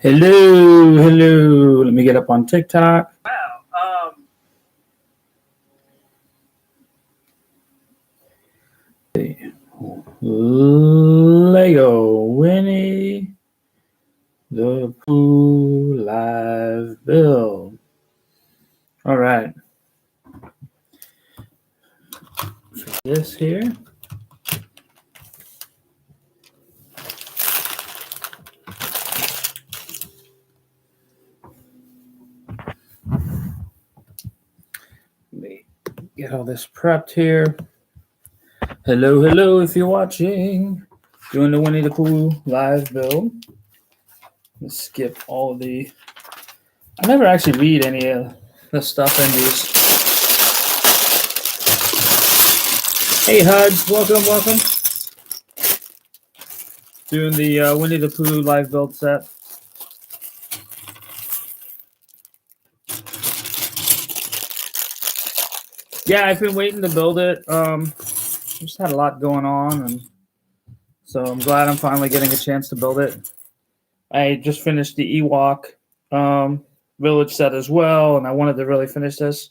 Hello. Let me get up on TikTok. Wow. Lego Winnie the Pooh live build. All right. For this here. Let me get all this prepped here. Hello, if you're watching. Doing the Winnie the Pooh live build. Let's skip all the... I never actually read any of the stuff in these. Hey, Huds. Welcome. Doing the Winnie the Pooh live build set. Yeah, I've been waiting to build it. Just had a lot going on, and so I'm glad I'm finally getting a chance to build it. I just finished the Ewok village set as well, and I wanted to really finish this.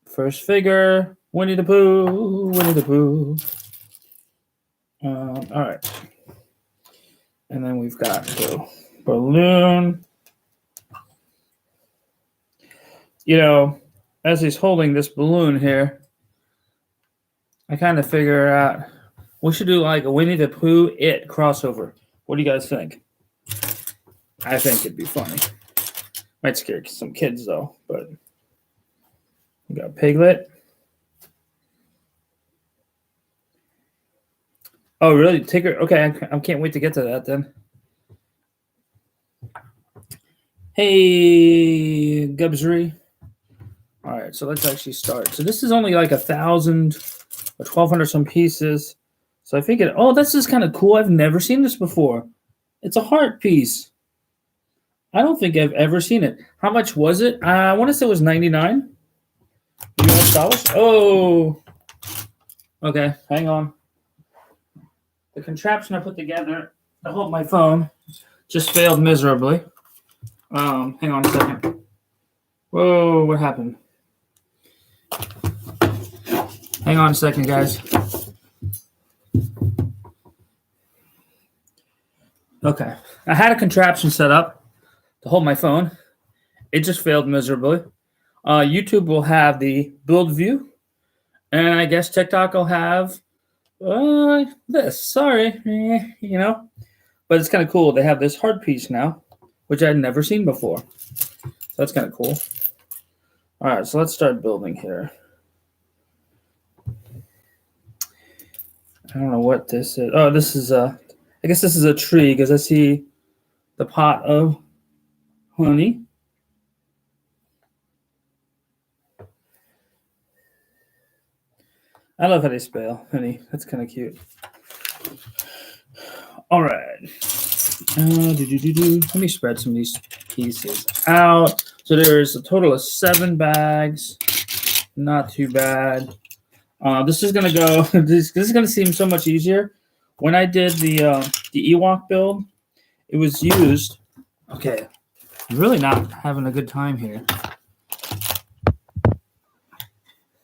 First figure, Winnie the Pooh. All right. And then we've got the balloon. You know, as he's holding this balloon here, I kind of figure out we should do like a Winnie the Pooh It crossover. What do you guys think? I think it'd be funny. Might scare some kids though, but we got Piglet. Oh, really? Tigger? Okay, I can't wait to get to that then. Hey, Gubsry. All right, so let's actually start. So this is only like 1,000 or 1,200 some pieces. So I figured, oh, this is kind of cool. I've never seen this before. It's a heart piece. I don't think I've ever seen it. How much was it? I want to say it was $99 US. Oh, okay. Hang on. The contraption I put together to hold my phone just failed miserably. Hang on a second. Whoa, what happened? Hang on a second, guys. Okay. I had a contraption set up to hold my phone. It just failed miserably. YouTube will have the build view, and I guess TikTok will have this. Sorry, you know, but it's kind of cool. They have this hard piece now, which I'd never seen before. So that's kind of cool. All right, so let's start building here. I don't know what this is. Oh, this is I guess this is a tree because I see the pot of honey. I love how they spell honey. That's kind of cute. All right. Let me spread some of these pieces out. So there's a total of 7 bags. Not too bad. This is gonna go. This is gonna seem so much easier. When I did the Ewok build, it was used. Okay, I'm really not having a good time here.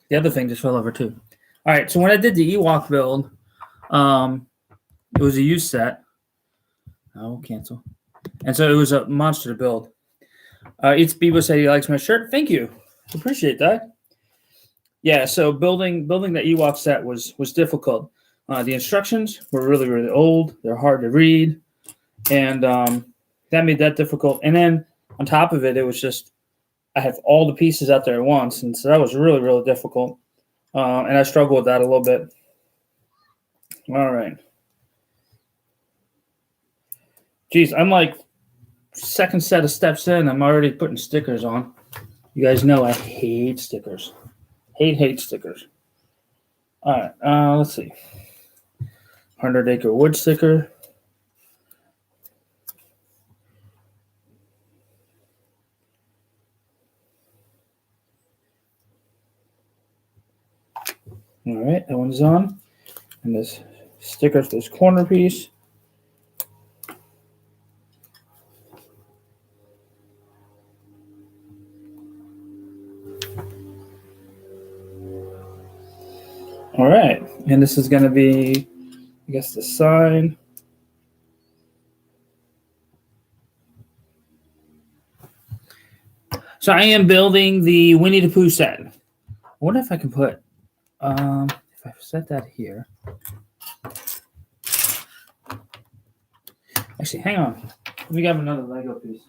The other thing just fell over too. All right, so when I did the Ewok build, it was a used set. Oh, cancel. And so it was a monster to build. It's Bebo said he likes my shirt. Thank you. Appreciate that. Yeah, so building the Ewok set was difficult. The instructions were really old. They're hard to read, and that made that difficult. And then on top of it, it was just I have all the pieces out there at once, and so that was really difficult. And I struggled with that a little bit. All right. Geez, I'm like second set of steps in. I'm already putting stickers on. You guys know I hate stickers. Hate stickers. All right, let's see. 100-acre wood sticker. All right, that one's on. And this sticker for this corner piece. All right, and this is going to be, I guess, the sign. So I am building the Winnie the Pooh set. I wonder if I can put, if I set that here. Actually, hang on. Let me grab another Lego piece.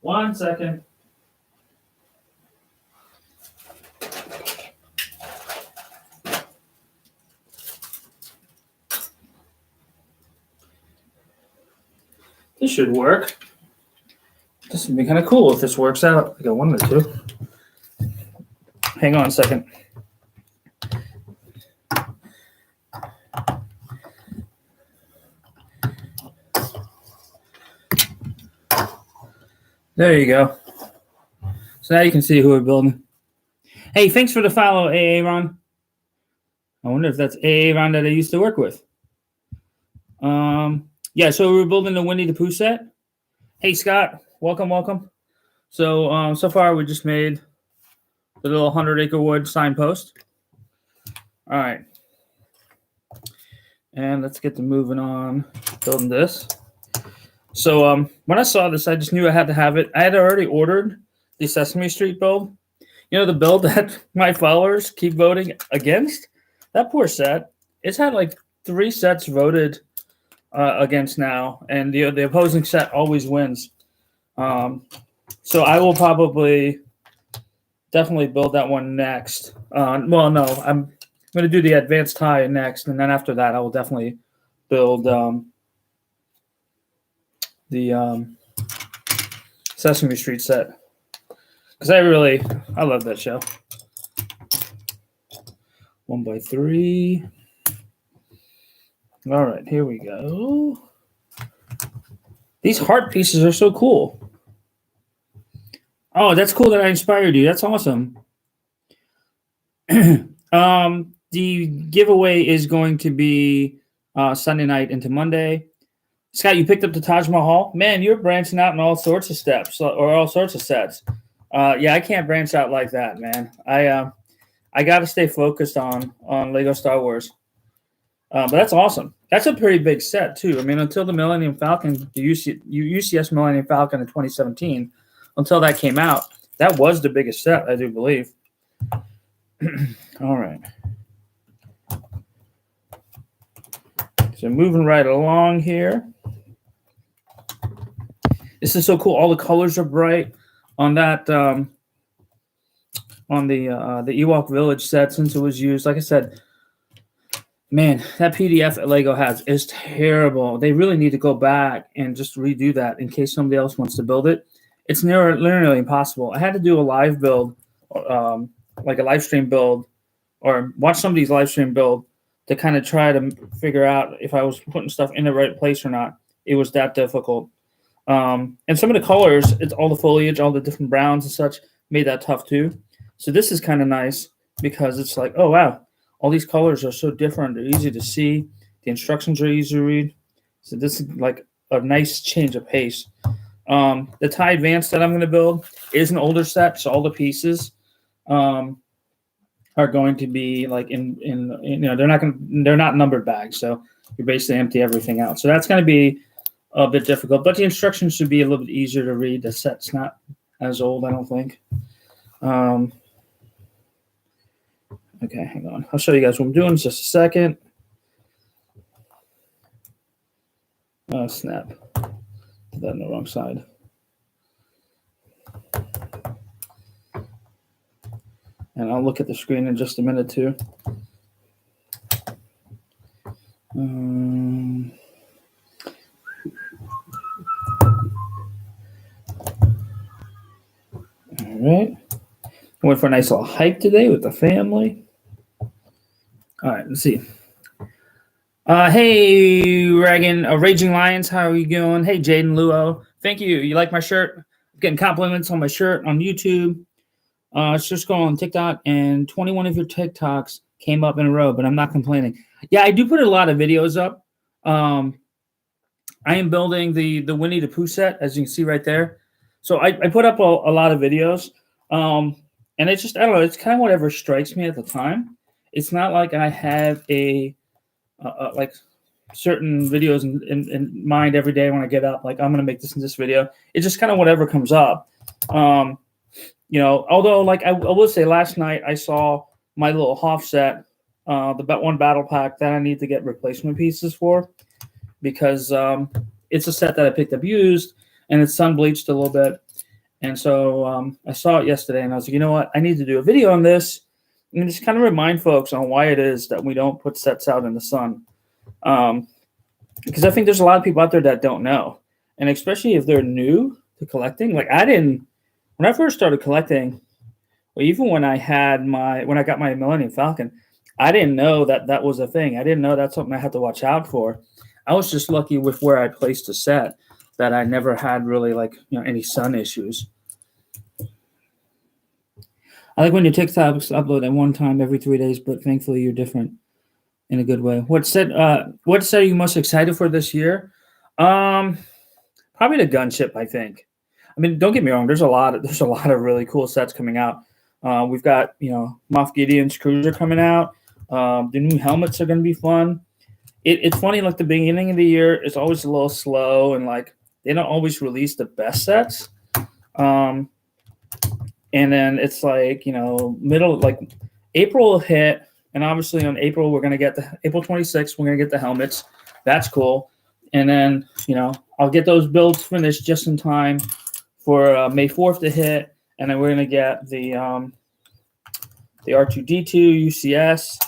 1 second. This should work. This would be kind of cool if this works out. I got one or two. Hang on a second. There you go. So now you can see who we're building. Hey, thanks for the follow, Aaron. I wonder if that's Aaron that I used to work with. Yeah, so we're building the Winnie the Pooh set. Hey, Scott, welcome. So, so far we just made the little 100-acre wood signpost. All right. And let's get to moving on, building this. So when I saw this, I just knew I had to have it. I had already ordered the Sesame Street build. You know, the build that my followers keep voting against? That poor set. It's had like 3 sets voted against now, and the opposing set always wins. So I will probably definitely build that one next. Well, no, I'm going to do the advanced tie next, and then after that, I will definitely build the Sesame Street set, because I love that show. 1x3. All right, here we go. These heart pieces are so cool. Oh, that's cool that I inspired you. That's awesome. The giveaway is going to be Sunday night into Monday. Scott, you picked up the Taj Mahal. Man, you're branching out in all sorts of steps or all sorts of sets. Yeah, I can't branch out like that, man. I got to stay focused on Lego Star Wars. But that's awesome. That's a pretty big set too. I mean, until the Millennium Falcon, the UCS Millennium Falcon in 2017, until that came out, that was the biggest set, I do believe. All right. So moving right along here. This is so cool. All the colors are bright on that on the Ewok Village set, since it was used. Like I said, man, that PDF that Lego has is terrible. They really need to go back and just redo that in case somebody else wants to build it. It's literally impossible. I had to do a live build, like a live stream build, or watch somebody's live stream build to kind of try to figure out if I was putting stuff in the right place or not. It was that difficult. And some of the colors, it's all the foliage, all the different browns and such, made that tough too. So this is kind of nice because it's like, oh, wow, all these colors are so different. They're easy to see. The instructions are easy to read. So this is like a nice change of pace. The Tie Advanced that I'm going to build is an older set, so all the pieces are going to be like they're not numbered bags, so you basically empty everything out. So that's going to be a bit difficult, but the instructions should be a little bit easier to read. The set's not as old, I don't think. Okay, hang on. I'll show you guys what I'm doing in just a second. Oh, snap. Put that on the wrong side. And I'll look at the screen in just a minute, too. All right. I went for a nice little hike today with the family. All right, let's see. Hey, Raging Lions, how are you doing? Hey, Jaden Luo. Thank you. You like my shirt? I'm getting compliments on my shirt on YouTube. It's just going on TikTok, and 21 of your TikToks came up in a row, but I'm not complaining. Yeah, I do put a lot of videos up. I am building the Winnie the Pooh set, as you can see right there. So I put up a lot of videos, and it's just, I don't know, it's kind of whatever strikes me at the time. it's not like I have a like certain videos in mind every day when I get up. Like I'm gonna make this in this video. It's just kind of whatever comes up. Although like I will say, last night I saw my little Hoff set, the one battle pack that I need to get replacement pieces for, because it's a set that I picked up used and it's sun bleached a little bit. And so I saw it yesterday and I was like, you know what? I need to do a video on this and just kind of remind folks on why it is that we don't put sets out in the sun. Because I think there's a lot of people out there that don't know. And especially if they're new to collecting. Like when I first started collecting, or even when I got my Millennium Falcon, I didn't know that was a thing. I didn't know that's something I had to watch out for. I was just lucky with where I placed a set that I never had really any sun issues. I like when your TikToks upload at one time every 3 days, but thankfully you're different in a good way. What set are you most excited for this year? Probably the gunship, I think. I mean, don't get me wrong. There's a lot of really cool sets coming out. We've got Moff Gideon's cruiser coming out. The new helmets are going to be fun. It's funny, like the beginning of the year is always a little slow, and like they don't always release the best sets. And then it's like middle, like April will hit, and obviously on April we're gonna get the April 26th. We're gonna get the helmets. That's cool. And then I'll get those builds finished just in time for May 4th to hit, and then we're gonna get the R2D2 UCS.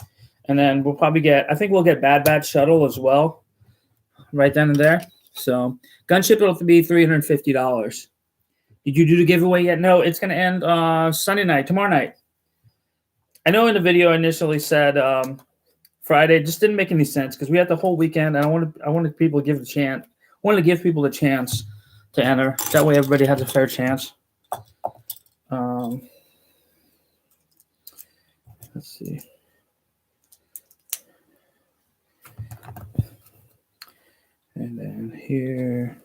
And then we'll get Bad Batch Shuttle as well, right then and there. So gunship will have to be $350. Did you do the giveaway yet? No, it's going to end Sunday night, tomorrow night. I know in the video I initially said Friday. It just didn't make any sense because we had the whole weekend, and I wanted people to give the chance. Wanted to give people the chance to enter. That way, everybody has a fair chance. Let's see. And then here.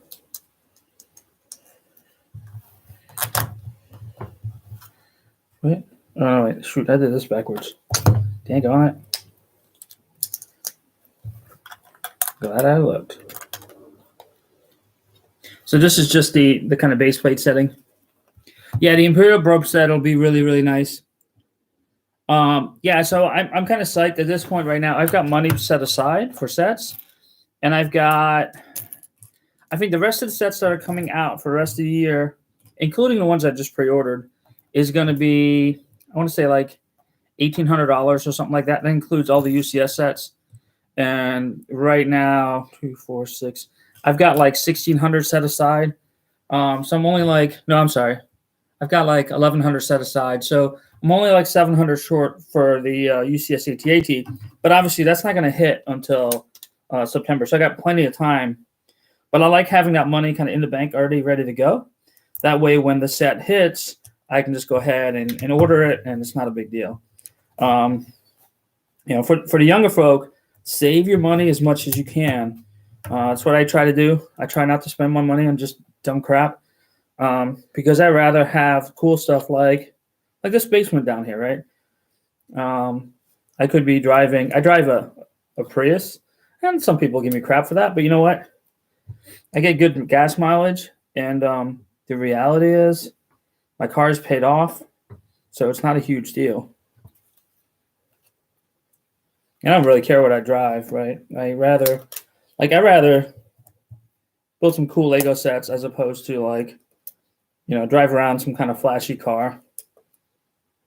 Wait. Oh, wait. Shoot, I did this backwards. Dang on it. Glad I looked. So this is just the kind of base plate setting. Yeah, the Imperial Brope set will be really, really nice. Yeah, so I'm kind of psyched at this point right now. I've got money set aside for sets. And I think the rest of the sets that are coming out for the rest of the year, including the ones I just pre-ordered, is going to be, I want to say like $1,800 or something like that. That includes all the UCS sets. And right now, 2, 4, 6, I've got like 1,600 set aside. So I'm only like, no, I'm sorry. I've got like 1,100 set aside. So I'm only like 700 short for the UCS AT-AT. But obviously that's not going to hit until September. So I got plenty of time. But I like having that money kind of in the bank already ready to go. That way when the set hits, I can just go ahead and order it, and it's not a big deal. For the younger folk, save your money as much as you can. That's what I try to do. I try not to spend my money on just dumb crap, because I'd rather have cool stuff like this basement down here, right? I could be driving. I drive a Prius, and some people give me crap for that, but you know what? I get good gas mileage, and the reality is my car is paid off, so it's not a huge deal. And I don't really care what I drive, right? I'd rather build some cool Lego sets as opposed to drive around some kind of flashy car.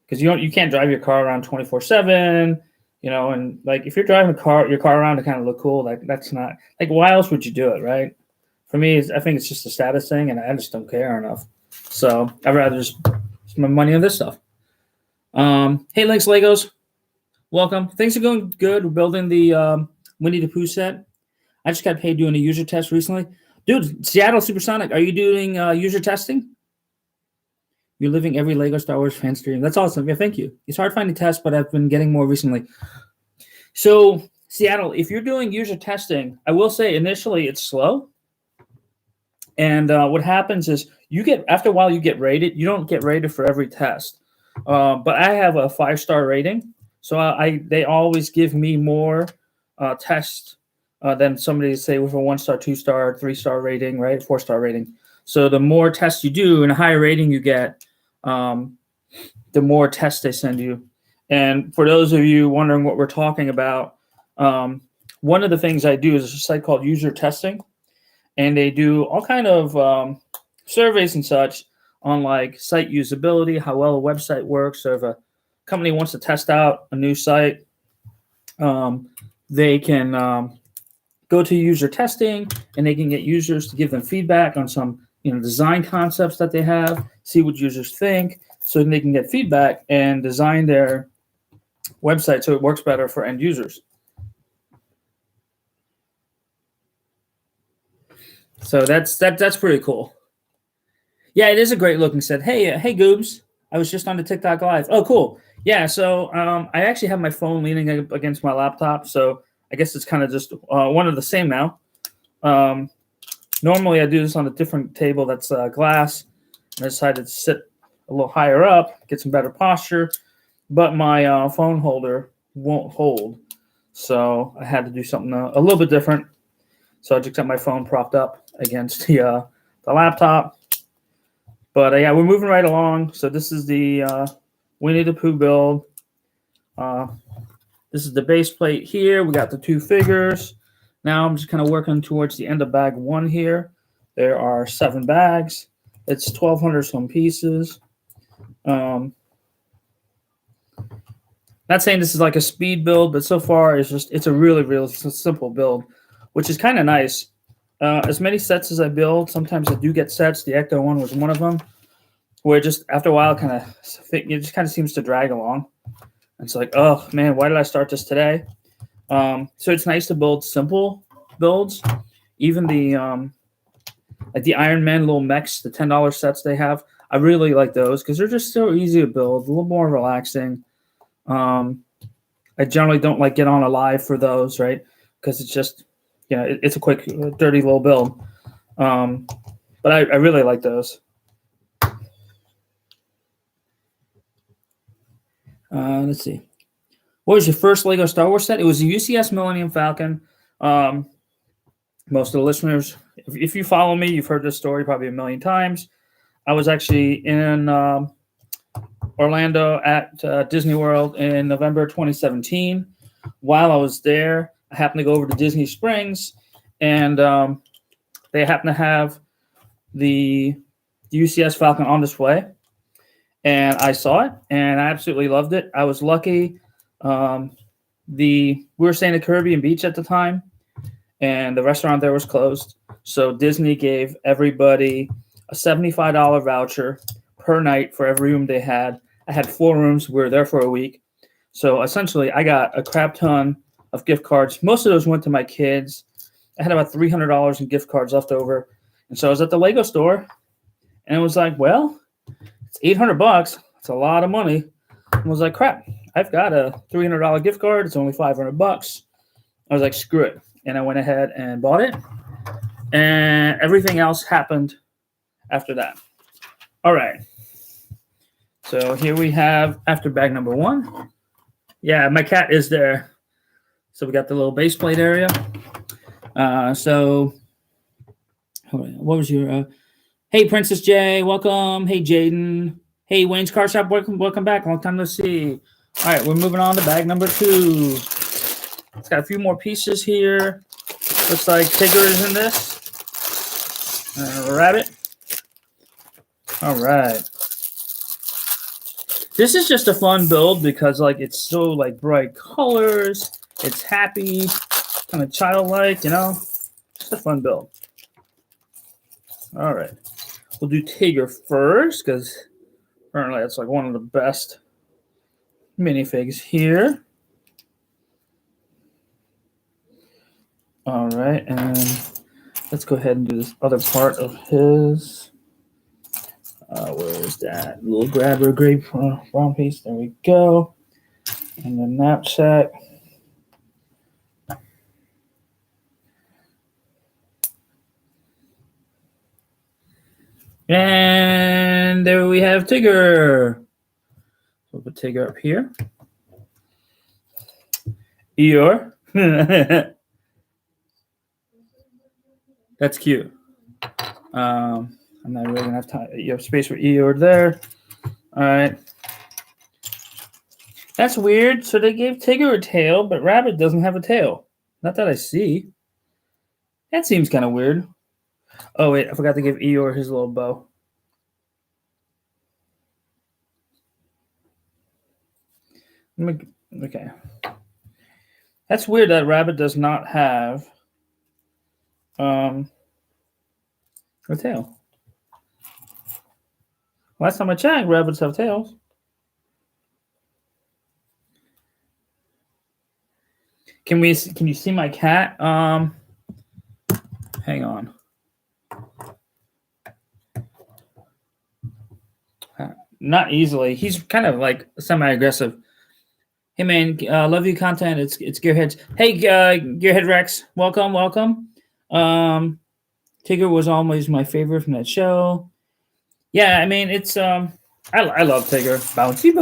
Because you can't drive your car around 24/7, and like if you're driving your car around to kind of look cool, that's not like, why else would you do it, right? For me, I think it's just a status thing, and I just don't care enough. So I'd rather just spend my money on this stuff. Hey, Links Legos, welcome. Things are going good. We're building the Winnie the Pooh set. I just got paid doing a user test recently. Dude, Seattle Supersonic, are you doing user testing? You're living every Lego Star Wars fan's dream. That's awesome. Yeah, thank you. It's hard finding tests, but I've been getting more recently. So, Seattle, if you're doing user testing, I will say initially it's slow. And what happens is after a while you get rated. You don't get rated for every test. But I have a 5-star rating. So they always give me more tests than somebody, say, with a 1-star, 2-star, 3-star rating, right? 4-star rating. So the more tests you do and the higher rating you get, the more tests they send you. And for those of you wondering what we're talking about, one of the things I do is a site called User Testing, and they do all kind of surveys and such on like site usability, how well a website works. So if a company wants to test out a new site, they can go to user testing, and they can get users to give them feedback on some design concepts that they have, see what users think, so they can get feedback and design their website so it works better for end users. So that's pretty cool. Yeah, it is a great looking set. Hey Goobs, I was just on the TikTok live. Oh, cool. Yeah, so I actually have my phone leaning against my laptop, so I guess it's kind of just one of the same now. Normally I do this on a different table that's glass, and I decided to sit a little higher up, get some better posture, but my phone holder won't hold, so I had to do something a little bit different. So I just got my phone propped up against the laptop. But yeah, we're moving right along. So this is the Winnie the Pooh build. This is the base plate here. We got the 2 figures. Now I'm just kind of working towards the end of bag 1 here. There are 7 bags. It's 1,200 some pieces. Not saying this is like a speed build, but so far it's a really simple build, which is kind of nice. As many sets as I build, sometimes I do get sets. The Ecto one was one of them, where just after a while, it just kind of seems to drag along. It's like, oh man, why did I start this today? So it's nice to build simple builds. Even the like the Iron Man little mechs, the $10 sets they have, I really like those because they're just so easy to build, a little more relaxing. I generally don't like get on a live for those, right? Because it's just, it's a quick, dirty little build. But I really like those. Let's see. What was your first Lego Star Wars set? It was a UCS Millennium Falcon. Most of the listeners, if you follow me, you've heard this story probably a million times. I was actually in Orlando at Disney World in November 2017. While I was there, I happened to go over to Disney Springs, and they happened to have the UCS Falcon on display. And I saw it, and I absolutely loved it. I was lucky. We were staying at Caribbean Beach at the time, and the restaurant there was closed. So Disney gave everybody a $75 voucher per night for every room they had. I had 4 rooms. We were there for a week. So essentially, I got a crap ton of gift cards. Most of those went to my kids. I had about $300 in gift cards left over. And so I was at the Lego store, and it was like, well, it's $800. It's a lot of money. And I was like, crap, I've got a $300 gift card. It's only $500. I was like, screw it. And I went ahead and bought it. And everything else happened after that. All right. So here we have after bag number 1. Yeah, my cat is there. So we got the little base plate area. So what was your hey, Princess J, welcome. Hey, Jaden. Hey, Wayne's Car Shop, welcome back. Long time no see. All right, we're moving on to bag number 2. It's got a few more pieces here. Looks like Tigger is in this. A rabbit. All right. This is just a fun build because it's so bright colors. It's happy, kind of childlike, Just a fun build. All right. We'll do Tigger first because apparently it's one of the best minifigs here. All right, and let's go ahead and do this other part of his. Where is that little grabber grape brown piece? There we go. And the knapsack. And there we have Tigger. We'll put Tigger up here. Eeyore. That's cute. I'm not really gonna have time. You have space for Eeyore there. All right. That's weird. So they gave Tigger a tail, but Rabbit doesn't have a tail. Not that I see. That seems kind of weird. Oh wait, I forgot to give Eeyore his little bow. Okay. That's weird that Rabbit does not have a tail. Last time I checked, rabbits have tails. Can you see my cat? Hang on. Not easily. He's kind of like semi-aggressive. Hey man, love you content. It's Gearheads. Hey, Gearhead Rex, welcome. Tigger was always my favorite from that show. Yeah, I mean it's I love Tigger. Bouncy.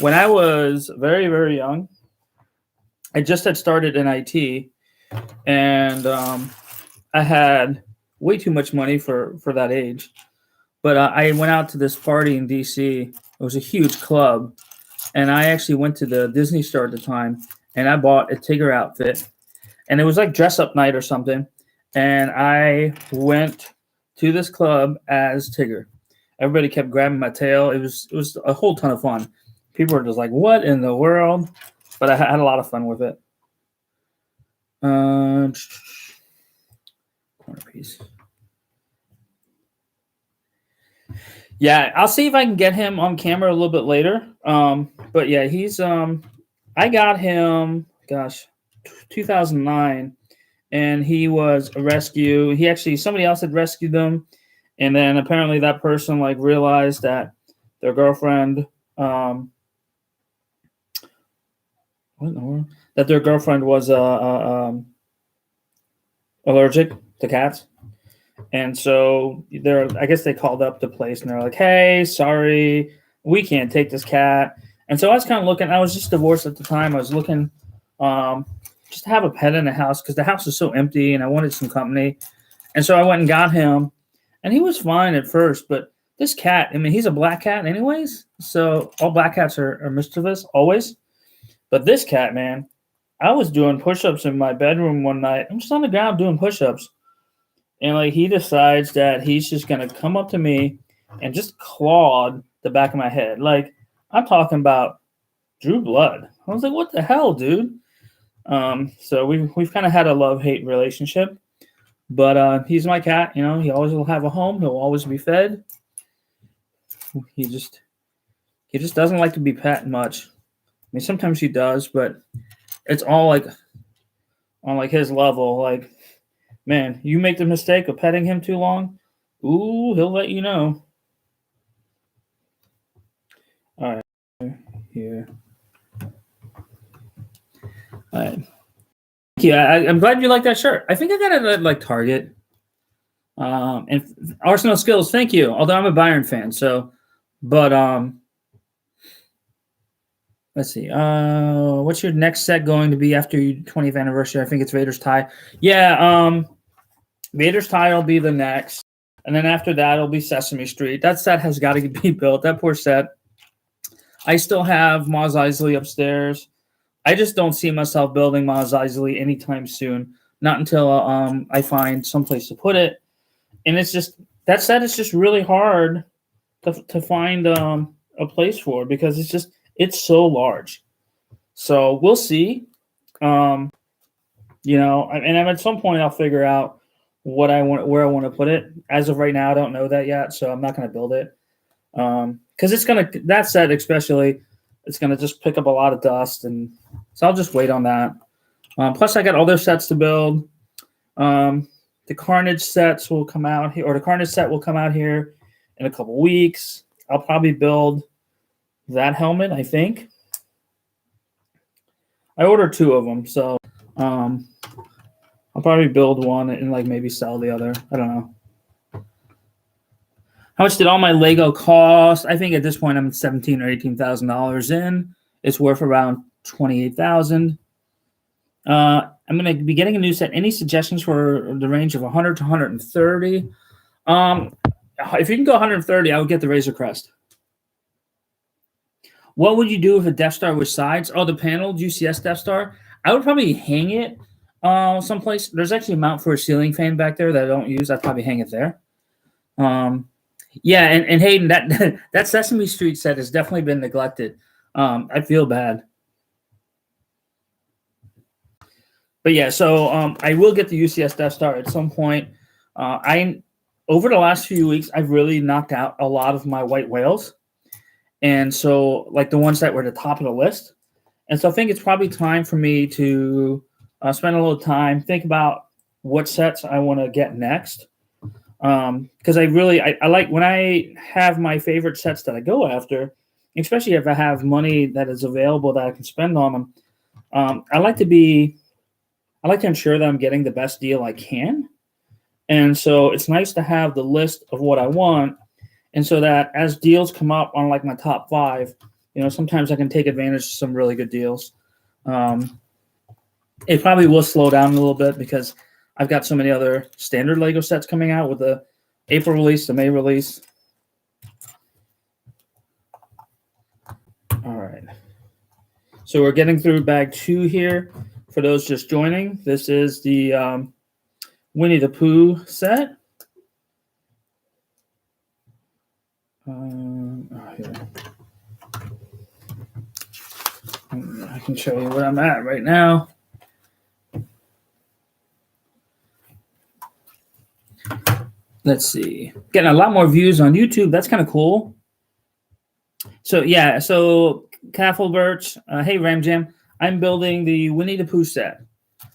When I was very, very young, I just had started in IT, and I had way too much money for that age. But I went out to this party in DC. It was a huge club, and I actually went to the Disney store at the time, and I bought a Tigger outfit, and it was like dress up night or something. And I went to this club as Tigger. Everybody kept grabbing my tail. It was a whole ton of fun. People were just like, "What in the world?" But I had a lot of fun with it. Corner piece. Yeah, I'll see if I can get him on camera a little bit later. But yeah, he's I got him, 2009, and he was a rescue. Somebody else had rescued them, and then apparently that person like realized that their girlfriend that their girlfriend was allergic to cats. And so I guess they called up the place and they're like, "Hey, sorry, we can't take this cat." And so I was kind of looking. I was just divorced at the time. I was looking just to have a pet in the house because the house was so empty and I wanted some company. And so I went and got him, and he was fine at first. But this cat, I mean, he's a black cat anyways. So all black cats are mischievous always. But this cat, man, I was doing push-ups in my bedroom one night. I'm just on the ground doing push-ups. And like he decides that he's just gonna come up to me and just clawed the back of my head. Like I'm talking about drew blood. I was like, "What the hell, dude?" So we've kind of had a love-hate relationship. But he's my cat. You know, he always will have a home. He'll always be fed. He just doesn't like to be pet much. I mean, sometimes he does, but it's all like on like his level. Like, man, you make the mistake of petting him too long, ooh, he'll let you know. All right, here. All right. Thank you. I'm glad you like that shirt. I think I got it at like Target. And Arsenal Skills, thank you. Although I'm a Bayern fan, so, but let's see. What's your next set going to be after your 20th anniversary? I think it's Vader's Tie. Yeah, Vader's Tie will be the next. And then after that, it'll be Sesame Street. That set has got to be built. That poor set. I still have Maz Eisley upstairs. I just don't see myself building Maz Eisley anytime soon. Not until I find someplace to put it. And it's just, that set is just really hard to find a place for because it's so large. So we'll see. And at some point I'll figure out where I want to put it. As of right now, I don't know that yet, so I'm not going to build it. Because that set especially, it's going to just pick up a lot of dust, and so I'll just wait on that. Plus, I got other sets to build. The Carnage sets will come out here, or the Carnage set will come out here in a couple weeks. I'll probably build that helmet, I think. I ordered 2 of them, so I'll probably build one and like maybe sell the other. I don't know. How much did all my Lego cost? I think at this point I'm $17,000 or $18,000 in. It's worth around $28,000. I'm going to be getting a new set. Any suggestions for the range of 100 to 130? If you can go 130, I would get the Razor Crest. What would you do if a Death Star with sides? Oh, the paneled UCS Death Star. I would probably hang it someplace. There's actually a mount for a ceiling fan back there that I don't use. I'd probably hang it there. Yeah, and Hayden, that Sesame Street set has definitely been neglected. I feel bad. But yeah, so I will get the UCS Death Star at some point. Over the last few weeks, I've really knocked out a lot of my white whales. And so, like the ones that were at the top of the list. And so I think it's probably time for me to spend a little time, think about what sets I want to get next. Because I like when I have my favorite sets that I go after, especially if I have money that is available that I can spend on them. I like to ensure that I'm getting the best deal I can. And so it's nice to have the list of what I want. And so that as deals come up on like my top 5, sometimes I can take advantage of some really good deals. It probably will slow down a little bit because I've got so many other standard Lego sets coming out with the April release, the May release. All right. So we're getting through bag 2 here. For those just joining, this is the Winnie the Pooh set. Here. I can show you what I'm at right now. Let's see. Getting a lot more views on YouTube. That's kind of cool. So yeah, so Birch, hey Ram Jam, I'm building the Winnie the Pooh set.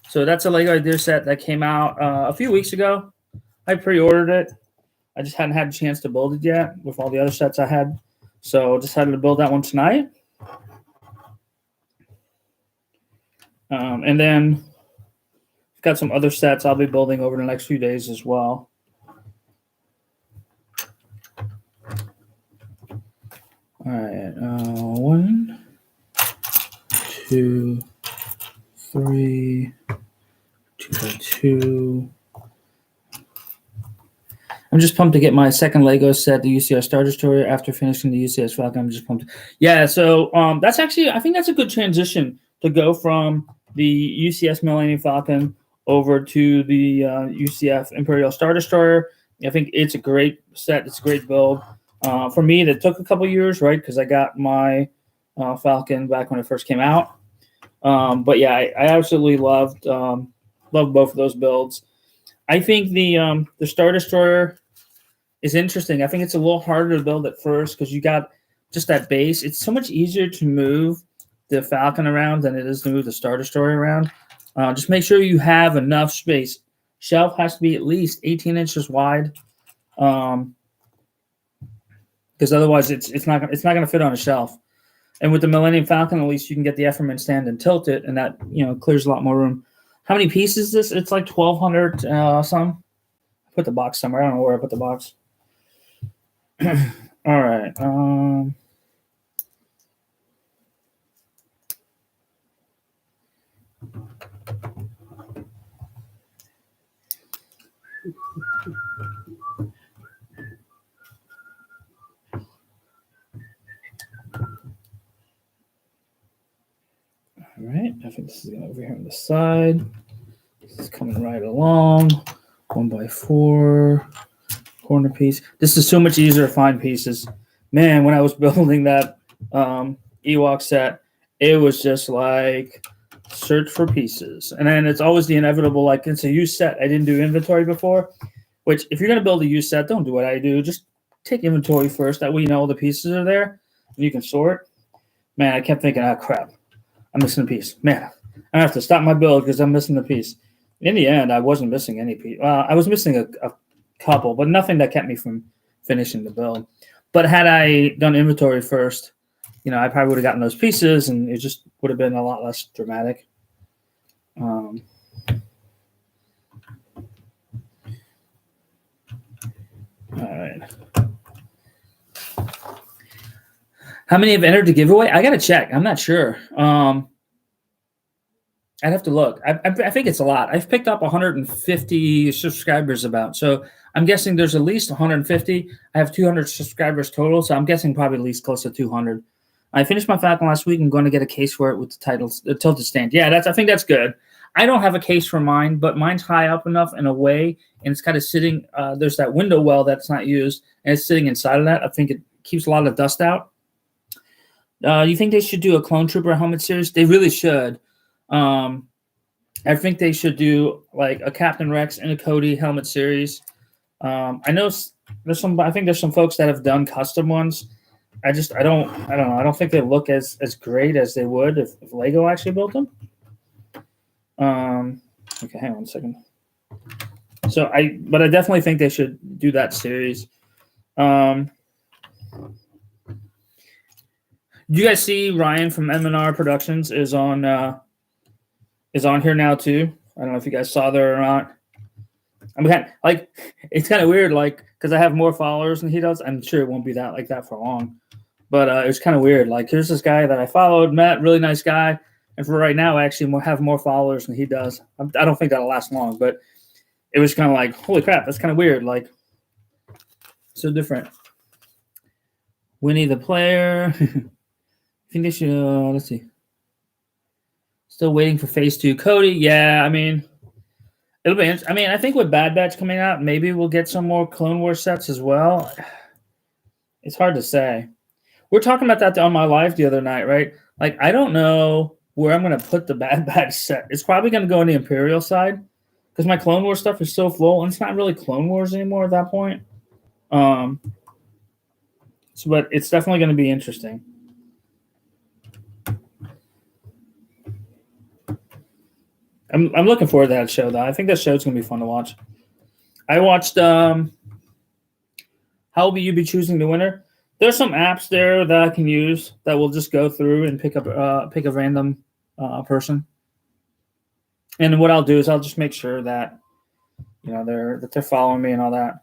So that's a Lego Idea set that came out a few weeks ago. I pre-ordered it. I just hadn't had a chance to build it yet with all the other sets I had. So decided to build that one tonight. And then I've got some other sets I'll be building over the next few days as well. All right, 1, 2, 3, 2 by 2. I'm just pumped to get my second Lego set, the UCS Star Destroyer, after finishing the UCS Falcon. I'm just pumped. Yeah, so that's actually, I think that's a good transition to go from the UCS Millennium Falcon over to the UCF Imperial Star Destroyer. I think it's a great set. It's a great build. For me, that took a couple years, right? Because I got my Falcon back when it first came out. But yeah, I absolutely loved both of those builds. I think the Star Destroyer is interesting. I think it's a little harder to build at first because you got just that base. It's so much easier to move the Falcon around than it is to move the Star Destroyer around. Just make sure you have enough space. Shelf has to be at least 18 inches wide. Because otherwise it's not going to fit on a shelf. And with the Millennium Falcon, at least you can get the Efferman stand and tilt it, and that clears a lot more room. How many pieces is this? It's like 1,200 some. I put the box somewhere. I don't know where I put the box. All right. All right, I think this is going over here on the side. This is coming right along. 1x4 corner piece. This is so much easier to find pieces. Man, when I was building that Ewok set, it was just like search for pieces. And then it's always the inevitable, like it's a used set. I didn't do inventory before, which if you're going to build a used set, don't do what I do. Just take inventory first. That way you know all the pieces are there and you can sort. Man, I kept thinking, oh, crap. I'm missing a piece. Man, I have to stop my build because I'm missing a piece. In the end, I wasn't missing any piece. I was missing a couple, but nothing that kept me from finishing the build. But had I done inventory first, I probably would have gotten those pieces, and it just would have been a lot less dramatic. All right. How many have entered the giveaway? I got to check. I'm not sure. I'd have to look. I think it's a lot. I've picked up 150 subscribers about. So I'm guessing there's at least 150. I have 200 subscribers total. So I'm guessing probably at least close to 200. I finished my Falcon last week. I'm going to get a case for it with the titles, the tilted stand. Yeah, I think that's good. I don't have a case for mine, but mine's high up enough and away, and it's kind of sitting. There's that window well that's not used, and it's sitting inside of that. I think it keeps a lot of dust out. You think they should do a Clone Trooper helmet series? They really should. I think they should do like a Captain Rex and a Cody helmet series. I know there's some. I think there's some folks that have done custom ones. I don't know. I don't think they look as great as they would if Lego actually built them. Okay, hang on a second. But I definitely think they should do that series. Do you guys see Ryan from M&R Productions is on here now too? I don't know if you guys saw there or not. I'm kind of, like, it's kind of weird, like, because I have more followers than he does. I'm sure it won't be that like that for long, but it was kind of weird. Like, here's this guy that I followed, met, really nice guy, and for right now, I actually have more followers than he does. I don't think that'll last long, but it was kind of like, holy crap, that's kind of weird. Like, so different. Winnie the player. I think they should. Let's see. Still waiting for Phase 2. Cody, yeah. I mean, it'll be. I mean, I think with Bad Batch coming out, maybe we'll get some more Clone Wars sets as well. It's hard to say. We're talking about that on my live the other night, right? Like, I don't know where I'm going to put the Bad Batch set. It's probably going to go on the Imperial side because my Clone Wars stuff is so full, and it's not really Clone Wars anymore at that point. But it's definitely going to be interesting. I'm looking forward to that show, though. I think that show's going to be fun to watch. I watched How Will You Be Choosing the Winner? There's some apps there that I can use that will just go through and pick a random person. And what I'll do is I'll just make sure that they're following me and all that.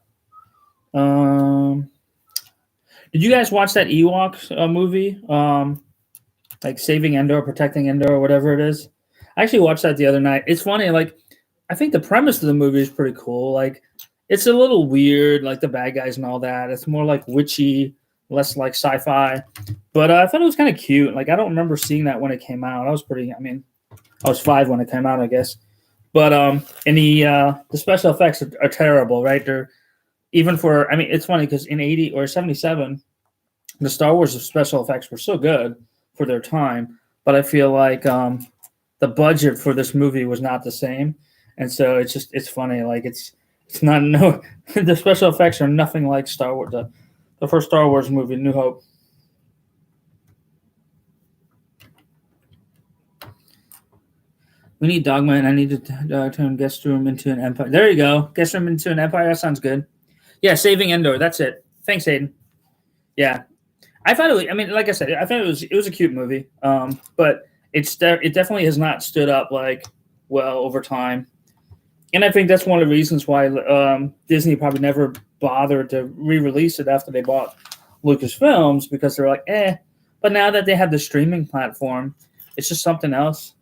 Did you guys watch that Ewok movie? Like Saving Endor, Protecting Endor, or whatever it is? I actually watched that the other night. It's funny, like, I think the premise of the movie is pretty cool. Like, it's a little weird, like the bad guys and all that. It's more like witchy, less like sci-fi. But I thought it was kind of cute. Like, I don't remember seeing that when it came out. I was 5 when it came out, I guess. But and the special effects are terrible, right? They're even for. I mean, it's funny because in 80 or 77, the Star Wars special effects were so good for their time. But I feel like the budget for this movie was not the same, and so it's funny. Like it's not the special effects are nothing like Star Wars. The first Star Wars movie, New Hope. We need Dogma, and I need to turn Guest Room into an Empire. There you go. Guest Room into an Empire. That sounds good. Yeah, Saving Endor. That's it. Thanks, Hayden. Yeah, I thought it was. I mean, like I said, I thought it was a cute movie. But it definitely has not stood up like well over time, and I think that's one of the reasons why Disney probably never bothered to re-release it after they bought Lucasfilms, because they're like, But now that they have the streaming platform, it's just something else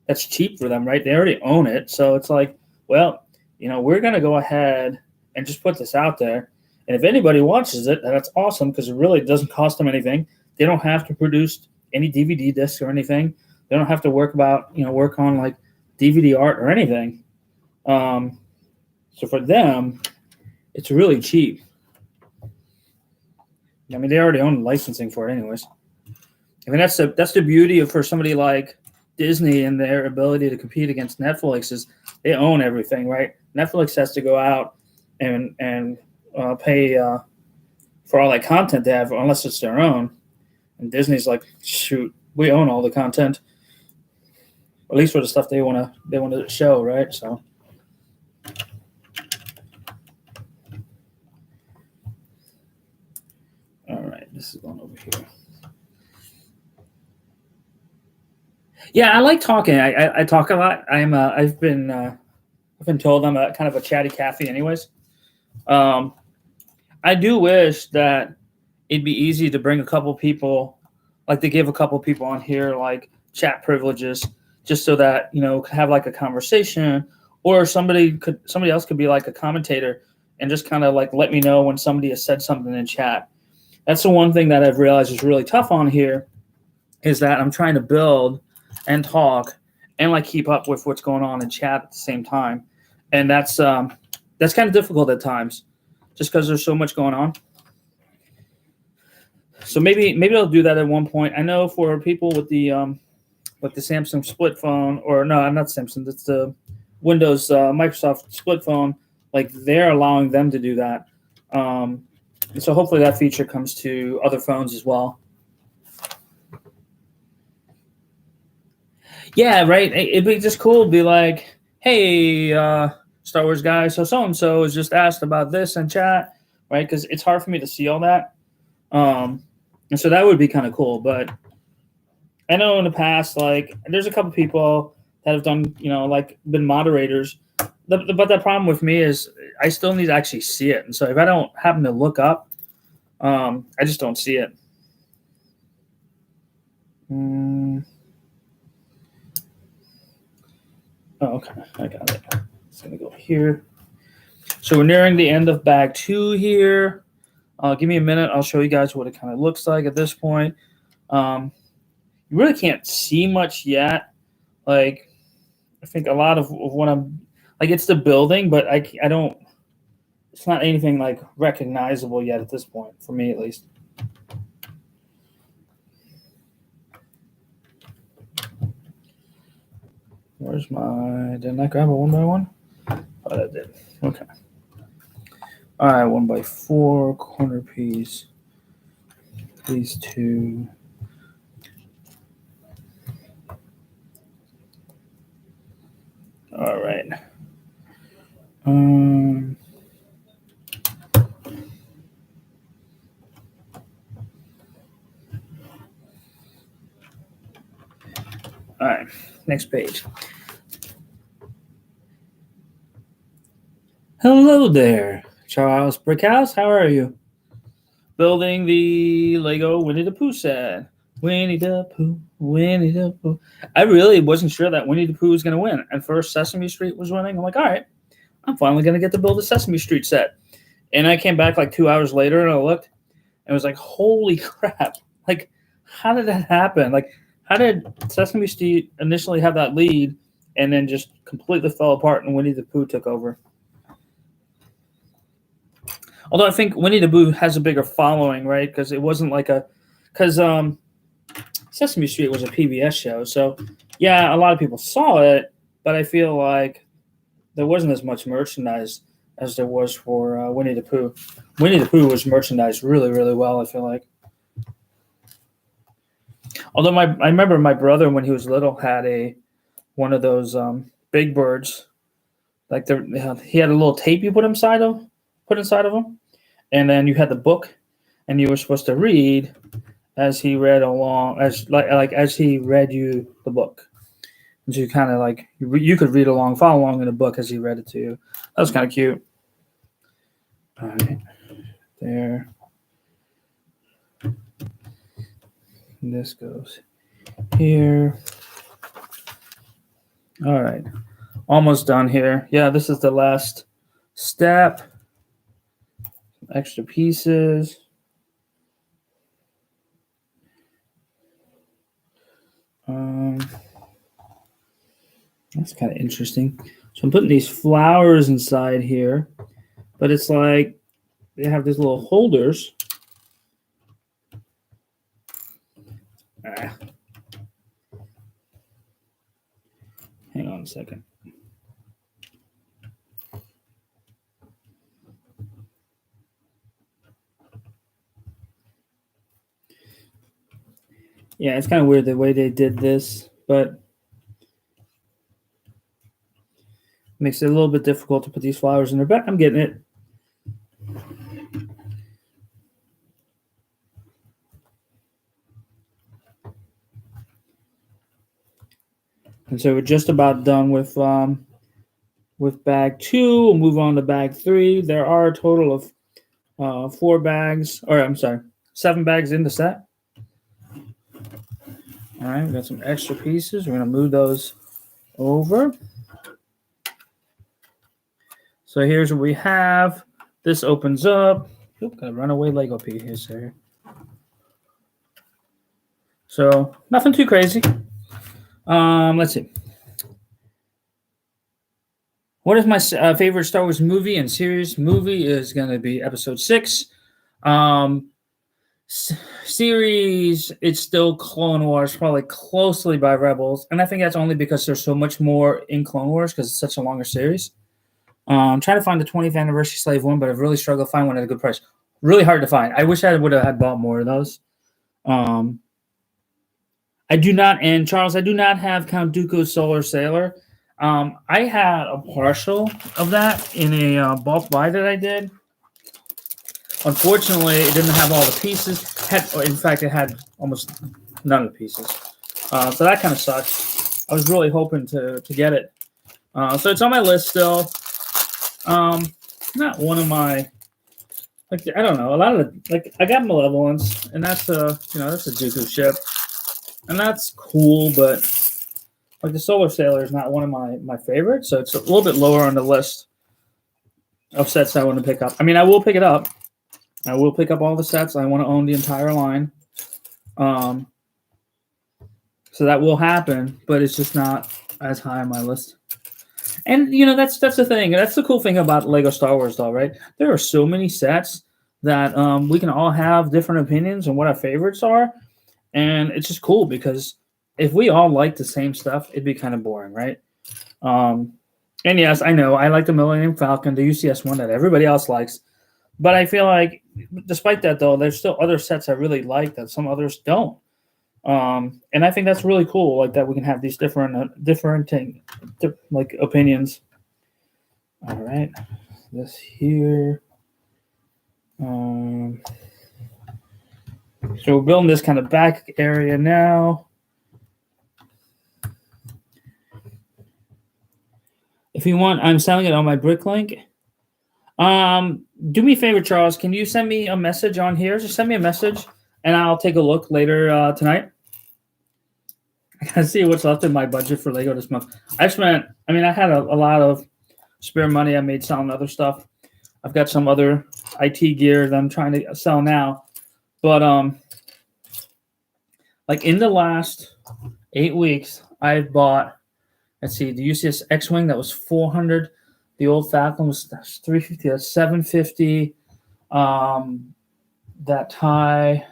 that's cheap for them, right? They already own it, so it's like, well, we're gonna go ahead and just put this out there, and if anybody watches it, that's awesome because it really doesn't cost them anything. They don't have to produce any DVD discs or anything. They don't have to work on like DVD art or anything. So for them, it's really cheap. I mean, they already own the licensing for it anyways. I mean, that's the beauty for somebody like Disney and their ability to compete against Netflix is they own everything, right? Netflix has to go out and pay for all that content they have, unless it's their own. And Disney's like, shoot, we own all the content, at least for the stuff they want to show, right? So. All right, this is going over here. Yeah, I like talking. I talk a lot. I've been told I'm kind of a chatty Cathy, anyways. I do wish that it'd be easy to bring a couple people, like they give a couple people on here like chat privileges just so that could have like a conversation, or somebody else could be like a commentator and just kind of like let me know when somebody has said something in chat. That's the one thing that I've realized is really tough on here, is that I'm trying to build and talk and like keep up with what's going on in chat at the same time, and that's kind of difficult at times, just because there's so much going on. So maybe I'll do that at one point. I know for people with the Samsung split phone, or no, not Samsung, it's the Windows Microsoft split phone, like they're allowing them to do that. And so hopefully that feature comes to other phones as well. Yeah, right. It'd be just cool to be like, hey, Star Wars guy, so-and-so has just asked about this in chat, right? Because it's hard for me to see all that. And so that would be kind of cool. But I know in the past, like, there's a couple people that have done, like been moderators. But the problem with me is I still need to actually see it. And so if I don't happen to look up, I just don't see it. Oh, okay. I got it. It's going to go here. So we're nearing the end of bag 2 here. Give me a minute. I'll show you guys what it kind of looks like at this point. You really can't see much yet. Like, I think a lot of what I'm like, it's the building, but I don't. It's not anything like recognizable yet at this point, for me at least. Where's my? Didn't I grab it one by one? Oh, that did. Okay. All right, 1x4 corner piece. These two. All right. All right, next page. Hello there, Charles Brickhouse. How are you? Building the Lego Winnie the Pooh set. Winnie the Pooh, Winnie the Pooh. I really wasn't sure that Winnie the Pooh was going to win. At first, Sesame Street was winning. I'm like, all right, I'm finally going to get to build a Sesame Street set. And I came back like 2 hours later and I looked and was like, holy crap. Like, how did that happen? Like, how did Sesame Street initially have that lead and then just completely fell apart and Winnie the Pooh took over? Although I think Winnie the Pooh has a bigger following, right? Because it wasn't like because Sesame Street was a PBS show. So, yeah, a lot of people saw it, but I feel like there wasn't as much merchandise as there was for Winnie the Pooh. Winnie the Pooh was merchandised really, really well, I feel like. Although I remember my brother, when he was little, had one of those big birds. Like he had a little tape you put inside of him, and then you had the book, and you were supposed to read as he read along, as he read you the book. And so you kind of like you could read along, follow along in the book as he read it to you. That was kind of cute. All right, there. And this goes here. All right, almost done here. Yeah, this is the last step. Extra pieces. That's kind of interesting. So I'm putting these flowers inside here, but it's like they have these little holders. Hang on a second. Yeah, it's kind of weird the way they did this, but makes it a little bit difficult to put these flowers in their back. I'm getting it. And so we're just about done with bag 2. We'll move on to bag 3. There are a total of 7 bags in the set. All right, we got some extra pieces. We're going to move those over. So here's what we have. This opens up. Oop, got a runaway Lego piece here. So nothing too crazy. Let's see. What is my favorite Star Wars movie and series? Movie is going to be Episode 6. Series, it's still Clone Wars, probably closely by Rebels. And I think that's only because there's so much more in Clone Wars because it's such a longer series. I'm trying to find the 20th Anniversary Slave one, but I've really struggled to find one at a good price. Really hard to find. I wish I would have had bought more of those. I do not, and Charles, I do not have Count Dooku's Solar Sailor. I had a partial of that in a bulk buy that I did. Unfortunately, it didn't have all the pieces. In fact, it had almost none of the pieces. So that kind of sucks. I was really hoping to get it. So it's on my list still. Not one of my, like, I don't know. A lot of the, like, I got Malevolence, and that's that's a Dooku ship, and that's cool. But like the Solar Sailor is not one of my favorites, so it's a little bit lower on the list of sets I want to pick up. I mean, I will pick it up. I will pick up all the sets. I want to own the entire line. So that will happen, but it's just not as high on my list. And, that's the thing. That's the cool thing about Lego Star Wars, though, right? There are so many sets that we can all have different opinions on what our favorites are. And it's just cool because if we all like the same stuff, it'd be kind of boring, right? And yes, I know I like the Millennium Falcon, the UCS one that everybody else likes. But I feel like, despite that, though, there's still other sets I really like that some others don't. And I think that's really cool, like that we can have these different opinions. All right, this here. So we're building this kind of back area now. If you want, I'm selling it on my Bricklink. Do me a favor, Charles. Can you send me a message on here? Just send me a message, and I'll take a look later tonight. I gotta see what's left in my budget for Lego this month. I had a lot of spare money I made selling other stuff. I've got some other IT gear that I'm trying to sell now. But like in the last 8 weeks, I've bought, let's see, the UCS X-Wing that was $400. The old Falcon was $350. That's $750. That tie,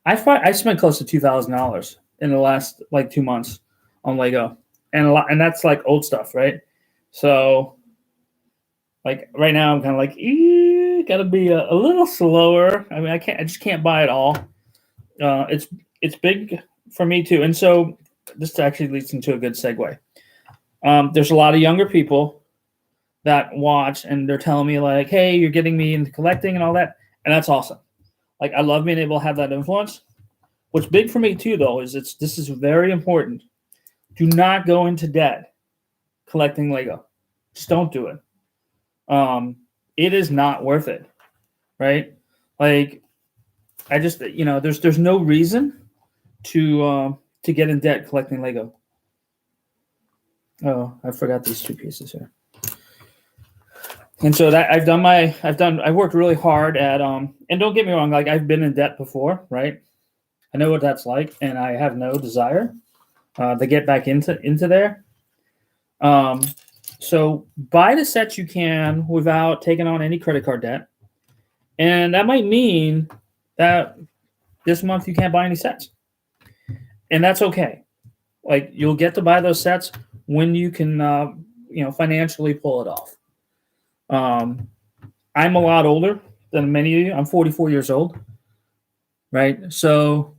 I spent close to $2,000 in the last 2 months on Lego, and that's like old stuff, right? So, like right now, I'm kind of like, gotta be a little slower. I mean, I just can't buy it all. It's big for me too, and so this actually leads into a good segue. There's a lot of younger people that watch, and they're telling me like, "Hey, you're getting me into collecting and all that," and that's awesome. Like, I love being able to have that influence. What's big for me too, though, is this is very important. Do not go into debt collecting Lego. Just don't do it. It is not worth it, right? Like, I just there's no reason to get in debt collecting Lego. Oh, I forgot these two pieces here. And so that I've worked really hard at and don't get me wrong, like I've been in debt before, right? I know what that's like, and I have no desire to get back into there. So buy the sets you can without taking on any credit card debt, and that might mean that this month you can't buy any sets, and that's okay. Like, you'll get to buy those sets when you can, financially pull it off. I'm a lot older than many of you. I'm 44 years old, right? So,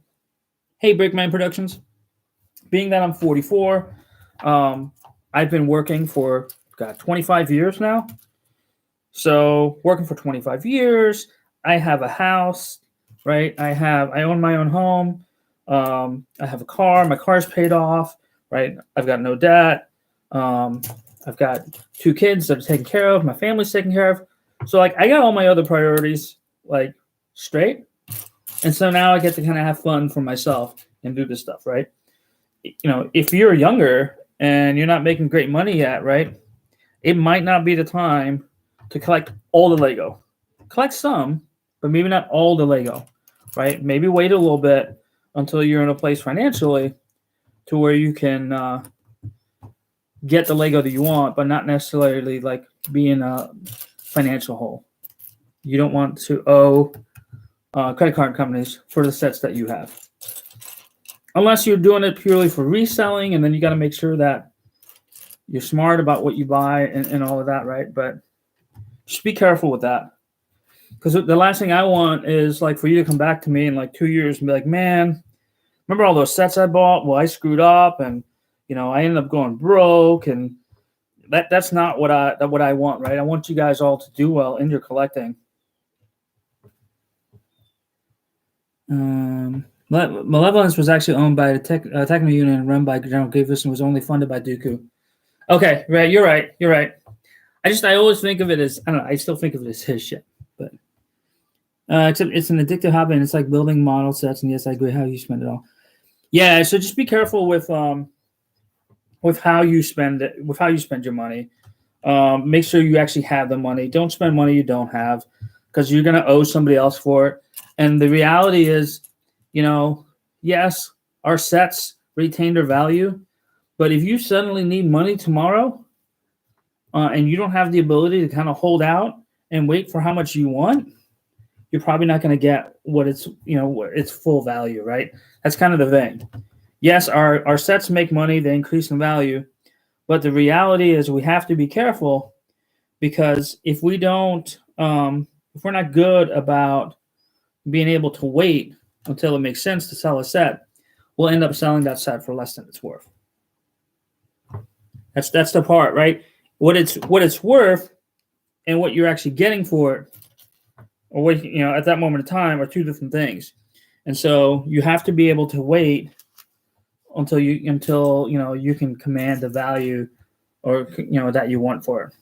hey, Brickman Productions. Being that I'm 44, I've been working for 25 years now. So, working for 25 years, I have a house, right? I own my own home. I have a car. My car's paid off, right? I've got no debt. I've got 2 kids that are taken care of. My family's taken care of. So, I got all my other priorities, straight. And so now I get to kind of have fun for myself and do this stuff, right? If you're younger and you're not making great money yet, right? It might not be the time to collect all the Lego. Collect some, but maybe not all the Lego, right? Maybe wait a little bit until you're in a place financially to where you can get the Lego that you want, but not necessarily like be in a financial hole. You don't want to owe credit card companies for the sets that you have. Unless you're doing it purely for reselling, and then you got to make sure that you're smart about what you buy and all of that, right? But just be careful with that. Because the last thing I want is like for you to come back to me in like 2 years and be like, man, remember all those sets I bought? Well, I screwed up and I ended up going broke, and that's not what I want, right? I want you guys all to do well in your collecting. Malevolence was actually owned by the Techno Union and run by General Grievous and was only funded by Dooku. Okay, right, you're right. I always think of it as, I don't know, I still think of it as his shit, but except it's an addictive hobby and it's like building model sets, and yes, I agree how you spend it all. Yeah, so just be careful with how you spend it, with how you spend your money. Make sure you actually have the money. Don't spend money you don't have, because you're gonna owe somebody else for it. And the reality is, yes, our sets retain their value, but if you suddenly need money tomorrow, and you don't have the ability to kind of hold out and wait for how much you want, you're probably not going to get what its full value, right? That's kind of the thing. Yes, our sets make money, they increase in value, but the reality is we have to be careful, because if we don't, if we're not good about being able to wait until it makes sense to sell a set, we'll end up selling that set for less than it's worth. That's the part, right? What it's worth and what you're actually getting for it, or what at that moment in time, are two different things. And so you have to be able to wait until you can command the value or that you want for it.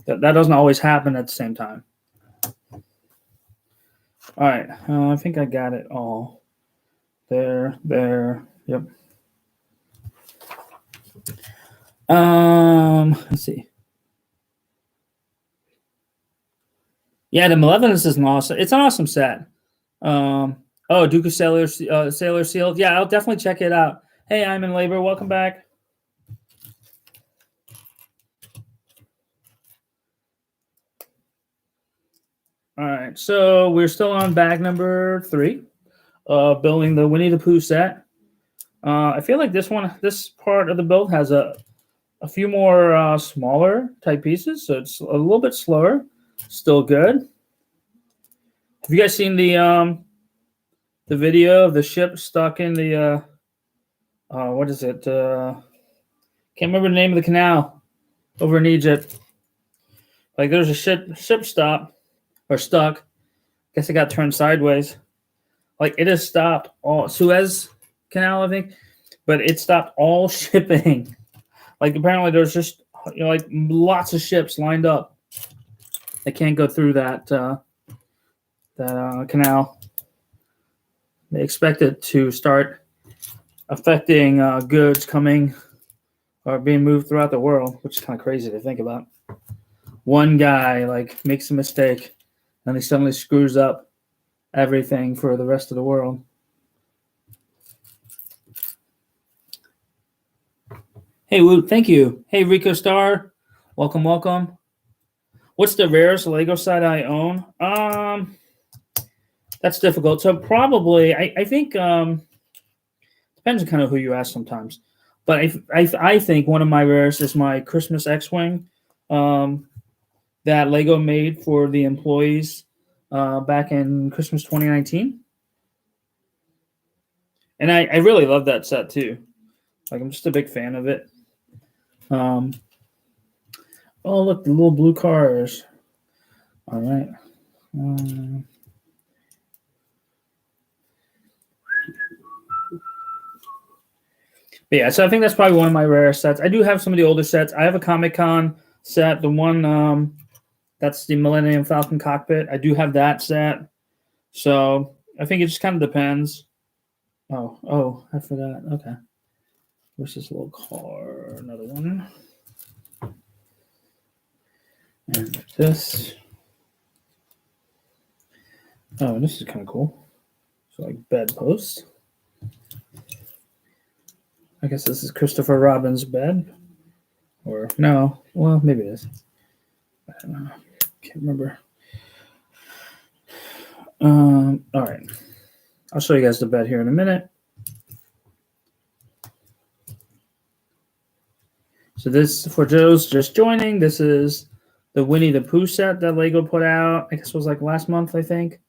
That doesn't always happen at the same time. All right, I think I got it all. There, yep. Let's see. Yeah, the Malevolence is it's an awesome set. Dooku Sailor Seal. Yeah, I'll definitely check it out. Hey, I'm in labor. Welcome back. All right, so we're still on bag number 3, building the Winnie the Pooh set. I feel like this part of the build has a few more smaller type pieces, so it's a little bit slower. Still good. Have you guys seen the video of the ship stuck in the what is it? Can't remember the name of the canal over in Egypt. Like there's a ship stuck. Guess it got turned sideways. Like it has stopped all Suez Canal, I think, but it stopped all shipping. Like apparently there's just like lots of ships lined up. They can't go through that canal. They expect it to start affecting goods coming or being moved throughout the world, which is kind of crazy to think about. One guy like makes a mistake and he suddenly screws up everything for the rest of the world. Hey, Woo, thank you. Hey, Rico Star, welcome. What's the rarest Lego set I own? That's difficult. So probably, I think depends on kind of who you ask sometimes. But I think one of my rarest is my Christmas X-Wing that Lego made for the employees back in Christmas 2019. And I really love that set too. Like I'm just a big fan of it. Oh, look, the little blue cars. All right. But yeah, so I think that's probably one of my rarest sets. I do have some of the older sets. I have a Comic-Con set, the one that's the Millennium Falcon cockpit. I do have that set. So I think it just kind of depends. Oh, I forgot. Okay. Where's this little car? Another one. And this. Oh, this is kind of cool. So like bedpost. I guess this is Christopher Robin's bed. Or no. Well, maybe it is. I don't know. Can't remember. All right. I'll show you guys the bed here in a minute. So this, for Joe's just joining, this is the Winnie the Pooh set that Lego put out. I guess it was like last month, I think.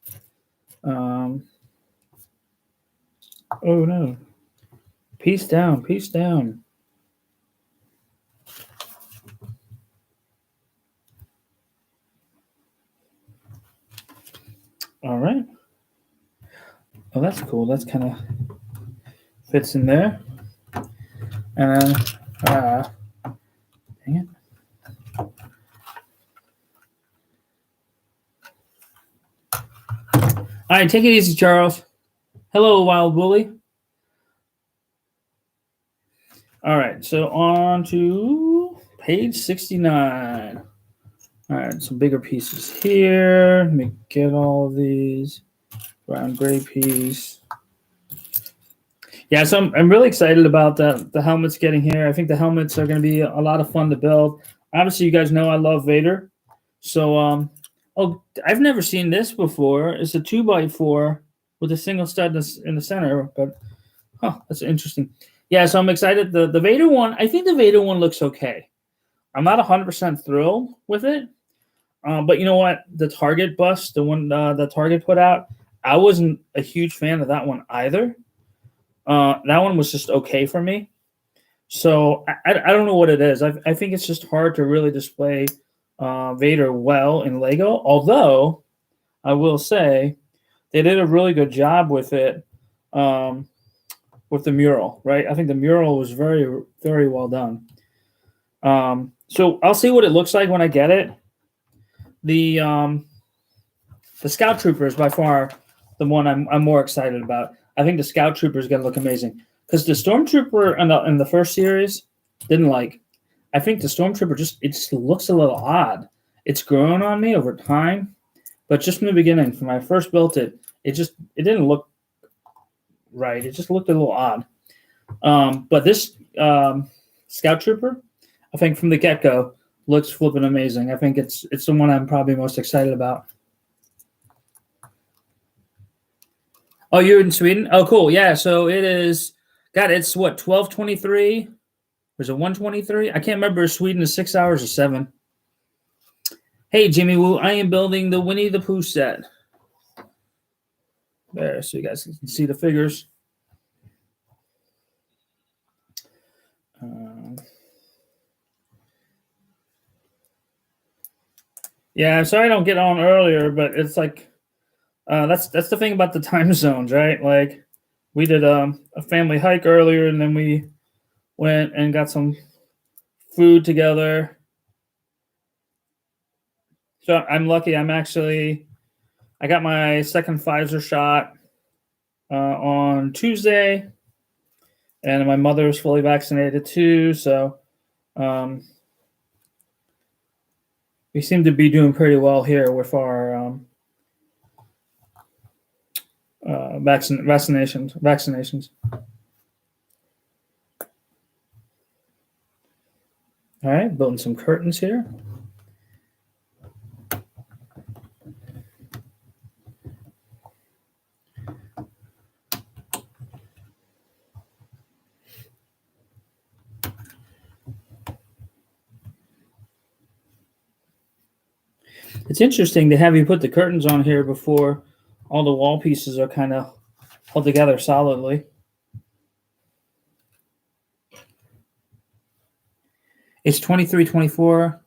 Oh no. Peace down, peace down. All right. Oh, that's cool. That's kind of fits in there. And dang it. All right, take it easy, Charles. Hello, Wild Bully. All right, so on to page 69. All right, some bigger pieces here. Let me get all of these. Brown gray piece. Yeah, so I'm really excited about the helmets getting here. I think the helmets are going to be a lot of fun to build. Obviously, you guys know I love Vader. So, oh, I've never seen this before. It's a 2x4 with a single stud in the center. But, that's interesting. Yeah, so I'm excited. The Vader one, I think the Vader one looks okay. I'm not 100% thrilled with it. But you know what? The Target bust, the one that Target put out, I wasn't a huge fan of that one either. That one was just okay for me. So I don't know what it is. I think it's just hard to really display Vader well in Lego. Although I will say they did a really good job with it with the mural, right? I think the mural was very, very well done. So I'll see what it looks like when I get it. The Scout Trooper is by far the one I'm more excited about. I think the Scout Trooper is going to look amazing because the Stormtrooper in the first series didn't like. I think the Stormtrooper just looks a little odd. It's grown on me over time, but just from the beginning, when I first built it, it didn't look right. It just looked a little odd. But this Scout Trooper, I think from the get-go, looks flipping amazing. I think it's the one I'm probably most excited about. Oh, you're in Sweden? Oh, cool. Yeah, so it is. God, it's what 12:23. Or is it 1:23? I can't remember. Sweden is 6 hours or 7. Hey, Jimmy Woo, I am building the Winnie the Pooh set. There, so you guys can see the figures. Yeah, sorry I don't get on earlier, but it's like that's the thing about the time zones, right? Like we did a family hike earlier, and then we went and got some food together. So I'm lucky. I got my second Pfizer shot on Tuesday, and my mother is fully vaccinated too. So we seem to be doing pretty well here with our vaccinations. All right, building some curtains here. It's interesting to have you put the curtains on here before all the wall pieces are kind of held together solidly. It's 23:24.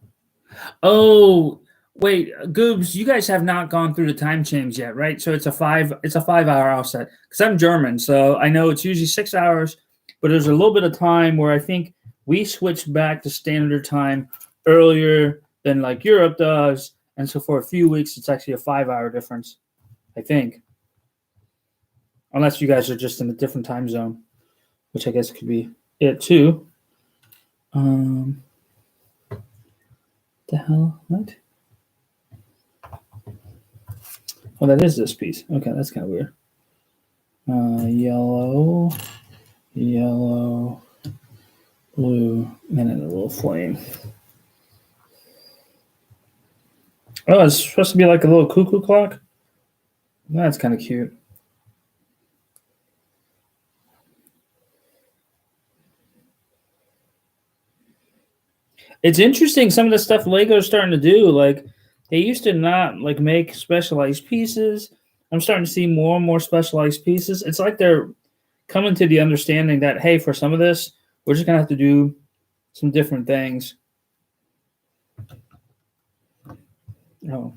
Oh, wait, Goobs, you guys have not gone through the time change yet, right? So it's a 5-hour offset. Because I'm German, so I know it's usually 6 hours, but there's a little bit of time where I think we switched back to standard time earlier than like Europe does. And so for a few weeks, it's actually a 5-hour difference, I think. Unless you guys are just in a different time zone, which I guess could be it too. The hell? What? Oh, that is this piece. Okay, that's kind of weird. Yellow, yellow, blue, and then a little flame. Oh, it's supposed to be like a little cuckoo clock. That's kind of cute. It's interesting some of the stuff Lego's starting to do. Like they used to not like make specialized pieces. I'm starting to see more and more specialized pieces. It's like they're coming to the understanding that hey, for some of this, we're just gonna have to do some different things. Oh.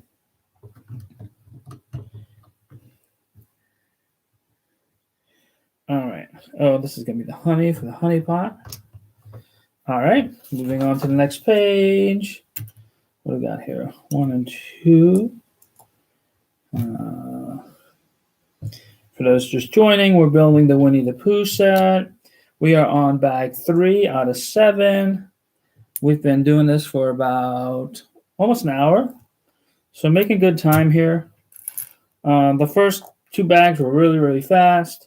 All right. Oh, this is gonna be the honey for the honey pot. All right. Moving on to the next page. What do we got here? 1 and 2. For those just joining, we're building the Winnie the Pooh set. We are on bag 3 out of 7. We've been doing this for about almost an hour. So making good time here. The first 2 bags were really, really fast.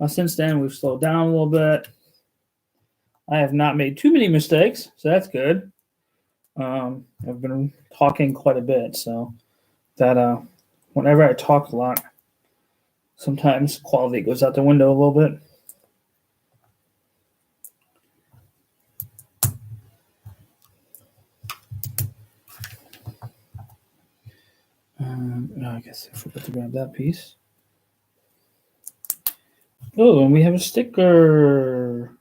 Since then, we've slowed down a little bit. I have not made too many mistakes, so that's good. I've been talking quite a bit, so that whenever I talk a lot, sometimes quality goes out the window a little bit. I guess I forgot to grab that piece. Oh, and we have a sticker.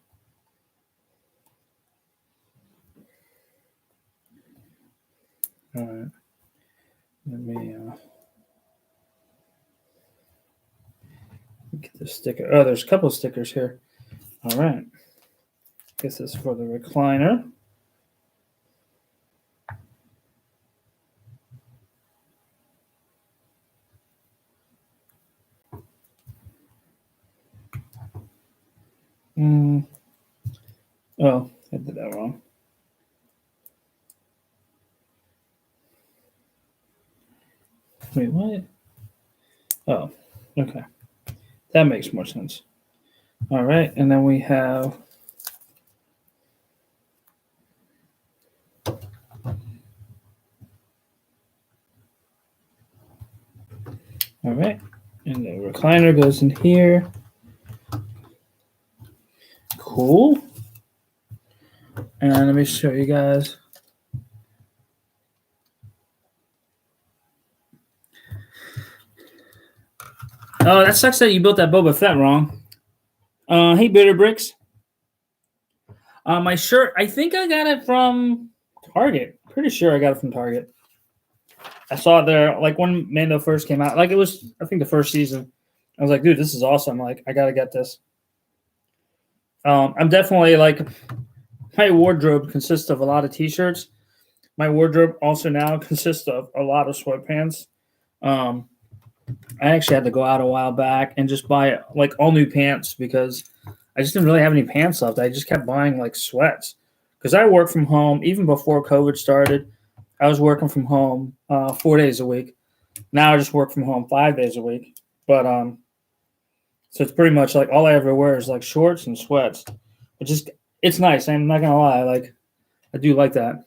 All right. Let me get the sticker. Oh, there's a couple of stickers here. All right. Guess this is for the recliner. Oh, I did that wrong. Wait, what? Oh, okay. That makes more sense. All right, and then we have all right, and the recliner goes in here. Cool. And let me show you guys. Oh, that sucks that you built that Boba Fett wrong. Hey, Bitter Bricks. My shirt, I think I got it from Target. Pretty sure I got it from Target. I saw it there, like when Mando first came out. Like it was, I think the first season. I was like, dude, this is awesome. Like, I gotta get this. I'm definitely like, my wardrobe consists of a lot of t-shirts. My wardrobe also now consists of a lot of sweatpants. I actually had to go out a while back and just buy like all new pants because I just didn't really have any pants left. I just kept buying like sweats because I work from home. Even before COVID started, I was working from home 4 days a week. Now I just work from home 5 days a week. But so it's pretty much like all I ever wear is like shorts and sweats, which is it's nice. I'm not gonna lie, like I do like that.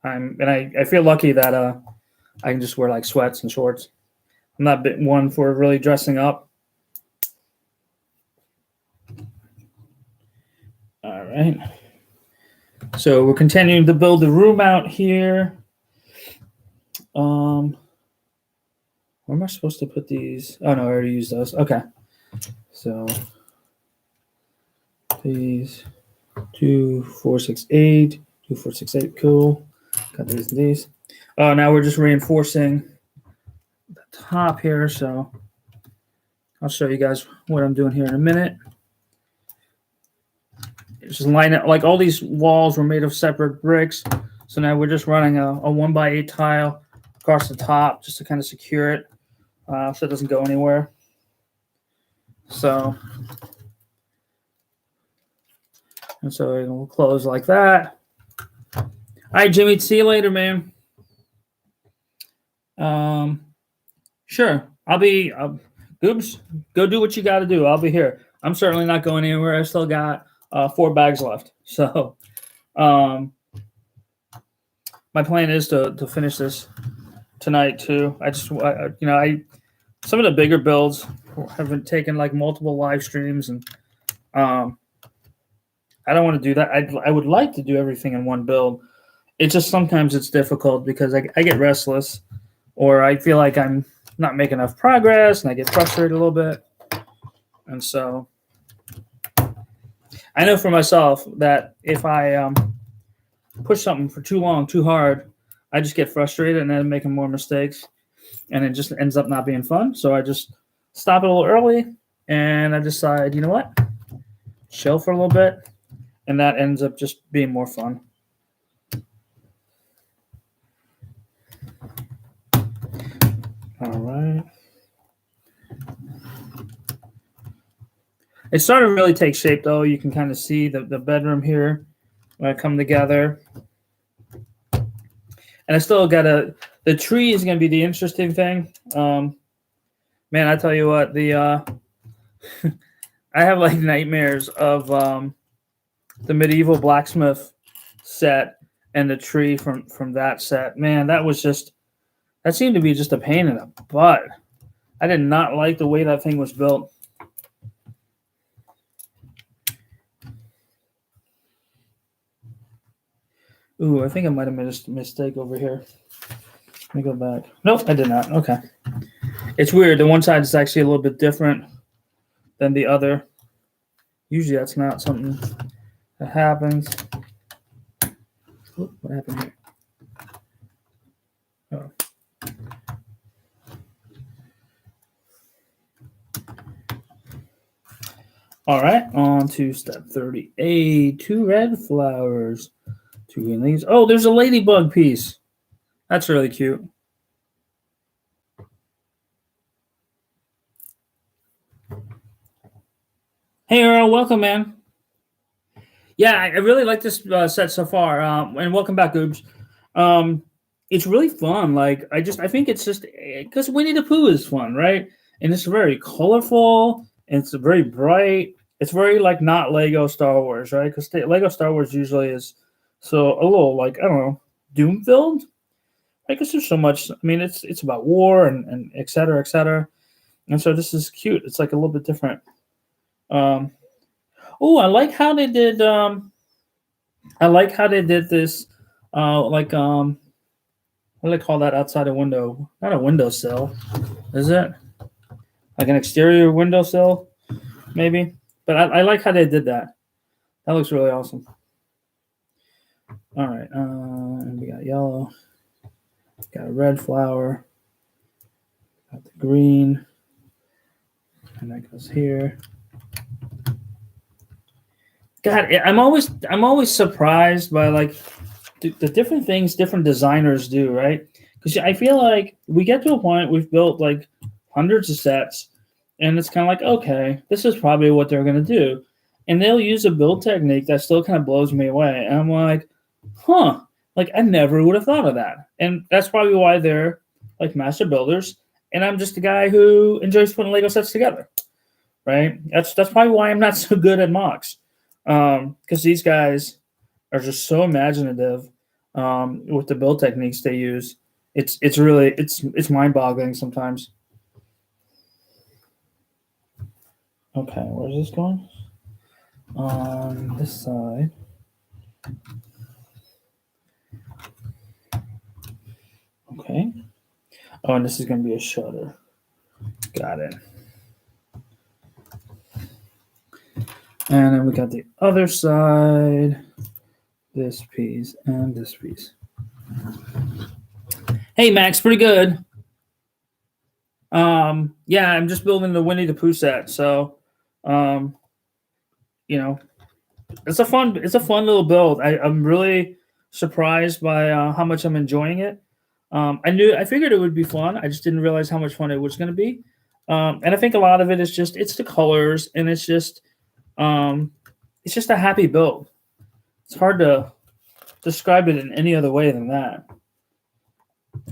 I feel lucky that I can just wear like sweats and shorts. I'm not one for really dressing up. All right. So we're continuing to build the room out here. Where am I supposed to put these? Oh no, I already used those. Okay. So these 2, 4, 6, 8, 2, 4, 6, 8. Cool. Got these and these. Oh, now we're just reinforcing the top here. So I'll show you guys what I'm doing here in a minute. Just line it like all these walls were made of separate bricks. So now we're just running a 1x8 tile across the top just to kind of secure it so it doesn't go anywhere. So, and so we'll close like that. All right, Jimmy. See you later, man. Sure. I'll be. Goobs, go do what you got to do. I'll be here. I'm certainly not going anywhere. I still got 4 bags left. So, my plan is to finish this tonight too. Some of the bigger builds have been taken like multiple live streams, and I don't want to do that. I would like to do everything in one build. It's just sometimes it's difficult because I get restless, or I feel like I'm not making enough progress, and I get frustrated a little bit. And so I know for myself that if I push something for too long, too hard, I just get frustrated and then making more mistakes, and it just ends up not being fun. So I just stop it a little early, and I decide, you know what, chill for a little bit, and that ends up just being more fun. All right. It's starting to really take shape, though. You can kind of see the bedroom here when I come together. And I still got the tree is going to be the interesting thing. Man, I tell you what, I have like nightmares of the medieval blacksmith set and the tree from that set. Man, that seemed to be just a pain in the butt. I did not like the way that thing was built. Ooh, I think I might have made a mistake over here. Let me go back. Nope, I did not. Okay. It's weird. The one side is actually a little bit different than the other. Usually that's not something that happens. Ooh, what happened here? Oh. All right, on to step 38. 2 red flowers, 2 green leaves. Oh, there's a ladybug piece. That's really cute. Hey, Earl, welcome, man. Yeah, I really like this set so far. And welcome back, Goobs. It's really fun. Like, I think it's just because Winnie the Pooh is fun, right? And it's very colorful. And it's very bright. It's very like not Lego Star Wars, right? Because Lego Star Wars usually is so a little like, I don't know, doom filled. I guess there's so much. I mean, it's about war and et cetera, et cetera. And so this is cute. It's like a little bit different. Oh, I like how they did. I like how they did this. What do they call that outside a window? Not a windowsill, is it? Like an exterior windowsill, maybe. But I like how they did that. That looks really awesome. All right, and we got yellow. Got a red flower. Got the green, and that goes here. God, I'm always surprised by like the different things different designers do, right? Because I feel like we get to a point we've built like hundreds of sets, and it's kind of like, okay, this is probably what they're gonna do, and they'll use a build technique that still kind of blows me away, and I'm like, huh, like I never would have thought of that, and that's probably why they're like master builders, and I'm just a guy who enjoys putting Lego sets together, right? That's probably why I'm not so good at mocks. Because these guys are just so imaginative with the build techniques they use. It's really mind-boggling sometimes. Okay, where's this going? On this side. Okay. Oh, and this is going to be a shutter. Got it. And then we got the other side, this piece, and this piece. Hey, Max, pretty good. Yeah, I'm just building the Winnie the Pooh set, so, it's a fun little build. I'm really surprised by how much I'm enjoying it. I figured it would be fun. I just didn't realize how much fun it was going to be. And I think a lot of it is just it's the colors and um, it's just a happy build. It's hard to describe it in any other way than that.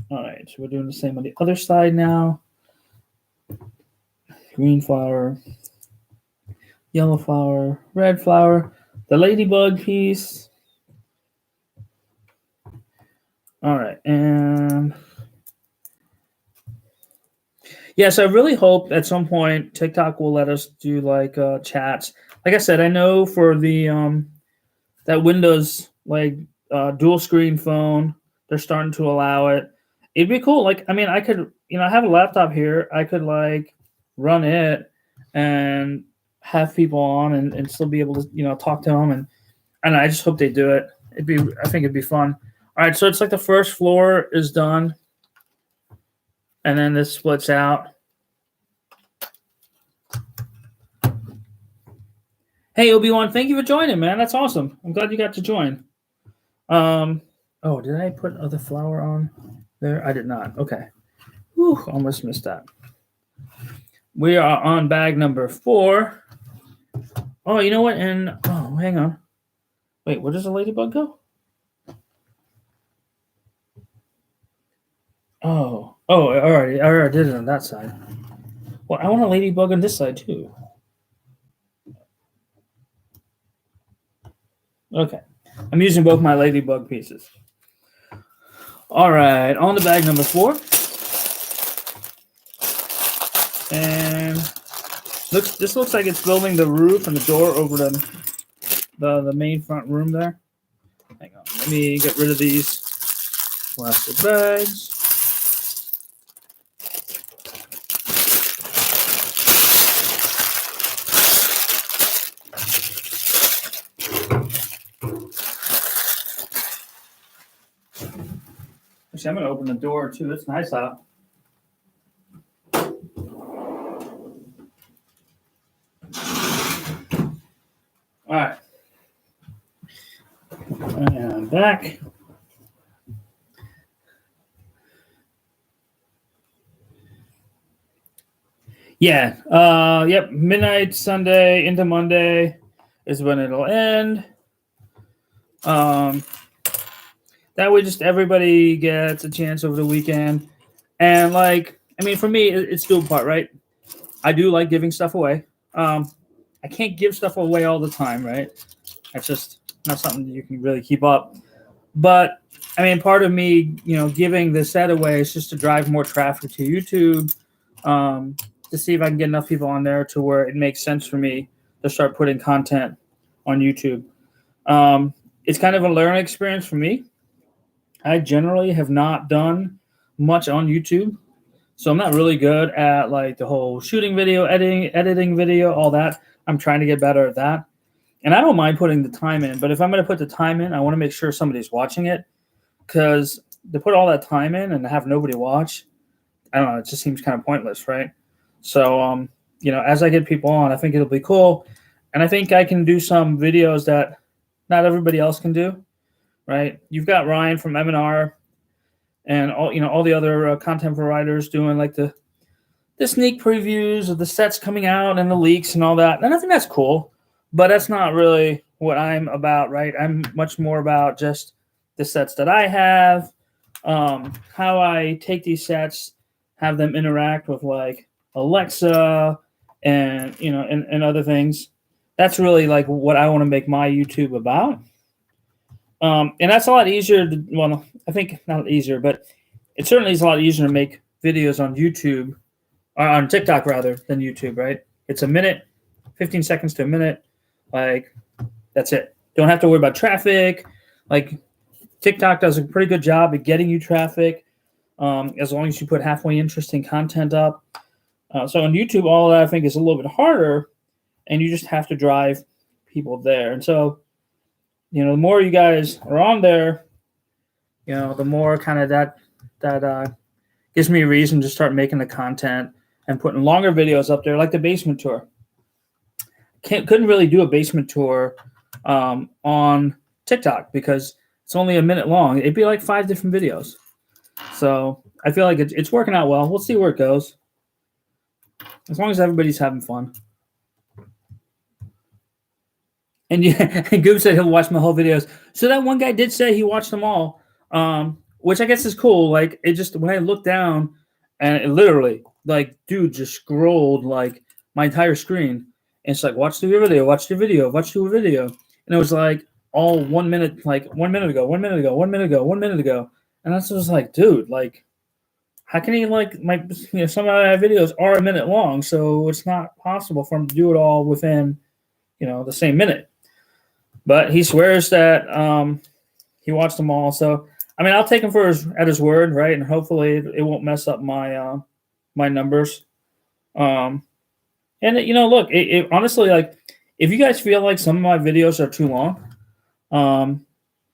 All right, so we're doing the same on the other side now. Green flower, yellow flower, red flower, the ladybug piece. All right, and yes, I really hope at some point TikTok will let us do like chats. Like I said, I know for the that Windows like dual screen phone, they're starting to allow it. It'd be cool. Like, I mean, I could, I have a laptop here. I could like run it and have people on and still be able to, talk to them. And I just hope they do it. I think it'd be fun. All right. So it's like the first floor is done. And then this splits out. Hey, Obi-Wan, thank you for joining, man. That's awesome. I'm glad you got to join. Oh, did I put other flour on there? I did not. Okay. Whew, almost missed that. We are on bag number 4. Oh, you know what? And oh, hang on. Wait, where does the ladybug go? Oh, I already did it on that side. Well, I want a ladybug on this side too. Okay. I'm using both my ladybug pieces. All right, on to bag number 4. And this looks like it's building the roof and the door over the main front room there. Hang on, let me get rid of these plastic bags. Actually, I'm going to open the door too. It's nice out. All right. And I'm back. Yeah. Yep. Midnight Sunday into Monday is when it'll end. That way, just everybody gets a chance over the weekend. And for me, it's dual part, right? I do like giving stuff away. I can't give stuff away all the time, right? That's just not something you can really keep up. But part of me, giving the set away is just to drive more traffic to YouTube, to see if I can get enough people on there to where it makes sense for me to start putting content on YouTube. It's kind of a learning experience for me. I generally have not done much on YouTube, so I'm not really good at like the whole shooting video, editing video, all that. I'm trying to get better at that. And I don't mind putting the time in, but if I'm going to put the time in, I want to make sure somebody's watching it, because to put all that time in and have nobody watch, I don't know, it just seems kind of pointless, right? So, as I get people on, I think it'll be cool. And I think I can do some videos that not everybody else can do, right? You've got Ryan from M&R and all the other content providers doing like the sneak previews of the sets coming out and the leaks and all that. And I think that's cool, but that's not really what I'm about, right? I'm much more about just the sets that I have, how I take these sets, have them interact with like Alexa and and other things. That's really like what I want to make my YouTube about. And that's a lot easier I think not easier, but it certainly is a lot easier to make videos on YouTube, or on TikTok rather, than YouTube, right? It's a minute, 15 seconds to a minute. Like, that's it. Don't have to worry about traffic. Like, TikTok does a pretty good job at getting you traffic, as long as you put halfway interesting content up. So on YouTube, all of that I think is a little bit harder, and you just have to drive people there. And so, the more you guys are on there, the more kind of that gives me a reason to start making the content and putting longer videos up there, like the basement tour. Couldn't really do a basement tour on TikTok because it's only a minute long. It'd be like 5 different videos. So I feel like it's working out well. We'll see where it goes. As long as everybody's having fun. And yeah, and Goob said he'll watch my whole videos. So that one guy did say he watched them all, which I guess is cool. Like it just when I looked down, and it literally like dude just scrolled like my entire screen. And it's like watch the video, watch the video, watch the video, and it was like all 1 minute, like 1 minute ago, 1 minute ago, 1 minute ago, 1 minute ago, and I was like, dude, like how can he like my some of my videos are a minute long, so it's not possible for him to do it all within the same minute. But he swears that he watched them all. So I mean, I'll take him at his word, right? And hopefully it won't mess up my numbers. And look, it honestly, like if you guys feel like some of my videos are too long,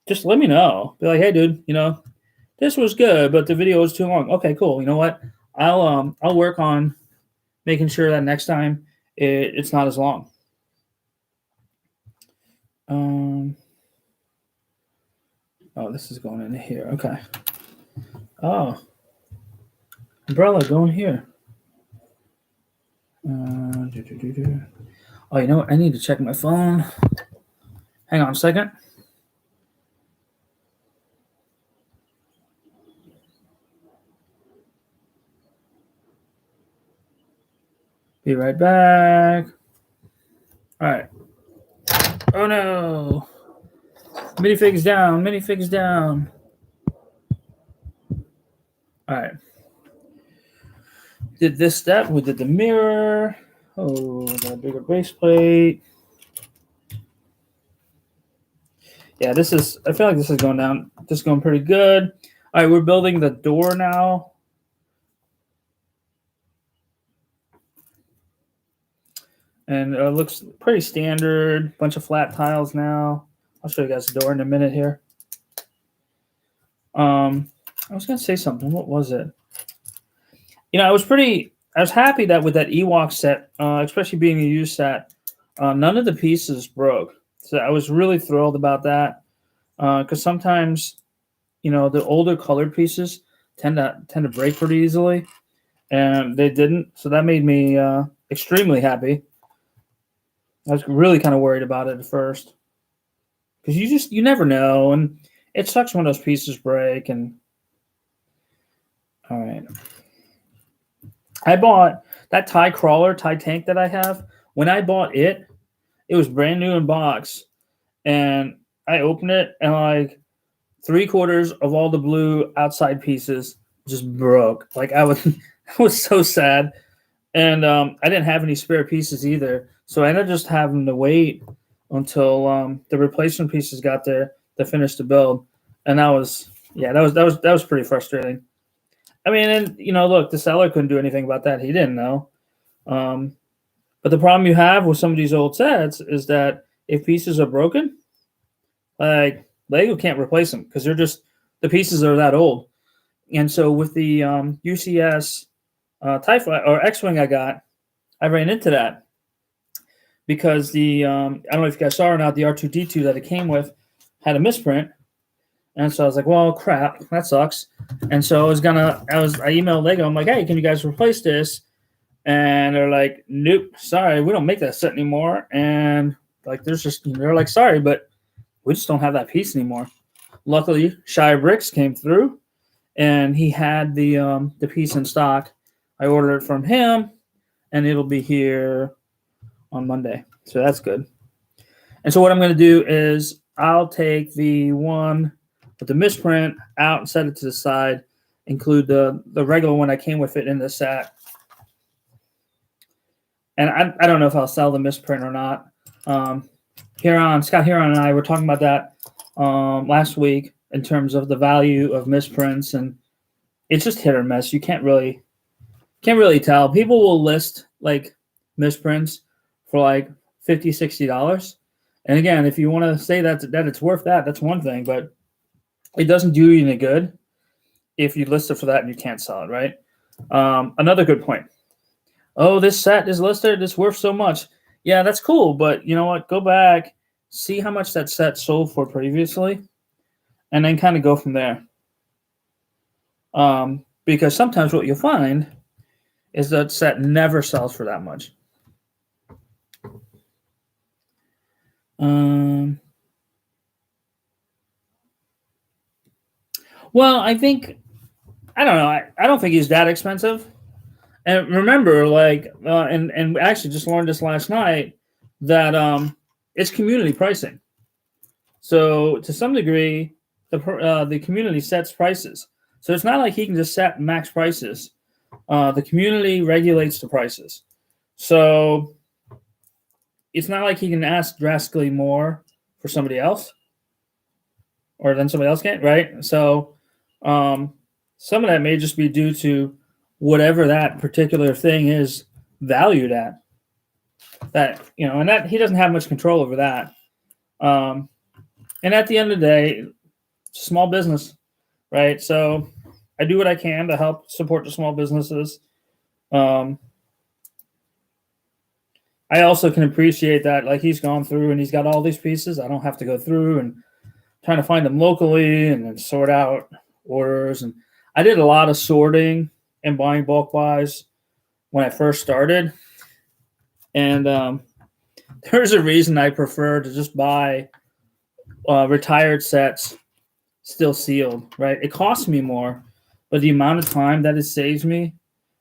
just let me know. Be like, hey, dude, this was good, but the video was too long. Okay, cool. You know what? I'll work on making sure that next time it's not as long. Oh, this is going in here. Okay. Oh, umbrella going here. Oh, you know what? I need to check my phone. Hang on a second. Be right back. All right. Oh no. Minifigs down. Minifigs down. All right. Did this step. We did the mirror. Oh, got a bigger base plate. Yeah, I feel like this is going down. This is going pretty good. All right, we're building the door now. And it looks pretty standard. Bunch of flat tiles now. I'll show you guys the door in a minute here. I was going to say something. What was it? I was happy that with that Ewok set, especially being a used set, none of the pieces broke. So I was really thrilled about that. Because sometimes, the older colored pieces tend to break pretty easily. And they didn't. So that made me extremely happy. I was really kind of worried about it at first. Because you never know. And it sucks when those pieces break. And all right. I bought that tie tank that I have. When I bought it, it was brand new in box. And I opened it and like 3/4 of all the blue outside pieces just broke. Like I was so sad. And I didn't have any spare pieces either. So I ended up just having to wait until the replacement pieces got there to finish the build. And that was pretty frustrating. I mean, and look, the seller couldn't do anything about that. He didn't know. But the problem you have with some of these old sets is that if pieces are broken, like Lego can't replace them because the pieces are that old. And so with the UCS TIE Fighter or X-Wing I ran into that because I don't know if you guys saw or not, the R2-D2 that it came with had a misprint. And so I was like, well, crap, that sucks. And so I emailed Lego. I'm like, hey, can you guys replace this? And they're like, nope, sorry, we don't make that set anymore. And like, they're like, sorry, but we just don't have that piece anymore. Luckily, Shire Bricks came through and he had the piece in stock. I ordered it from him and it'll be here on Monday. So that's good. And so what I'm going to do is I'll take the one with the misprint out and set it to the side, include the regular one that came with it in the set. And I don't know if I'll sell the misprint or not. Scott Huron and I were talking about that last week in terms of the value of misprints, and it's just hit or miss. You can't really tell. People will list like misprints for like $50, $60. And again, if you want to say that it's worth that, that's one thing, but it doesn't do you any good if you list it for that and you can't sell it, right? Another good point. Oh, this set is listed. It's worth so much. Yeah, that's cool. But you know what? Go back, see how much that set sold for previously, and then kind of go from there. Because sometimes what you'll find is that set never sells for that much. Well, I think I don't know. I don't think he's that expensive. And remember, like, and actually just learned this last night that it's community pricing. So to some degree, the community sets prices. So it's not like he can just set max prices. The community regulates the prices. So it's not like he can ask drastically more for somebody else, or then somebody else can't, right? So some of that may just be due to whatever that particular thing is valued at. That, and that he doesn't have much control over that. And at the end of the day, small business, right? So I do what I can to help support the small businesses. I also can appreciate that, like, he's gone through and he's got all these pieces. I don't have to go through and trying to find them locally and then sort out orders. And I did a lot of sorting and buying bulk buys when I first started. And there's a reason I prefer to just buy retired sets still sealed, right? It costs me more, but the amount of time that it saves me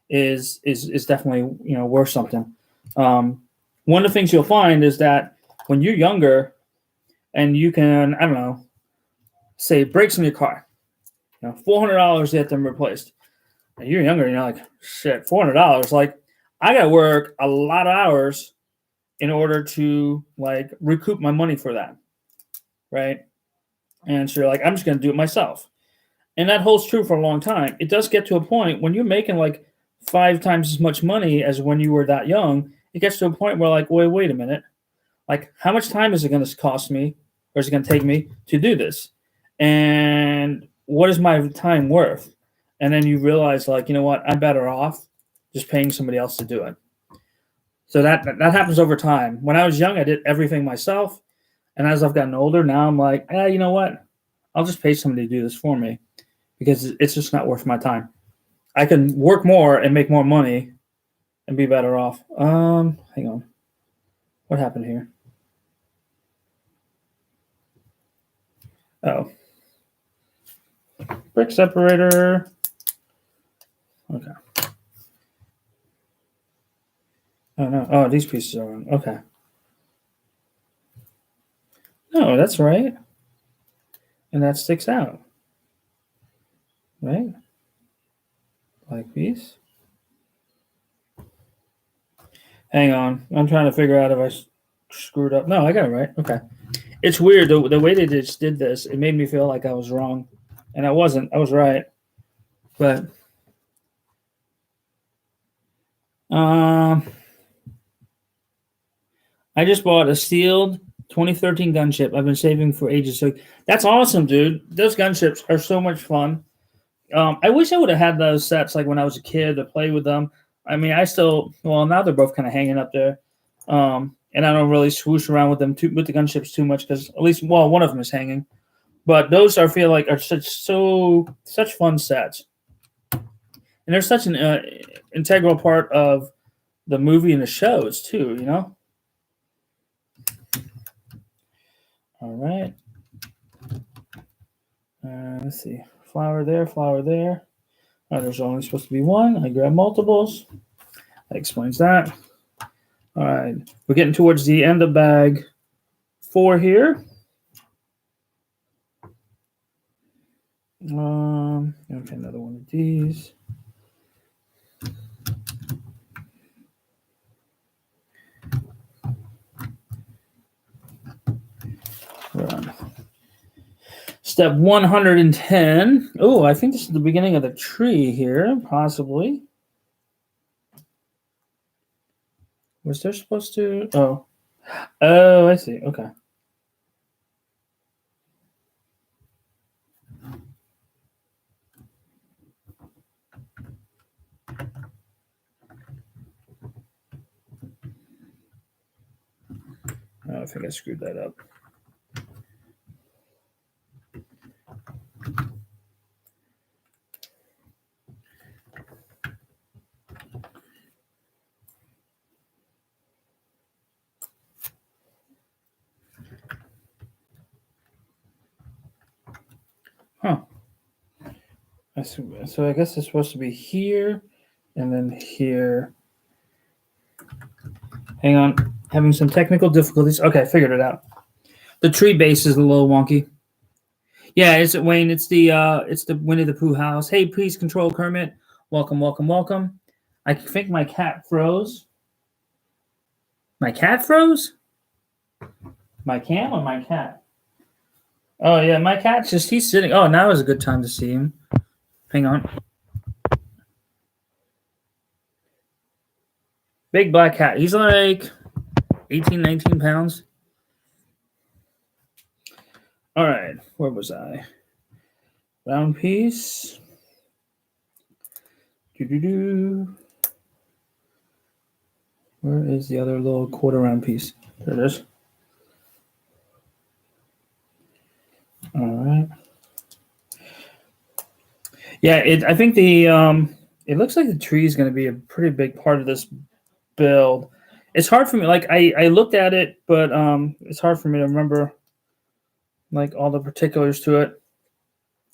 is definitely worth something. One of the things you'll find is that when you're younger and you can, I don't know, say brakes in your car, $400 to get them replaced. And you're younger and you're like, shit, $400. Like, I got to work a lot of hours in order to like recoup my money for that, right? And so you're like, I'm just going to do it myself. And that holds true for a long time. It does get to a point when you're making like 5 times as much money as when you were that young. It gets to a point where like, wait a minute. Like, how much time is it going to cost me, or is it going to take me to do this? And what is my time worth? And then you realize, like, you know what? I'm better off just paying somebody else to do it. So that happens over time. When I was young, I did everything myself. And as I've gotten older, now I'm like, you know what? I'll just pay somebody to do this for me because it's just not worth my time. I can work more and make more money and be better off. Hang on. What happened here? Oh. Brick separator. Okay. Oh, no. Oh, these pieces are wrong. Okay. No, that's right. And that sticks out. Right? Like these. Hang on. I'm trying to figure out if I screwed up. No, I got it right. Okay. It's weird. The way they just did this, it made me feel like I was wrong. And I wasn't. I was right. But I just bought a sealed 2013 gunship. I've been saving for ages. So that's awesome, dude. Those gunships are so much fun. I wish I would have had those sets like when I was a kid to play with them. I mean, now they're both kind of hanging up there. And I don't really swoosh around with them with the gunships too much because at least, one of them is hanging. But those I feel like are such fun sets. And they're such an integral part of the movie and the shows too, All right. Let's see. Flower there, flower there. Oh, there's only supposed to be one. I grab multiples. That explains that. All right. We're getting towards the end of bag 4 here. Okay, another one of these. Run. Step 110. Oh, I think this is the beginning of the tree here, possibly. Was there supposed to? Oh, I see. Okay. I think I screwed that up. So I guess it's supposed to be here and then here. Hang on. Having some technical difficulties. Okay, I figured it out. The tree base is a little wonky. Yeah, it's Wayne. It's the Winnie the Pooh house. Hey, please control Kermit. Welcome, welcome, welcome. I think my cat froze. My cat froze? My cam or my cat? Oh yeah, my cat's he's sitting. Oh, now is a good time to see him. Hang on. Big black cat. He's like 18, 19 pounds. All right, where was I? Round piece. Doo-doo-doo. Where is the other little quarter round piece? There it is. All right. Yeah, I think it looks like the tree is going to be a pretty big part of this build. It's hard for me. Like I looked at it, but it's hard for me to remember like all the particulars to it.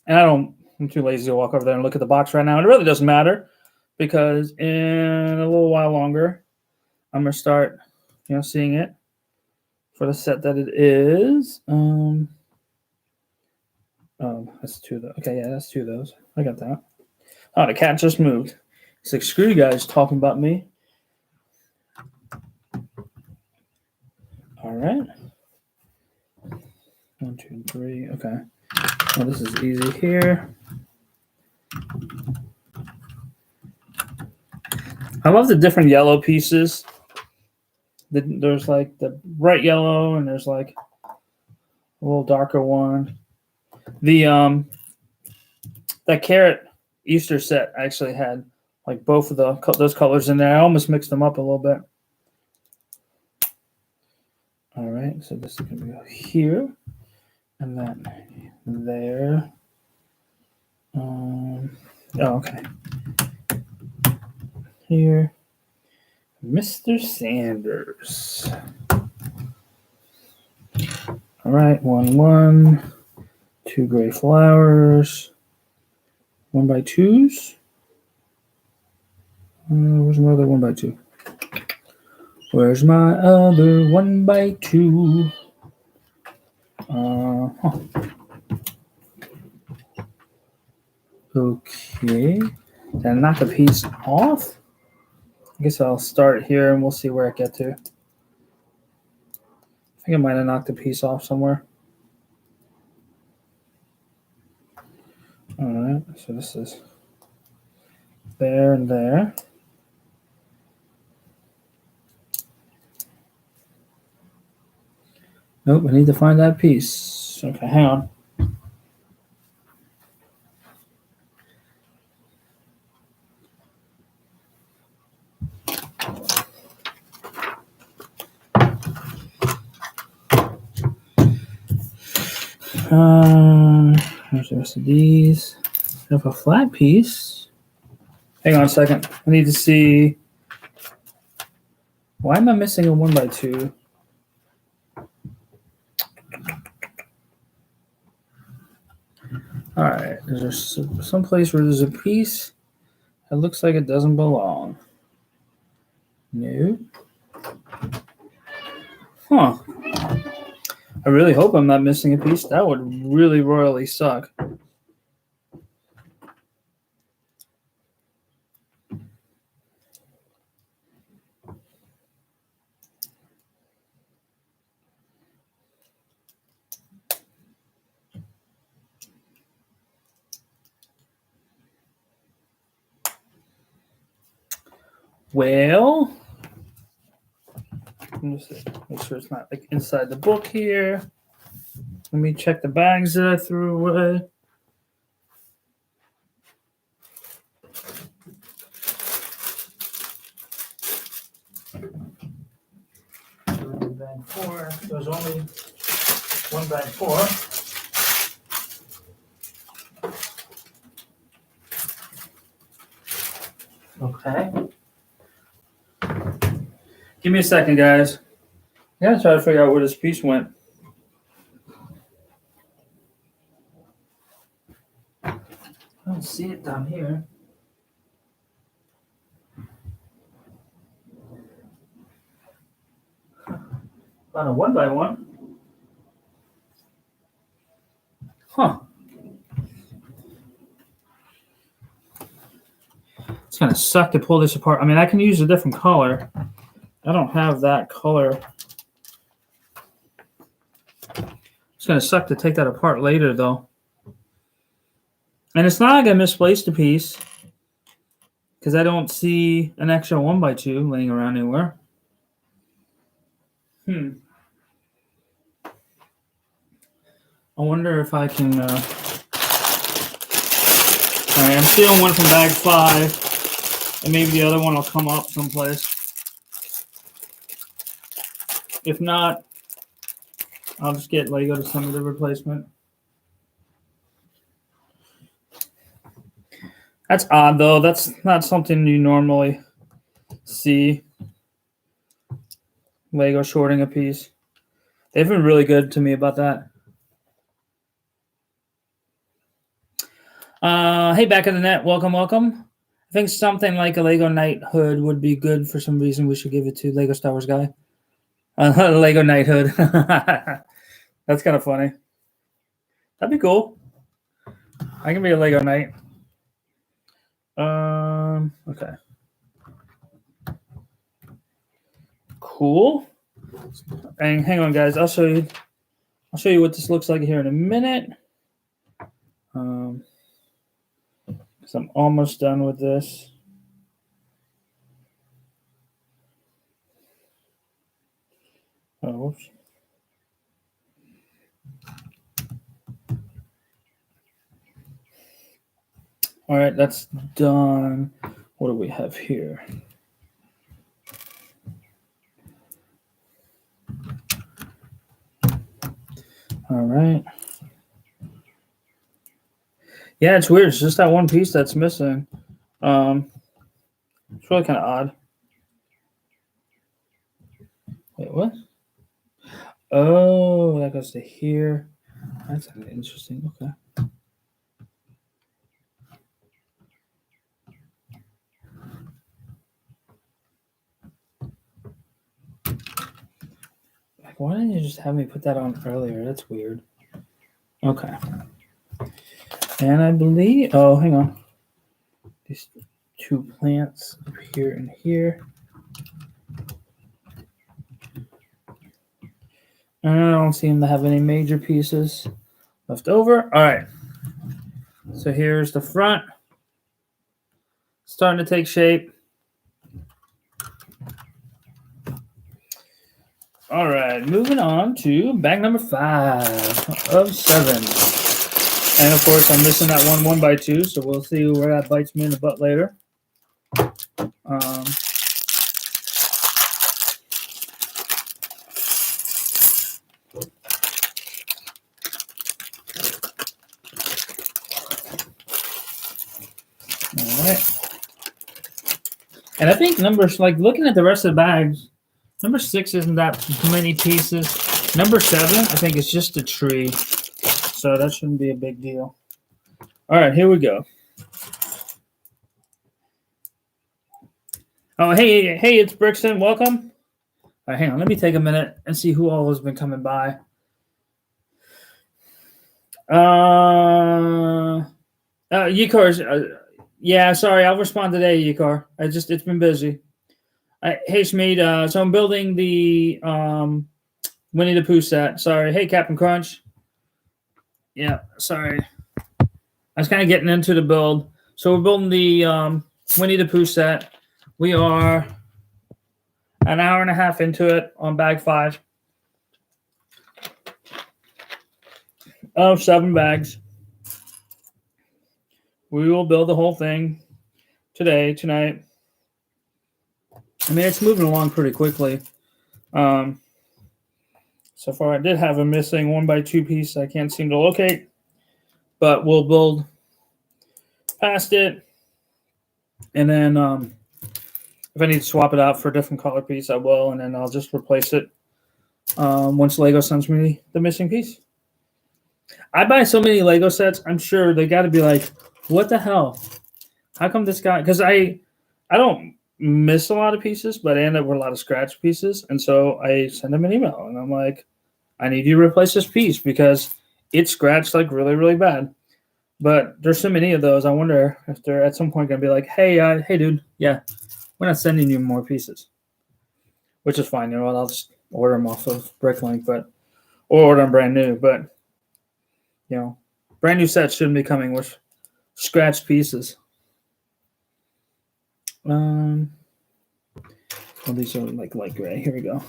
And I'm too lazy to walk over there and look at the box right now. It really doesn't matter because in a little while longer, I'm gonna start, seeing it for the set that it is. Oh, that's two of those. Okay, yeah, that's two of those. I got that. Oh, the cat just moved. He's like, screw you guys talking about me. All right. 1, 2, 3. Okay. Well, this is easy here. I love the different yellow pieces. There's like the bright yellow, and there's like a little darker one. The that carrot Easter set actually had like both of those colors in there. I almost mixed them up a little bit. All right, so this is gonna go here, and then there. Oh, okay. Here, Mr. Sanders. All right, 1, 2 gray flowers. 1x2s. Where's my other 1x2? Where's my other 1x2? Okay. Did I knock a piece off? I guess I'll start here and we'll see where I get to. I think I might have knocked a piece off somewhere. All right, so this is there and there. Nope, I need to find that piece. Okay, hang on. There's the rest of these. I have a flat piece. Hang on a second. I need to see. Why am I missing a 1x2? All right. There's some place where there's a piece that looks like it doesn't belong. No. Huh. I really hope I'm not missing a piece. That would really royally suck. Well, let me see. Make sure it's not like inside the book here. Let me check the bags that I threw away. Bag 4. There's only one bag 4. Okay. Give me a second, guys. I gotta try to figure out where this piece went. I don't can't see it down here. On a 1x1. Huh. It's gonna suck to pull this apart. I mean, I can use a different color. I don't have that color. It's gonna suck to take that apart later, though. And it's not like I misplaced a piece, because I don't see an extra 1x2 laying around anywhere. I wonder if I can. All right, I'm stealing one from bag 5, and maybe the other one will come up someplace. If not, I'll just get Lego to send me the replacement. That's odd, though. That's not something you normally see. Lego shorting a piece. They've been really good to me about that. Hey, back in the net. Welcome, welcome. I think something like a Lego Knighthood would be good for some reason. We should give it to Lego Star Wars guy. Lego Knighthood. That's kind of funny. That'd be cool. I can be a Lego Knight. Okay. Cool. And hang on, guys. I'll show you what this looks like here in a minute. Because I'm almost done with this. Oh, whoops. All right, that's done. What do we have here? All right. Yeah, it's weird. It's just that one piece that's missing. It's really kind of odd. Wait, what? Oh, that goes to here. That's kind of interesting. Okay. Like, why didn't you just have me put that on earlier? That's weird. Okay. And I believe, oh, hang on. These 2 plants up here and here. And I don't seem to have any major pieces left over. All right. So here's the front. Starting to take shape. All right. Moving on to bag number 5 of 7. And of course, I'm missing that 1x2, so we'll see where that bites me in the butt later. All right. And I think numbers, like looking at the rest of the bags, number 6 isn't that many pieces. Number 7, I think it's just a tree. So that shouldn't be a big deal. All right, here we go. Oh, hey, it's Brixton. Welcome. All right, hang on. Let me take a minute and see who all has been coming by. Yikar's. Yeah, sorry. I'll respond today, Yikar. It's been busy. Hey, Schmid. So I'm building the Winnie the Pooh set. Sorry. Hey, Captain Crunch. Yeah, sorry. I was kind of getting into the build. So we're building the Winnie the Pooh set. We are an hour and a half into it on bag 5 of 7 bags. We will build the whole thing tonight. I mean, it's moving along pretty quickly. So far, I did have a missing 1x2 piece I can't seem to locate, but we'll build past it. And then if I need to swap it out for a different color piece, I will, and then I'll just replace it once Lego sends me the missing piece. I buy so many Lego sets, I'm sure they got to be like What the hell? How come this guy? Because I don't miss a lot of pieces, but I end up with a lot of scratch pieces, and so I send him an email, and I'm like, I need you to replace this piece because it's scratched like really, really bad. But there's so many of those. I wonder if they're at some point gonna be like, hey, dude, yeah, we're not sending you more pieces, which is fine. You know what? I'll just order them off of Bricklink, or order them brand new. But brand new sets shouldn't be coming with scratched pieces. Well, these are like light gray. Here we go.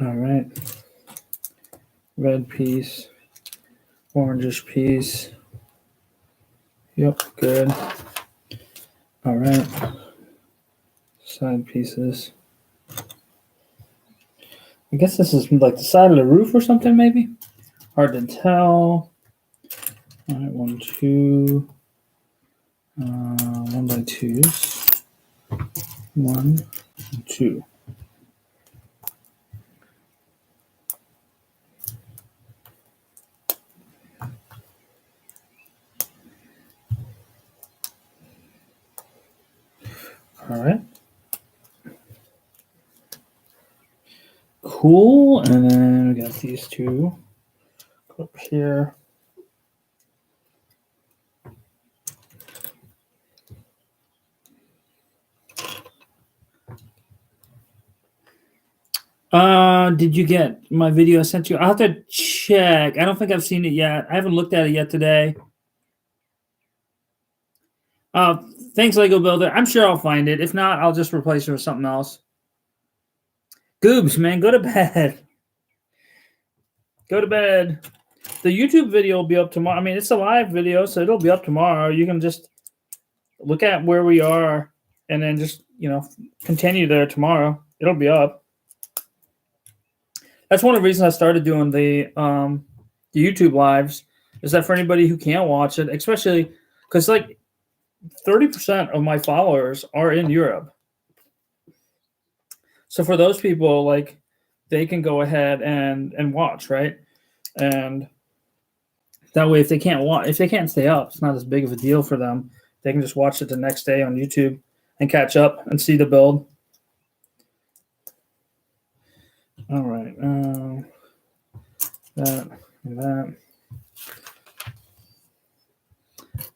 All right. Red piece, orangish piece. Yep, good. All right. Side pieces. I guess this is like the side of the roof or something, maybe. Hard to tell. All right, 1, 2. 1 by 2s. 1, 2. All right. Cool. And then we got these two up here. Did you get my video I sent you? I'll have to check. I don't think I've seen it yet. I haven't looked at it yet today. Thanks, Lego Builder. I'm sure I'll find it. If not, I'll just replace it with something else. Goobs, man, go to bed. Go to bed. The YouTube video will be up tomorrow. I mean, it's a live video, so it'll be up tomorrow. You can just look at where we are and then just, continue there tomorrow. It'll be up. That's one of the reasons I started doing the YouTube lives, is that for anybody who can't watch it, especially because like 30% of my followers are in Europe. So for those people, like, they can go ahead and watch, right? And that way, if they can't stay up, it's not as big of a deal for them. They can just watch it the next day on YouTube and catch up and see the build. All right. That.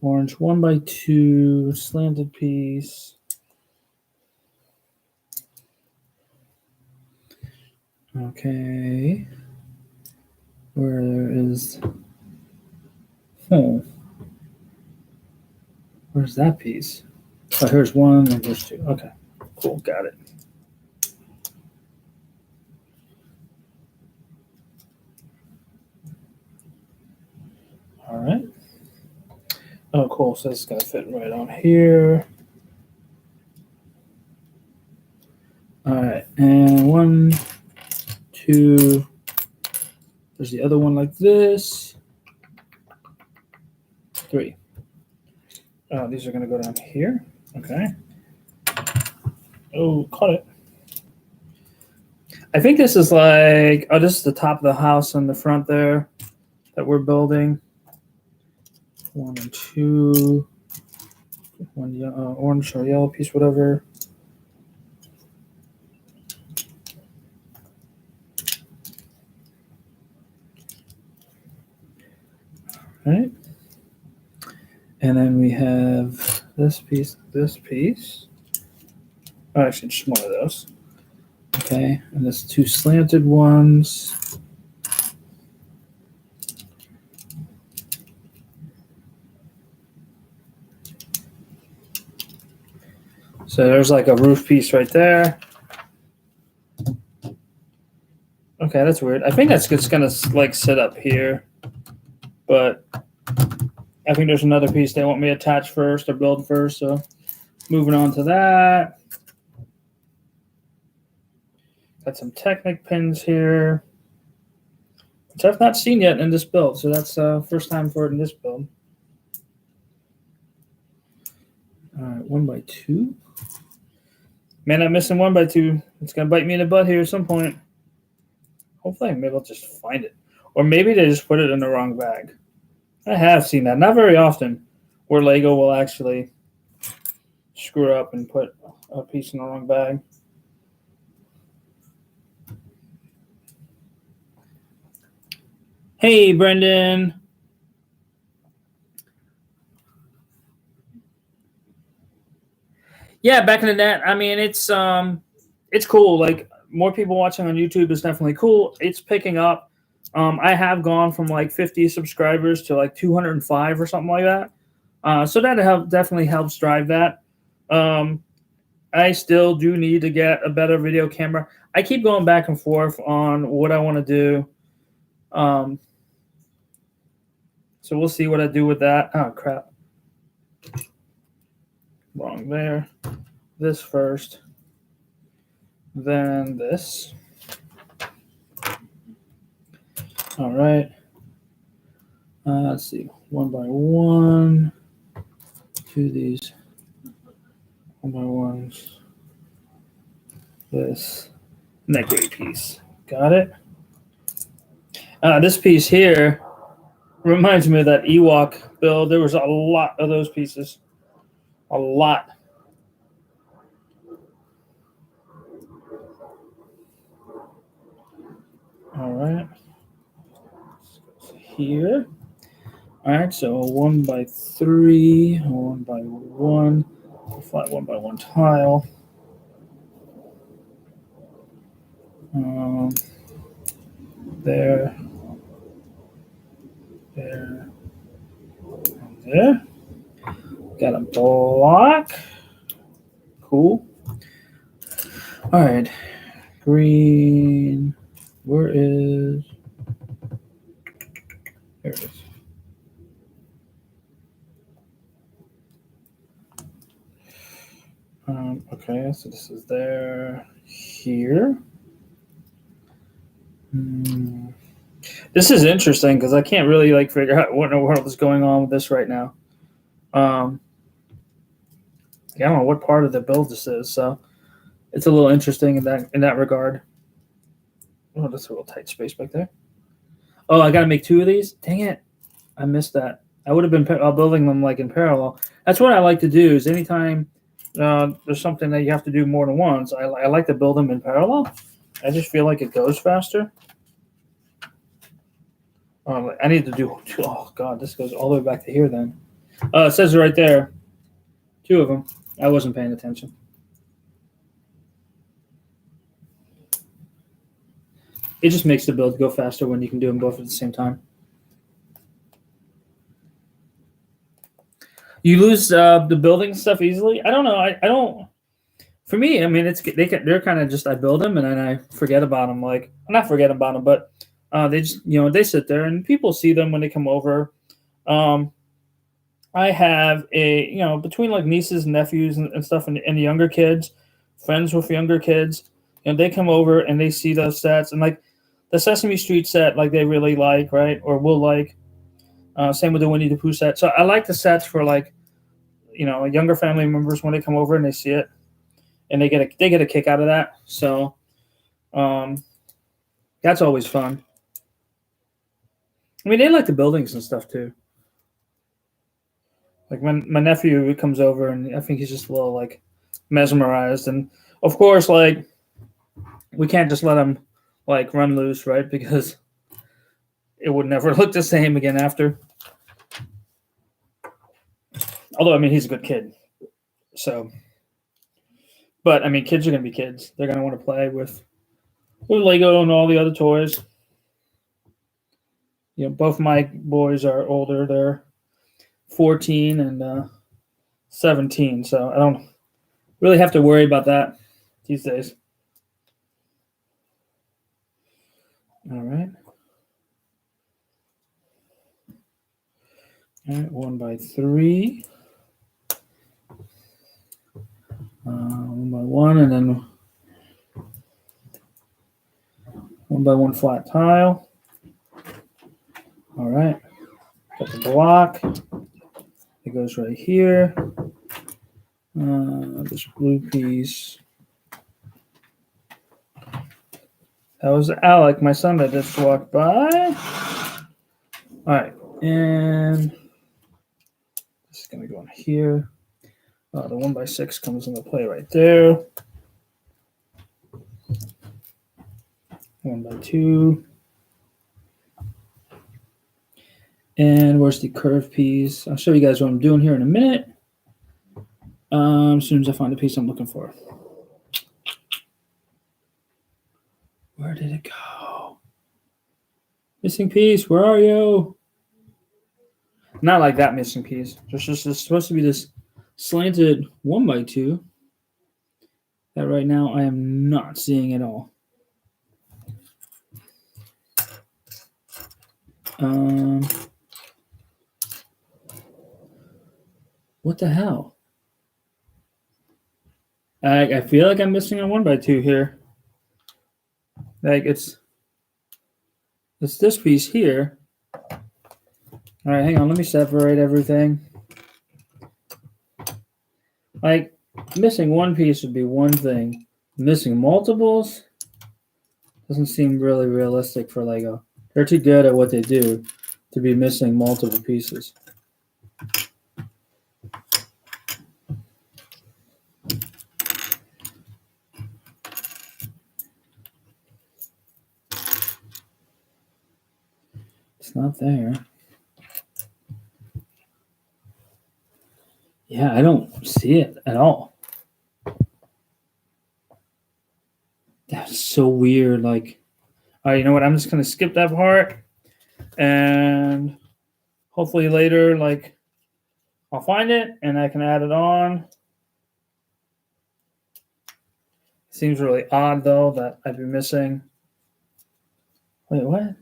Orange 1 by 2 slanted piece. Okay. Where is? Where's that piece? Oh, here's 1 and here's 2. Okay, cool, got it. All right. Oh, cool. So it's gonna fit right on here. All right, and 1, 2. There's the other one like this. 3. These are gonna go down here. Okay. Oh, caught it. I think this is like, this is the top of the house on the front there that we're building. 1 and 2. 1 orange or yellow piece, whatever. All right. And then we have this piece. Oh, actually, just one of those. Okay, and there's 2 slanted ones. So there's like a roof piece right there. Okay, that's weird. I think that's just gonna like sit up here, but I think there's another piece they want me to attach first or build first. So moving on to that. Got some Technic pins here, which I've not seen yet in this build. So that's first time for it in this build. All right, 1 by 2. Man, I'm missing 1 by 2. It's gonna bite me in the butt here at some point. Hopefully, maybe I'll just find it. Or maybe they just put it in the wrong bag. I have seen that. Not very often where Lego will actually screw up and put a piece in the wrong bag. Hey, Brendan. Yeah, back in the net. I mean, it's cool. Like more people watching on YouTube is definitely cool. It's picking up. I have gone from like 50 subscribers to like 205 or something like that. So that definitely helps drive that. I still do need to get a better video camera. I keep going back and forth on what I want to do. So we'll see what I do with that. Oh, crap. Wrong there. This first. Then this. All right. Let's see. One by one. Do these. One by ones. This. And that gray piece. Got it. This piece here reminds me of that Ewok build. There was a lot of those pieces. A lot. All right. Here. All right, so 1 by 3, 1 by 1, flat 1 by 1 tile. There, there, and there. Got a block. Cool. All right, green. Where is? There it is. Okay, so this is there, here. This is interesting because I can't really like figure out what in the world is going on with this right now. I don't know what part of the build this is, so it's a little interesting in that regard. Oh, that's a real tight space back there. Oh, I got to make 2 of these. Dang it, I missed that. I would have been building them like in parallel. That's what I like to do. Is anytime there's something that you have to do more than once, I like to build them in parallel. I just feel like it goes faster. I need to do. Oh God, this goes all the way back to here. Then it says it right there. 2 of them. I wasn't paying attention. It just makes the build go faster when you can do them both at the same time. You lose the building stuff easily. I don't know. I don't. For me, I mean, they're kind of just I build them and then I forget about them. Like I'm not forget about them, but they just they sit there and people see them when they come over. I have between like nieces and nephews and stuff and the younger kids, friends with younger kids, they come over and they see those sets and like the Sesame Street set, like they really like, right? Or will like. Same with the Winnie the Pooh set. So I like the sets for like, younger family members when they come over and they see it, and they get a kick out of that. So, that's always fun. I mean, they like the buildings and stuff too. Like my nephew comes over and I think he's just a little like mesmerized, and of course, like we can't just let him like run loose, right? Because it would never look the same again after. Although, I mean, he's a good kid. So, but I mean, kids are going to be kids. They're going to want to play with Lego and all the other toys. Both my boys are older. They're 14 and 17. So I don't really have to worry about that these days. All right. All right, 1 by 3. 1 by 1, and then 1 by 1 flat tile. All right. Got the block. It goes right here. This blue piece. That was Alec, my son, that just walked by. All right, and this is going to go in here. The 1x6 comes into play right there. 1x2. And where's the curved piece? I'll show you guys what I'm doing here in a minute. As soon as I find the piece I'm looking for. Where did it go? Missing piece, where are you? Not like that missing piece. There's supposed to be this slanted 1x2 that right now I am not seeing at all. What the hell? I feel like I'm missing a 1x2 here. Like it's this piece here. All right, hang on. Let me separate everything. Like missing one piece would be one thing. Missing multiples doesn't seem really realistic for Lego. They're too good at what they do to be missing multiple pieces. It's not there. Yeah, I don't see it at all. That's so weird. Like, all right, you know what? I'm just going to skip that part. And hopefully later, like, I'll find it and I can add it on. Seems really odd, though, that I'd be missing. Wait, what?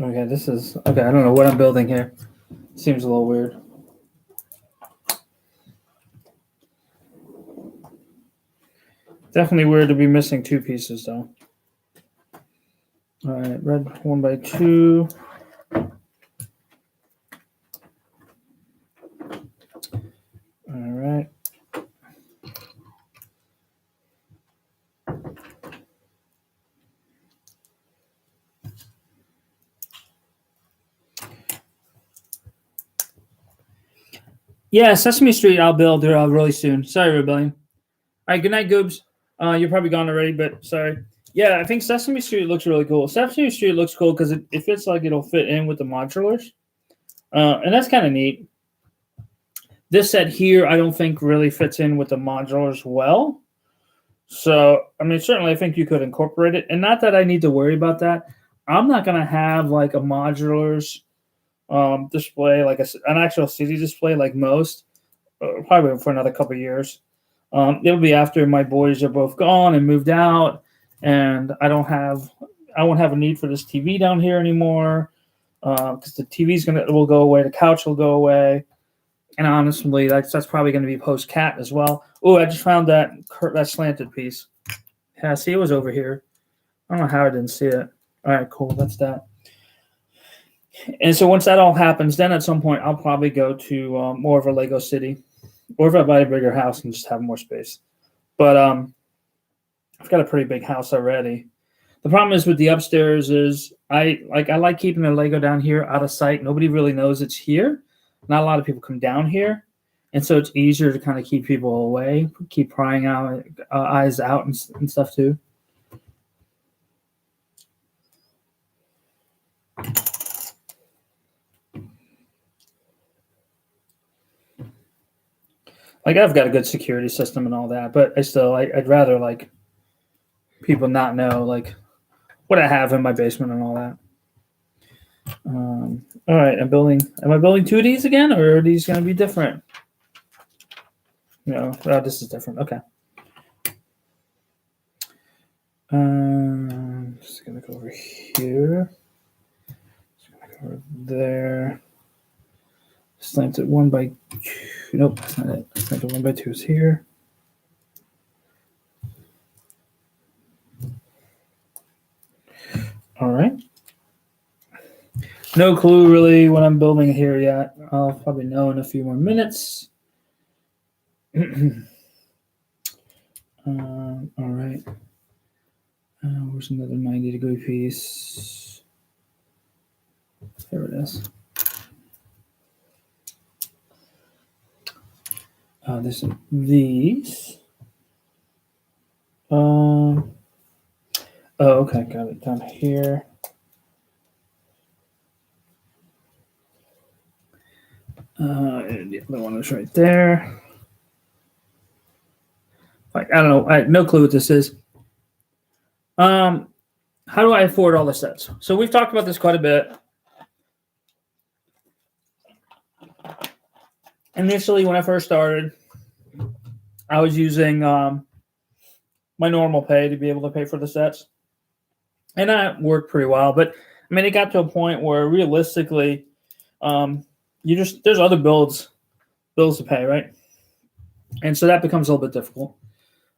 Okay, this is... Okay, I don't know what I'm building here. Seems a little weird. Definitely weird to be missing two pieces, though. All right, red 1x2. All right. Yeah, Sesame Street I'll build really soon. Sorry, Rebellion. All right, good night, Goobs. You're probably gone already, but sorry. Yeah, I think Sesame Street looks really cool. Sesame Street looks cool because it fits like it'll fit in with the modulars. And that's kind of neat. This set here, I don't think really fits in with the modulars well. So, I mean, certainly I think you could incorporate it. And not that I need to worry about that. I'm not going to have like a modulars display, like an actual city display like most, probably for another couple of years. It'll be after my boys are both gone and moved out, and I won't have a need for this TV down here anymore, because the TV's will go away, the couch will go away, and honestly, that's probably going to be post cat as well. Oh, I just found that slanted piece. Yeah, see, it was over here. I don't know how I didn't see it. All right, cool. That's that. And so once that all happens, then at some point I'll probably go to more of a Lego city. Or if I buy a bigger house and just have more space. But I've got a pretty big house already. The problem is with the upstairs is I like keeping the Lego down here out of sight. Nobody really knows it's here. Not a lot of people come down here. And so it's easier to kind of keep people away, keep prying out eyes out and stuff too. Like, I've got a good security system and all that, but I'd rather like people not know like what I have in my basement and all that. All right, am I building 2Ds again, or are these going to be different? No, this is different. Okay. Just going to go over here. Just going to go over there. Slanted 1x2. Nope, that's not it. Slanted 1x2 is here. All right. No clue really what I'm building here yet. I'll probably know in a few more minutes. All right. Where's another 90-degree piece? Here it is. This is these. Oh, okay, got it down here. And the other one is right there. Like, I don't know. I have no clue what this is. How do I afford all the sets? So we've talked about this quite a bit. Initially, when I first started, I was using my normal pay to be able to pay for the sets, and that worked pretty well. But I mean, it got to a point where realistically, there's other bills to pay, right? And so that becomes a little bit difficult.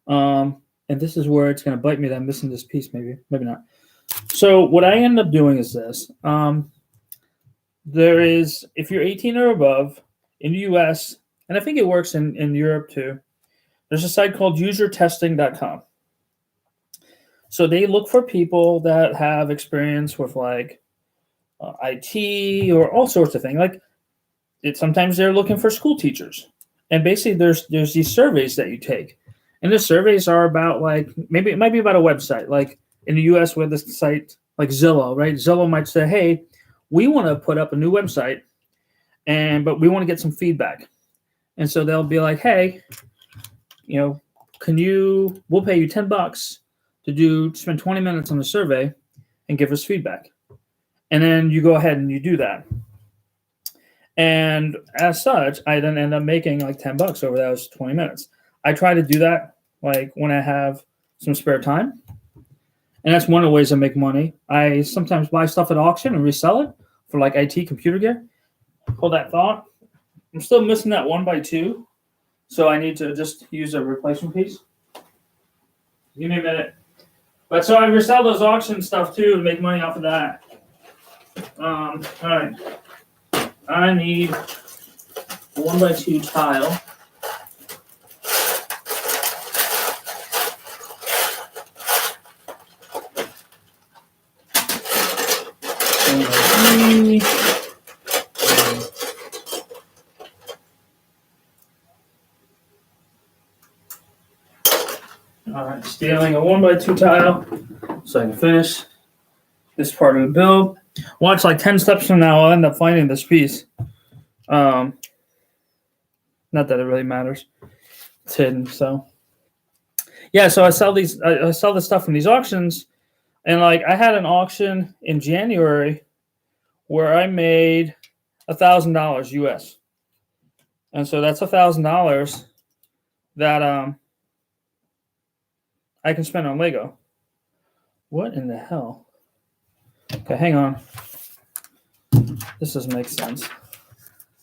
And this is where it's going to bite me that I'm missing this piece, maybe not. So what I end up doing is this. There is, if you're 18 or above in the US, and I think it works in Europe too, there's a site called usertesting.com. So they look for people that have experience with like IT or all sorts of things. Like sometimes they're looking for school teachers. And basically there's these surveys that you take. And the surveys are about like, maybe it might be about a website. Like in the US with this site like Zillow, right? Zillow might say, hey, we want to put up a new website, but we want to get some feedback. And so they'll be like, hey, we'll pay you $10 to spend 20 minutes on the survey and give us feedback. And then you go ahead and you do that. And as such, I then end up making like $10 over those 20 minutes. I try to do that like when I have some spare time. And that's one of the ways I make money. I sometimes buy stuff at auction and resell it for like IT computer gear. Hold that thought. I'm still missing that 1x2. So I need to just use a replacement piece. Give me a minute. But so I resell those auction stuff too to make money off of that. All right. I need a 1x2 tile. All right, stealing a 1x2 tile so I can finish this part of the build. Watch, like 10 steps from now, I'll end up finding this piece. Not that it really matters. It's hidden, so. Yeah, so I sell this stuff from these auctions, and like I had an auction in January where I made $1,000 US. And so that's $1,000 that I can spend on Lego. What in the hell? Okay, hang on. This doesn't make sense.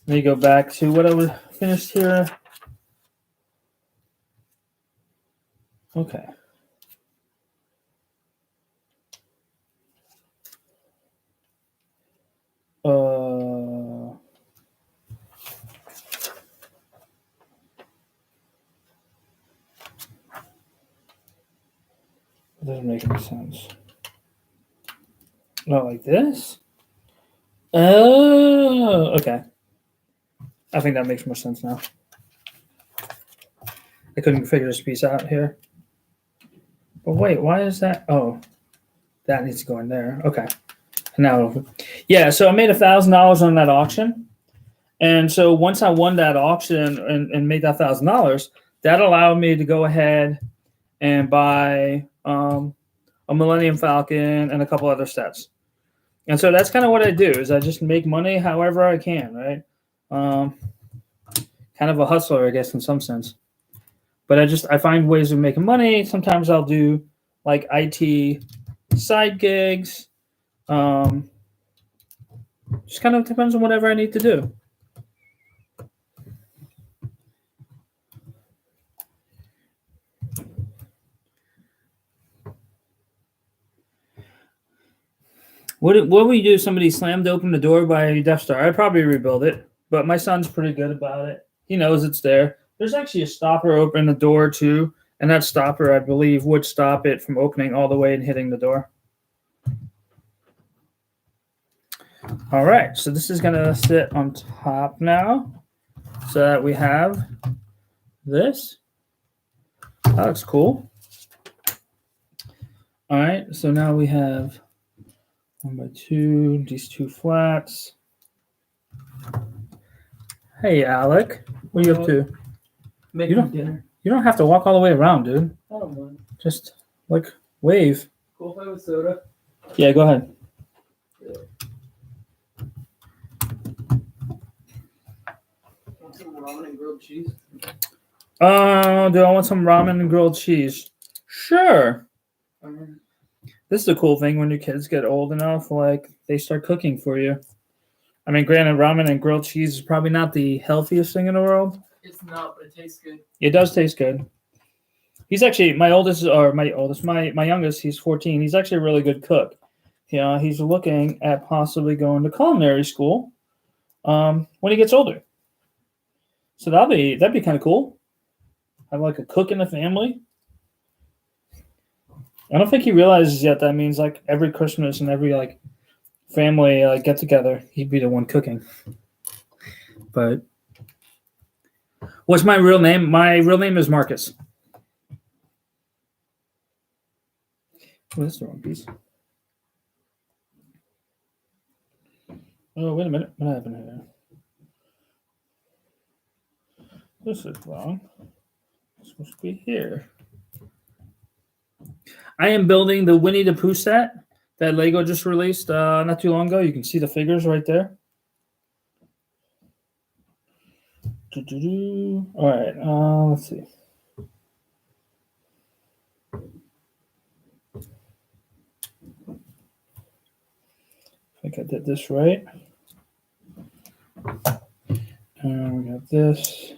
Let me go back to what I was finished here. Okay. It doesn't make any sense. Not like this? Oh, okay. I think that makes more sense now. I couldn't figure this piece out here. But wait, why is that? Oh, that needs to go in there. Okay. Now, yeah, so I made $1,000 on that auction. And so once I won that auction and made that $1,000, that allowed me to go ahead and buy a Millennium Falcon and a couple other sets. And so that's kind of what I do is I just make money however I can, right? Kind of a hustler, I guess, in some sense. But I find ways of making money. Sometimes I'll do like IT side gigs. Just kind of depends on whatever I need to do. What would you do if somebody slammed open the door by Death Star? I'd probably rebuild it, but my son's pretty good about it. He knows it's there. There's actually a stopper open the door too, and that stopper, I believe, would stop it from opening all the way and hitting the door. All right, so this is gonna sit on top now, so that we have this. That looks cool. All right, so now we have 1x2, these two flats. Hey, Alec, what are you up to? Making dinner. You don't have to walk all the way around, dude. I don't mind. Just like wave. Cool if I have a soda. Yeah, go ahead. Want some ramen and grilled cheese? Do I want some ramen and grilled cheese? Sure. This is a cool thing when your kids get old enough, like they start cooking for you. I mean, granted, ramen and grilled cheese is probably not the healthiest thing in the world. It's not, but it tastes good. It does taste good. He's actually my youngest. He's 14. He's actually a really good cook. Yeah, he's looking at possibly going to culinary school when he gets older. So that'd be kind of cool. Have like a cook in the family. I don't think he realizes yet that means like every Christmas and every like family get together, he'd be the one cooking. But what's my real name? My real name is Marcus. Oh, that's the wrong piece. Oh, wait a minute. What happened here? This is wrong. It's supposed to be here. I am building the Winnie the Pooh set that Lego just released not too long ago. You can see the figures right there. All right, let's see. I think I did this right. And we got this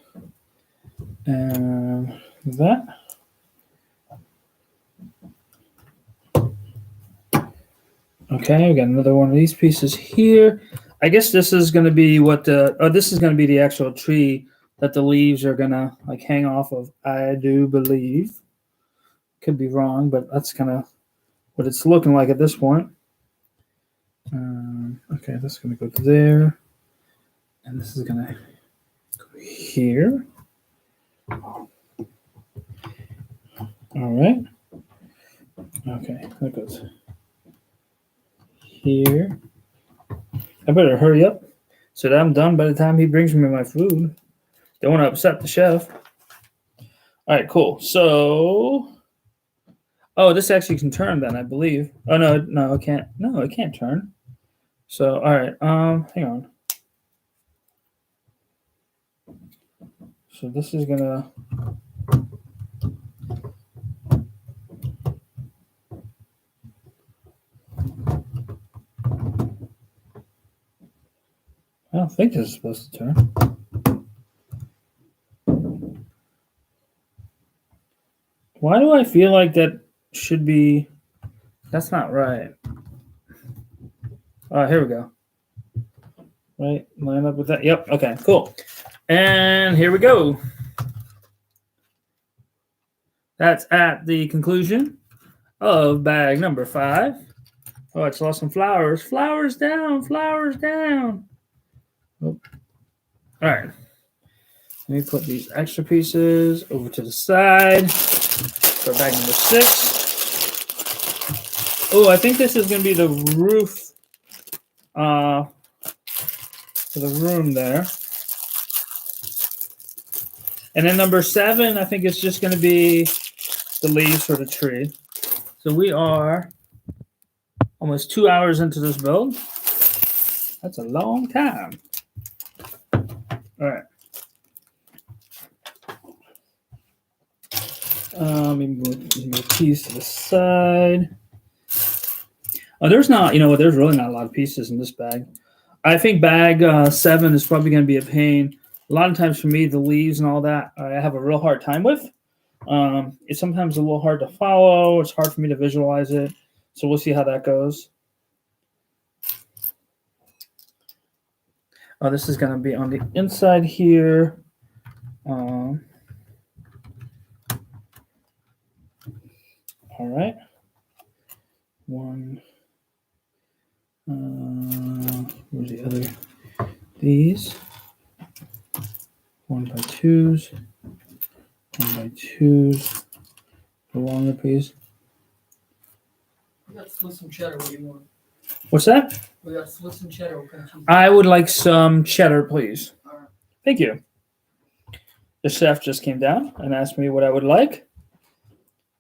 and that. Okay, we got another one of these pieces here. I guess this is going to be this is going to be the actual tree that the leaves are going to like hang off of, I do believe. Could be wrong, but that's kind of what it's looking like at this point. Okay, that's going to go there. And this is going to go here. All right. Okay, that goes here. I better hurry up so that I'm done by the time he brings me my food. Don't want to upset the chef. All right, cool. So, this actually can turn then, I believe. Oh, no, it can't. No, it can't turn. So, all right, hang on. So this is gonna. I don't think this is supposed to turn. Why do I feel like that should be? That's not right. Here we go. Right, line up with that. Yep. Okay. Cool. And here we go. That's at the conclusion of bag number 5. Oh, it's lost some flowers. Flowers down. Flowers down. Oh. All right. Let me put these extra pieces over to the side for bag number 6. Oh, I think this is going to be the roof for the room there. And then number 7, I think it's just going to be the leaves for the tree. So we are almost 2 hours into this build. That's a long time. All right. Let me move these to the side. Oh, there's really not a lot of pieces in this bag. I think bag 7 is probably going to be a pain. A lot of times for me, the leaves and all that, I have a real hard time with. It's sometimes a little hard to follow. It's hard for me to visualize it. So we'll see how that goes. Oh, this is going to be on the inside here. All right. One. Where's the other? These. 1x2s. 1x2s. The longer piece. We got Swiss and cheddar. What do you want? What's that? We got Swiss and cheddar. What kind of cheese? I would like some cheddar, please. All right. Thank you. The chef just came down and asked me what I would like.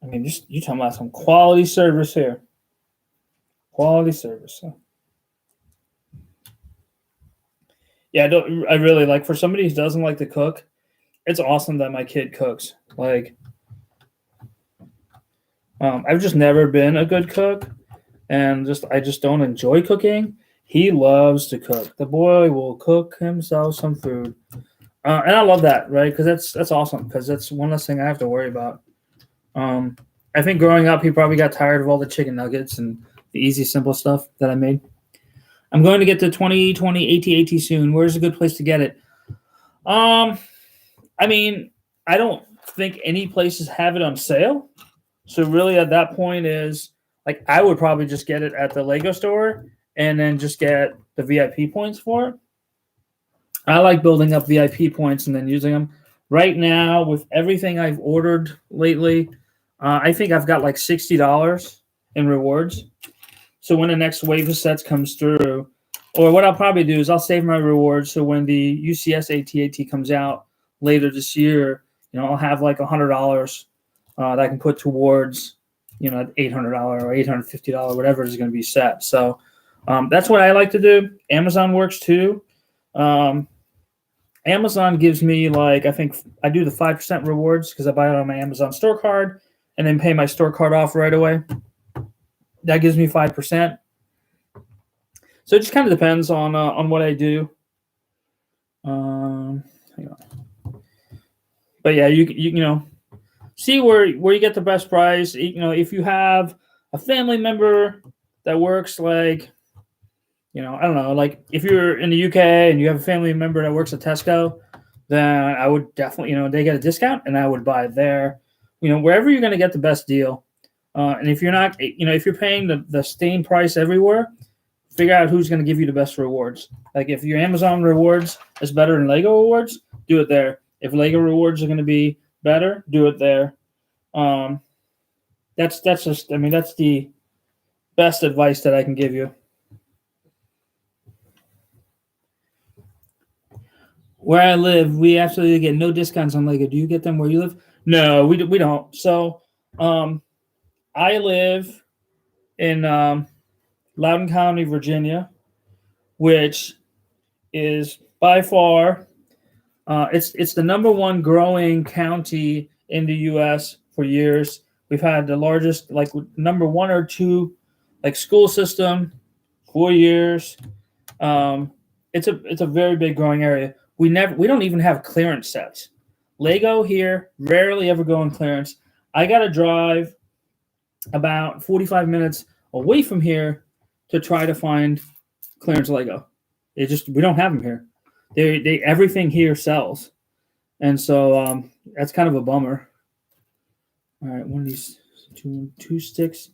I mean, just you talking about some quality service here. Quality service. Huh? Yeah, I really like, for somebody who doesn't like to cook, it's awesome that my kid cooks. Like, I've just never been a good cook, and I just don't enjoy cooking. He loves to cook. The boy will cook himself some food, and I love that, right? Because that's awesome. Because that's one less thing I have to worry about. I think growing up, he probably got tired of all the chicken nuggets and the easy, simple stuff that I made. I'm going to get the 2020 AT-AT soon. Where's a good place to get it? I mean, I don't think any places have it on sale. So really at that point is, like, I would probably just get it at the Lego store and then just get the VIP points for it. I like building up VIP points and then using them. Right now, with everything I've ordered lately, I think I've got like $60 in rewards. So when the next wave of sets comes through, or what I'll probably do is I'll save my rewards. So when the UCS AT-AT comes out later this year, I'll have like $100 that I can put towards, $800 or $850, whatever is going to be set. So that's what I like to do. Amazon works too. Amazon gives me, like, I think I do the 5% rewards because I buy it on my Amazon store card and then pay my store card off right away. That gives me 5%. So it just kind of depends on what I do. Hang on. But yeah, you see where you get the best price. If you have a family member that works, like, I don't know, like if you're in the UK and you have a family member that works at Tesco, then I would definitely, they get a discount and I would buy there, wherever you're going to get the best deal. And if you're not, if you're paying the same price everywhere, figure out who's going to give you the best rewards. Like if your Amazon rewards is better than Lego rewards, do it there. If Lego rewards are going to be better, do it there. That's just, that's the best advice that I can give you. Where I live, we absolutely get no discounts on Lego. Do you get them where you live? No, we don't. So, I live in Loudoun County, Virginia, which is by far it's the number one growing county in the U.S. for years. We've had the largest, like, number one or two, like, school system for years. It's a very big growing area. We don't even have clearance sets. Lego here rarely ever go on clearance. I got to drive about 45 minutes away from here to try to find clearance Lego. We don't have them here. They everything here sells, and so that's kind of a bummer. All right, one of these two sticks.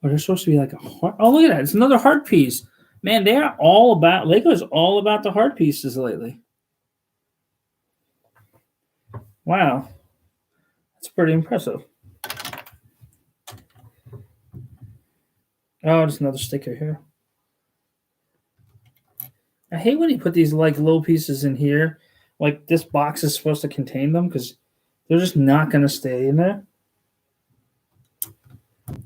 Oh, they're supposed to be like a heart. Oh, look at that! It's another heart piece. Man, Lego is all about the heart pieces lately. Wow, that's pretty impressive. Oh, there's another sticker here. I hate when you put these, like, little pieces in here. Like, this box is supposed to contain them because they're just not going to stay in there. All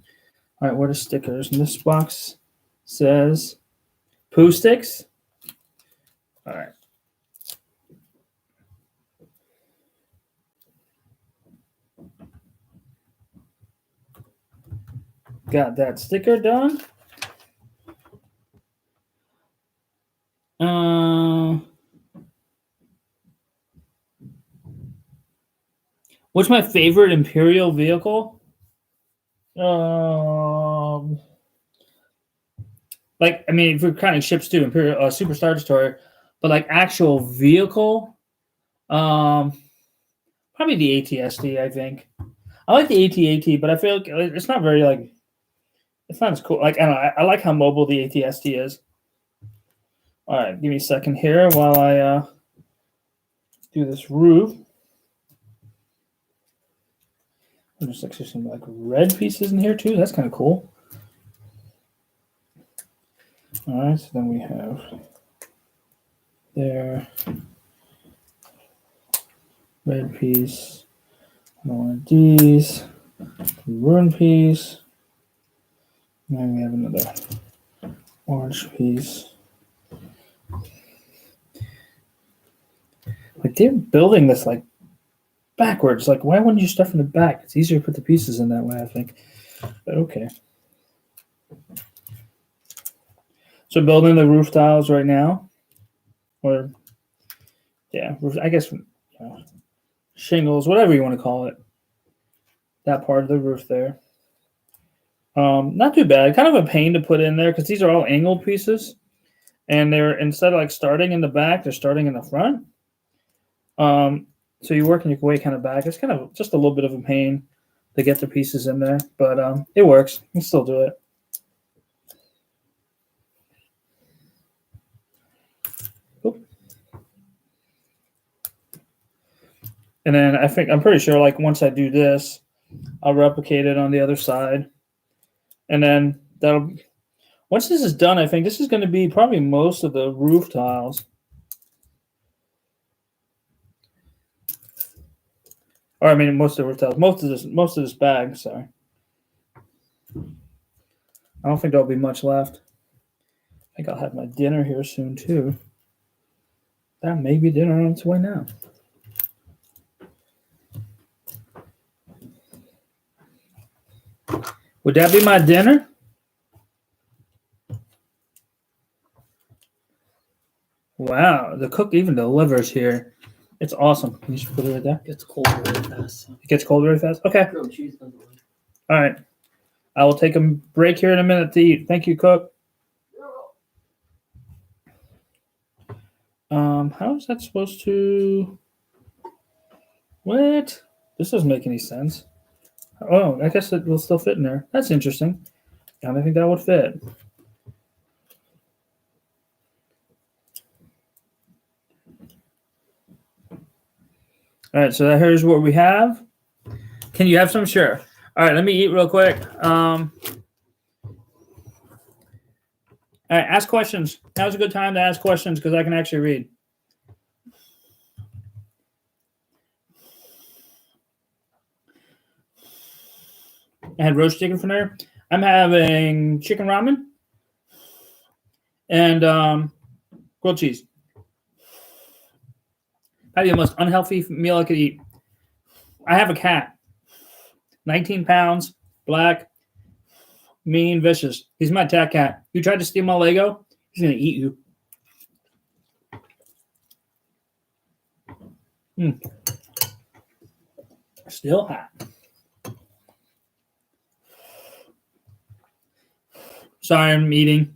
right, what are stickers? And this box says Pooh sticks. All right. Got that sticker done. What's my favorite Imperial vehicle? If we're counting ships too, Imperial Superstar Destroyer. but like actual vehicle, probably the ATSD. I think I like the AT-AT, but I feel like it's not very like it's not as cool. Like I don't know. I like how mobile the ATSD is. All right, give me a second here while I do this roof. There's actually some like red pieces in here too. That's kind of cool. All right, so then we have there red piece, one of these, maroon piece, and then we have another orange piece. Like they're building this like backwards. Like why wouldn't you stuff in the back? It's easier to put the pieces in that way, I think. But okay. So building the roof tiles right now, or yeah, I guess shingles, whatever you want to call it. That part of the roof there. Not too bad. Kind of a pain to put in there because these are all angled pieces, and they're instead of like starting in the back, they're starting in the front. So you're working your way kind of back. It's kind of just a little bit of a pain to get the pieces in there, but it works. You can still do it. And then I'm pretty sure like once I do this, I'll replicate it on the other side. And then once this is done, I think this is going to be probably most of the roof tiles. Or I mean most of the roof tiles. Most of this bag, sorry. I don't think there'll be much left. I think I'll have my dinner here soon too. That may be dinner on its way now. Would that be my dinner? Wow, the cook even delivers here. It's awesome. Can you just put it right there? It gets cold really fast. It gets cold really fast? Okay. Grilled cheese doesn't work. All right. I will take a break here in a minute to eat. Thank you, cook. How is that supposed to... What? This doesn't make any sense. Oh, I guess it will still fit in there. That's interesting. I don't think that would fit. All right, so here's what we have. Can you have some? Sure. All right, let me eat real quick. All right, ask questions. Now's a good time to ask questions because I can actually read. I had roast chicken for dinner. I'm having chicken ramen and grilled cheese. Probably the most unhealthy meal I could eat. I have a cat, 19 pounds, black, mean, vicious. He's my attack cat. You tried to steal my Lego, he's going to eat you. Still hot. Sorry, I'm eating.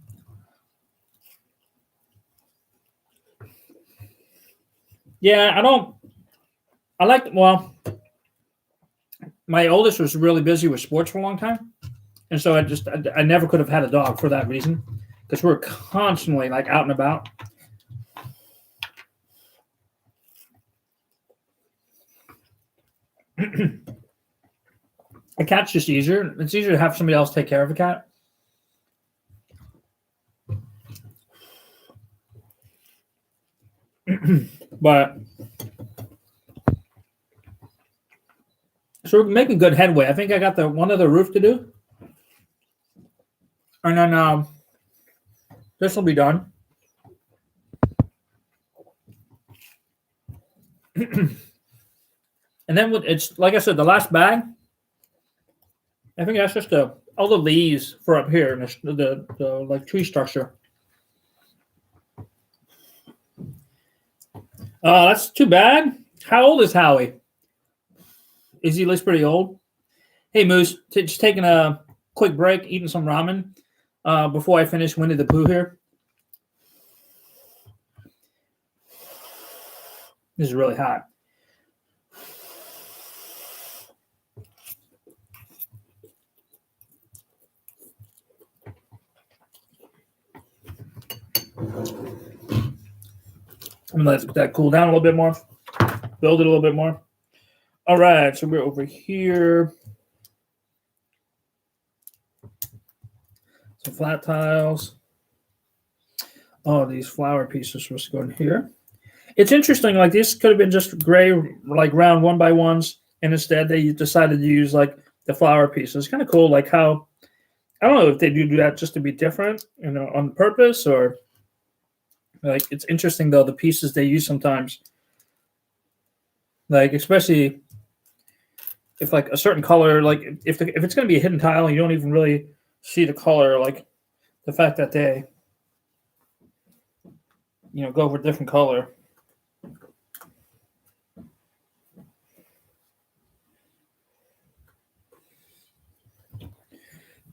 Yeah, my oldest was really busy with sports for a long time. And so I never could have had a dog for that reason. Because we're constantly like out and about. A cat's just easier. It's easier to have somebody else take care of a cat. But so we're making good headway. I think I got one other roof to do. And then this will be done. And then it's like I said, the last bag. I think that's just all the leaves for up here, the like tree structure. That's too bad. How old is Howie? Is he looks pretty old? Hey Moose, just taking a quick break, eating some ramen before I finish Winnie the Pooh here. This is really hot. I'm gonna let that cool down a little bit more. Build it a little bit more. All right, so we're over here. Some flat tiles. Oh, these flower pieces was going here. It's interesting. Like this could have been just gray, like round 1x1s, and instead they decided to use like the flower pieces. It's kind of cool. Like how I don't know if they do that just to be different, on purpose, or like it's interesting though the pieces they use sometimes. Like especially if like a certain color, like if it's going to be a hidden tile and you don't even really see the color, like the fact that they go for a different color.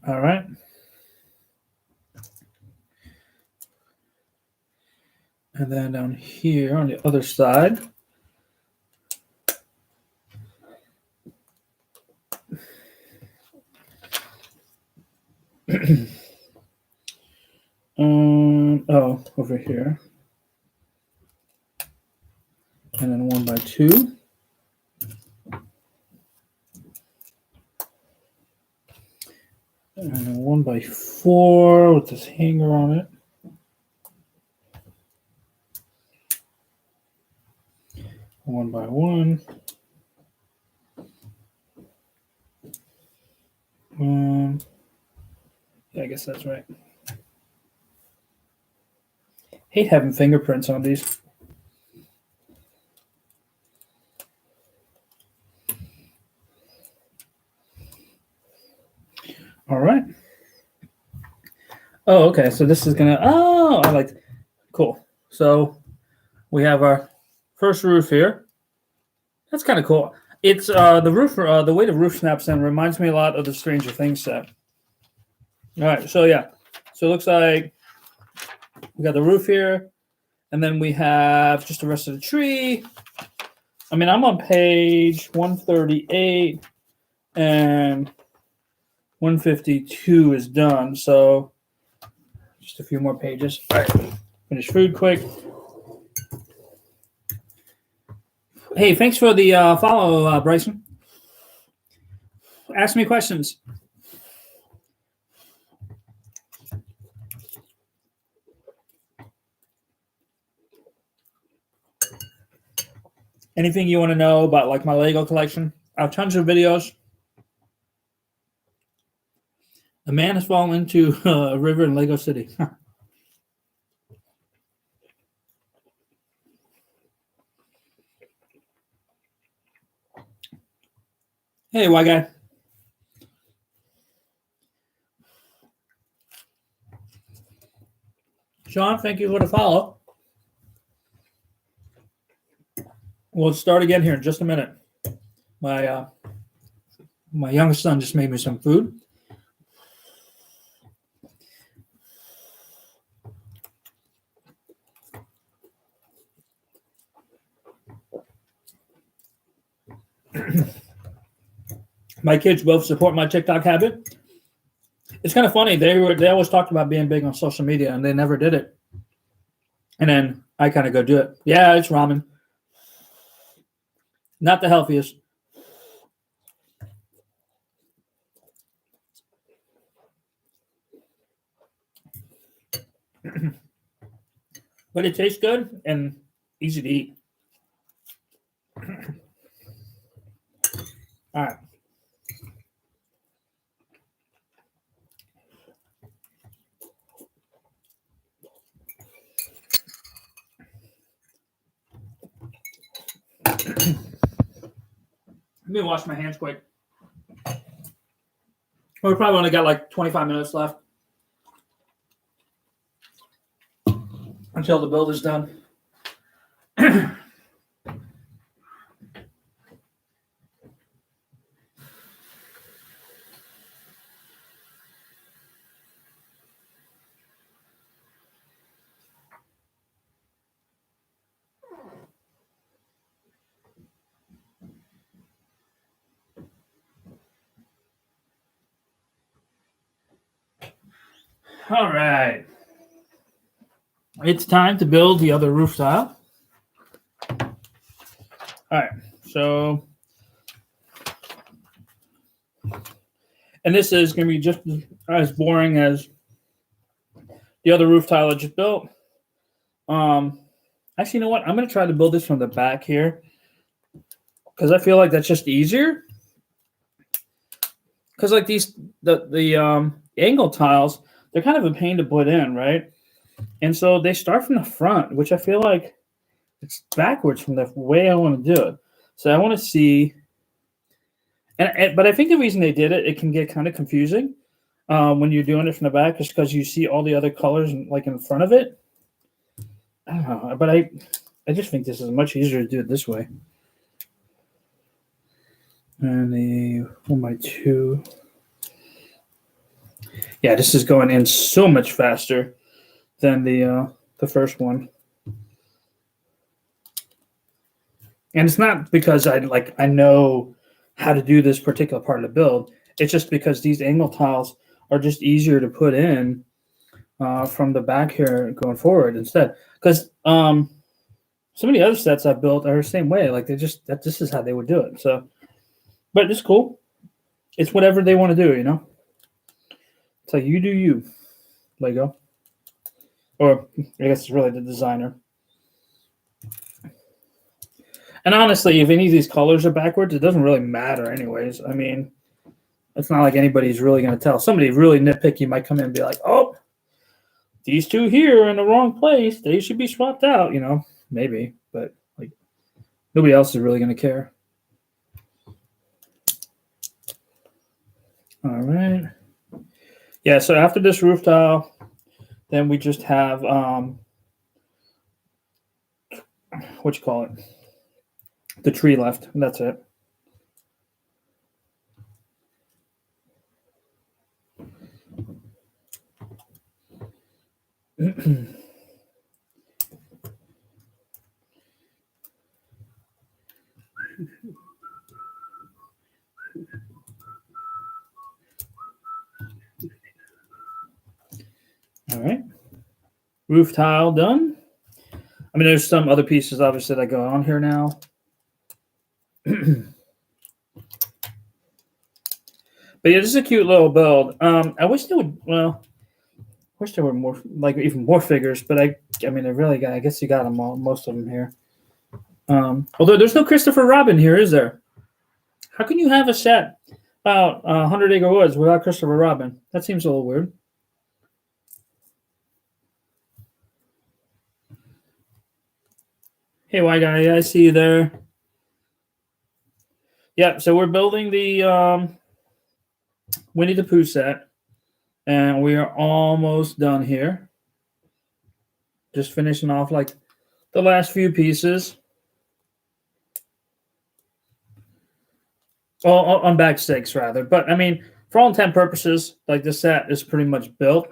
All right. And then down here on the other side, over here, and then 1x2, and then 1x4 with this hanger on it. 1x1. Yeah, I guess that's right. Hate having fingerprints on these. All right. Oh, okay. So this is gonna. Oh, I like. Cool. So we have our first roof here. That's kind of cool. It's the roof. The way the roof snaps in reminds me a lot of the Stranger Things set. All right. So yeah. So it looks like we got the roof here, and then we have just the rest of the tree. I mean, I'm on page 138, and 152 is done. So just a few more pages. All right. Finish food quick. Hey, thanks for the follow, Bryson. Ask me questions. Anything you want to know about like my Lego collection? I have tons of videos. A man has fallen into a river in Lego City. Hey, white guy. Sean, thank you for the follow. We'll start again here in just a minute. My youngest son just made me some food. My kids both support my TikTok habit. It's kind of funny. They always talked about being big on social media, and they never did it. And then I kind of go do it. Yeah, it's ramen. Not the healthiest. But it tastes good and easy to eat. All right. Let me wash my hands quick. We probably only got like 25 minutes left until the build is done. All right. It's time to build the other roof tile. All right. So, and this is going to be just as boring as the other roof tile I just built. Actually, you know what? I'm going to try to build this from the back here because I feel like that's just easier. Because like the angle tiles, they're kind of a pain to put in, right? And so they start from the front, which I feel like it's backwards from the way I want to do it. So I want to see, but I think the reason they did it, it can get kind of confusing when you're doing it from the back, just because you see all the other colors like in front of it. I don't know, but I just think this is much easier to do it this way. And the 1x2. Yeah, this is going in so much faster than the first one. And it's not because I know how to do this particular part of the build. It's just because these angle tiles are just easier to put in from the back here going forward instead. Because some of the other sets I've built are the same way. Like this is how they would do it. So, but it's cool. It's whatever they want to do, you know. It's like you do you, Lego. Or I guess it's really the designer. And honestly, if any of these colors are backwards, it doesn't really matter anyways. I mean, it's not like anybody's really going to tell. Somebody really nitpicky might come in and be like, oh, these two here are in the wrong place. They should be swapped out, you know. Maybe, but like nobody else is really going to care. All right. Yeah, so after this roof tile, then we just have, what you call it? The tree left, and that's it. All right. Roof tile done. I mean, there's some other pieces, obviously, that go on here now. But yeah, this is a cute little build. I wish they would. Well, wish there were more, like even more figures. But I mean, I really got. I guess you got them all, most of them here. Although there's no Christopher Robin here, is there? How can you have a set about 100 Acre Woods without Christopher Robin? That seems a little weird. Hey, white guy, I see you there. Yeah, so we're building the Winnie the Pooh set, and we are almost done here. Just finishing off like the last few pieces. Well, on bag 6 rather, but I mean, for all intent purposes, like the set is pretty much built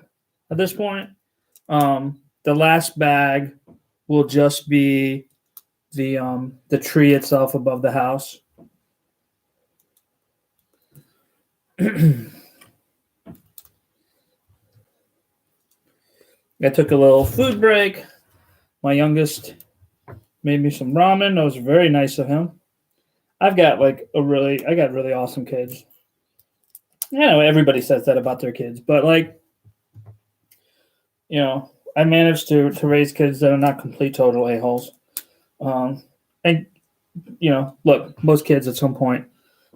at this point. The last bag will just be the tree itself above the house. I took a little food break. My youngest made me some ramen. That was very nice of him. I got really awesome kids. I know everybody says that about their kids, but like, you know, I managed to raise kids that are not complete total a-holes. And you know, look, most kids at some point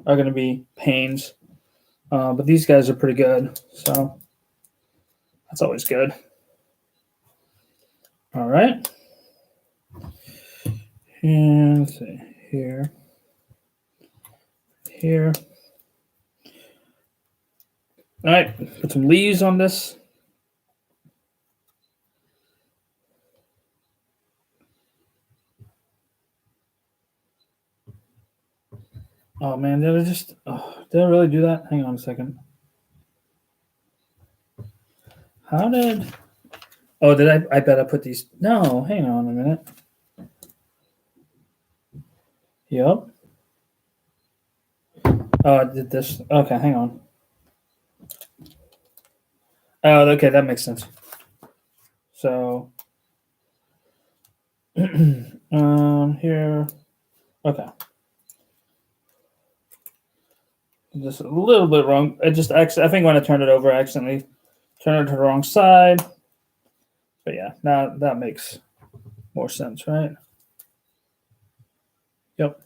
are going to be pains, but these guys are pretty good, so that's always good. All right, and let's see here. All right, put some leaves on this. Oh man, did I really do that? Hang on a second. How did? Oh, did I? I bet I put these. No, hang on a minute. Yep. Oh, I did this. Okay, hang on. Oh, okay, that makes sense. So, here, okay. Just a little bit wrong. I think when I turned it over, I accidentally turned it to the wrong side. But yeah, now that makes more sense, right? Yep.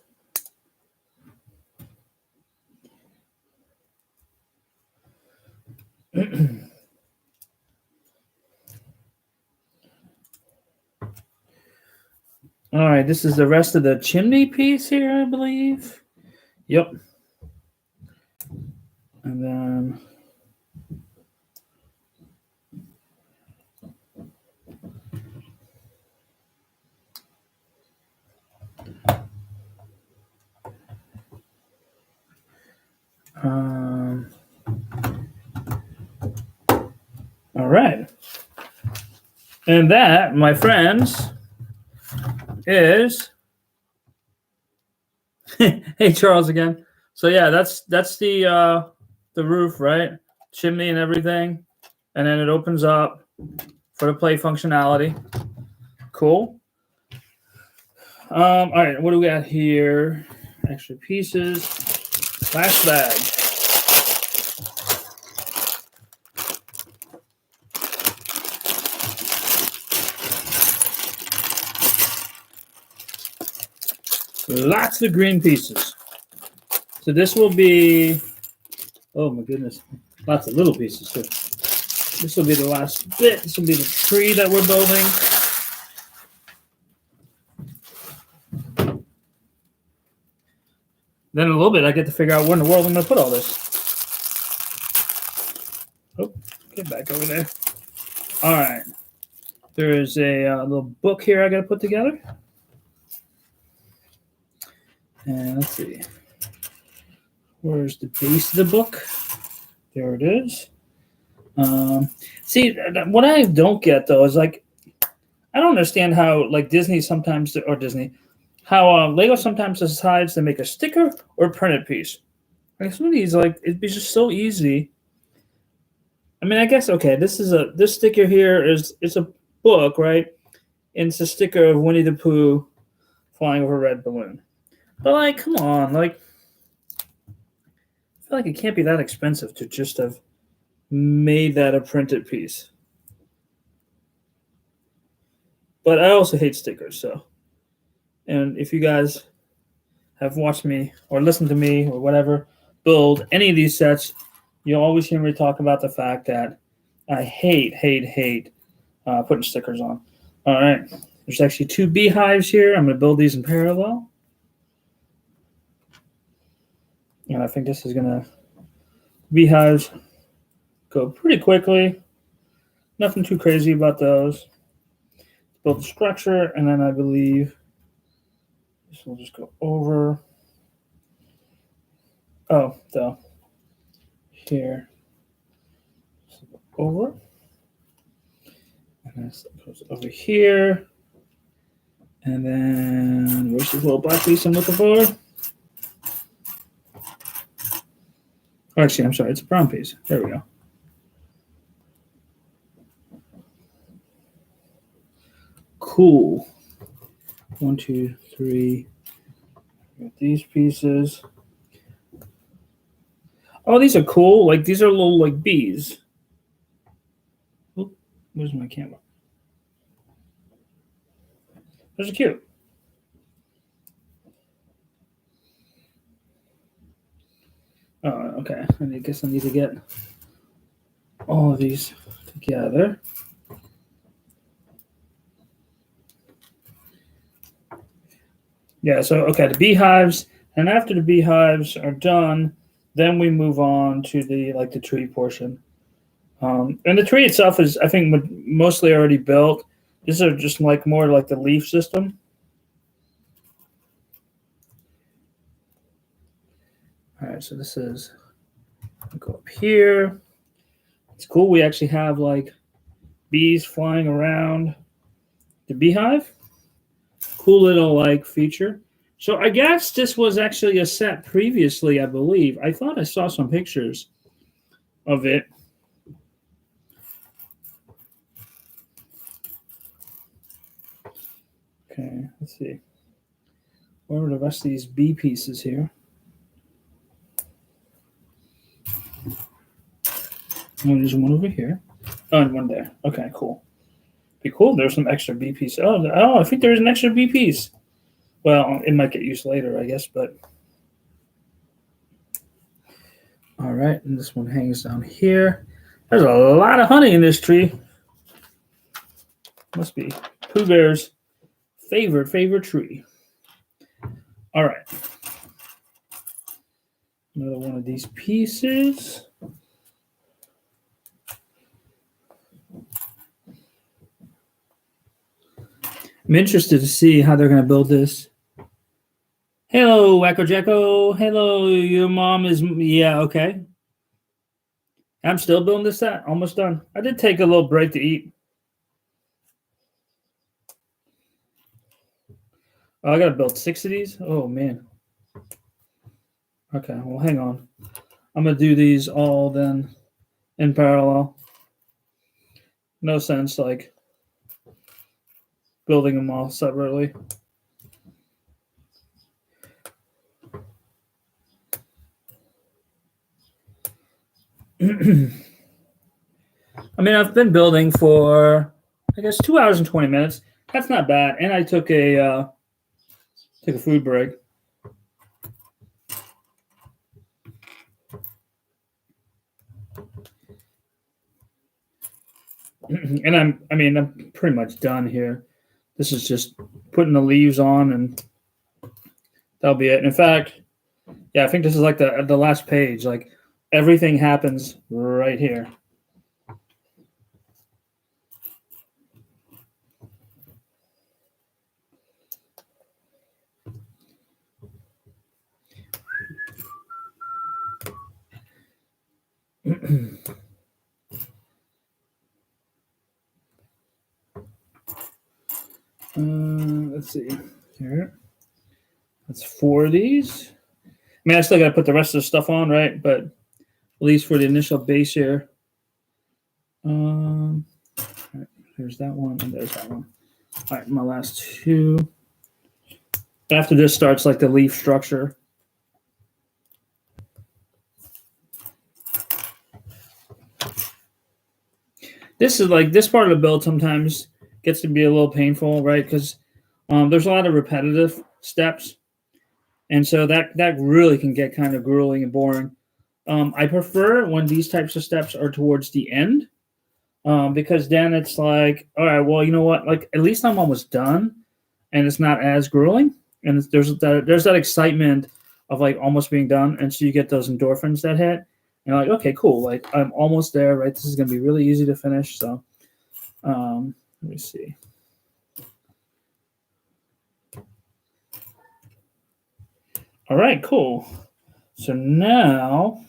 All right, this is the rest of the chimney piece here, I believe. Yep. And then all right. And that, my friends, is hey Charles again. So yeah, that's the roof, right? Chimney and everything. And then it opens up for the play functionality. Cool. All right, what do we got here? Extra pieces. Flash bag. Lots of green pieces. So this will be, oh my goodness, lots of little pieces too. This will be the last bit. This will be the tree that we're building. Then in a little bit, I get to figure out where in the world I'm going to put all this. Oh, get back over there. All right. There is a little book here I got to put together. And let's see. Where's the base of the book? There it is. See, what I don't get though is like, I don't understand how like Disney sometimes, or Disney, how Lego sometimes decides to make a sticker or a printed piece. Like some of these, like it'd be just so easy. I mean, I guess okay. This sticker here it's a book, right? And it's a sticker of Winnie the Pooh flying over a red balloon. But like, come on, like I feel like it can't be that expensive to just have made that a printed piece. But I also hate stickers, so. And if you guys have watched me or listened to me or whatever build any of these sets, you'll always hear me talk about the fact that I hate putting stickers on. All right. There's actually 2 beehives here. I'm going to build these in parallel. And I think this is going to, beehives go pretty quickly. Nothing too crazy about those. Build the structure, and then I believe this will just go over. Oh, so here. So over. And this goes over here. And then where's this little black piece I'm looking for? Oh, actually, I'm sorry, it's a brown piece. There we go. Cool. 1, 2, 3. Got these pieces. Oh, these are cool. Like these are little like bees. Oh, where's my camera? Those are cute. Oh, okay. I guess I need to get all of these together. Yeah, so okay, the beehives, and after the beehives are done, then we move on to the tree portion. And the tree itself is, I think, mostly already built. These are just like more like the leaf system. All right, so this is, I'll go up here. It's cool. We actually have like bees flying around the beehive. Cool little like feature. So I guess this was actually a set previously, I believe. I thought I saw some pictures of it. Okay, let's see. Where are the rest of these B pieces here? Oh, there's one over here. Oh, and one there. Okay, cool. Be cool. There's some extra B piece. Oh, I think there's an extra B piece. Well, it might get used later, I guess, but all right. And this one hangs down here. There's a lot of honey in this tree. Must be Pooh Bear's favorite tree. All right. Another one of these pieces. I'm interested to see how they're going to build this. Hello, Wacko Jacko. Hello, your mom is... Yeah, okay. I'm still building this set. Almost done. I did take a little break to eat. Oh, I got to build 6 of these? Oh, man. Okay, well, hang on. I'm going to do these all then in parallel. No sense, like, building them all separately. I mean, I've been building for, I guess, 2 hours and 20 minutes. That's not bad. And I took a food break. And I'm pretty much done here. This is just putting the leaves on, and that'll be it. In fact, yeah, I think this is like the last page. Like, everything happens right here. Let's see here. That's 4 of these. I mean, I still got to put the rest of the stuff on, right? But at least for the initial base here. All right, there's that one, and there's that one. All right, my last 2. After this starts like the leaf structure. This is like this part of the build sometimes gets to be a little painful, right? Because there's a lot of repetitive steps, and so that really can get kind of grueling and boring. I prefer when these types of steps are towards the end, because then it's like, all right, well, you know what? Like, at least I'm almost done, and it's not as grueling, and there's that excitement of like almost being done, and so you get those endorphins that hit. And like, okay, cool. Like, I'm almost there, right? This is going to be really easy to finish. So, let me see. All right, cool. So now,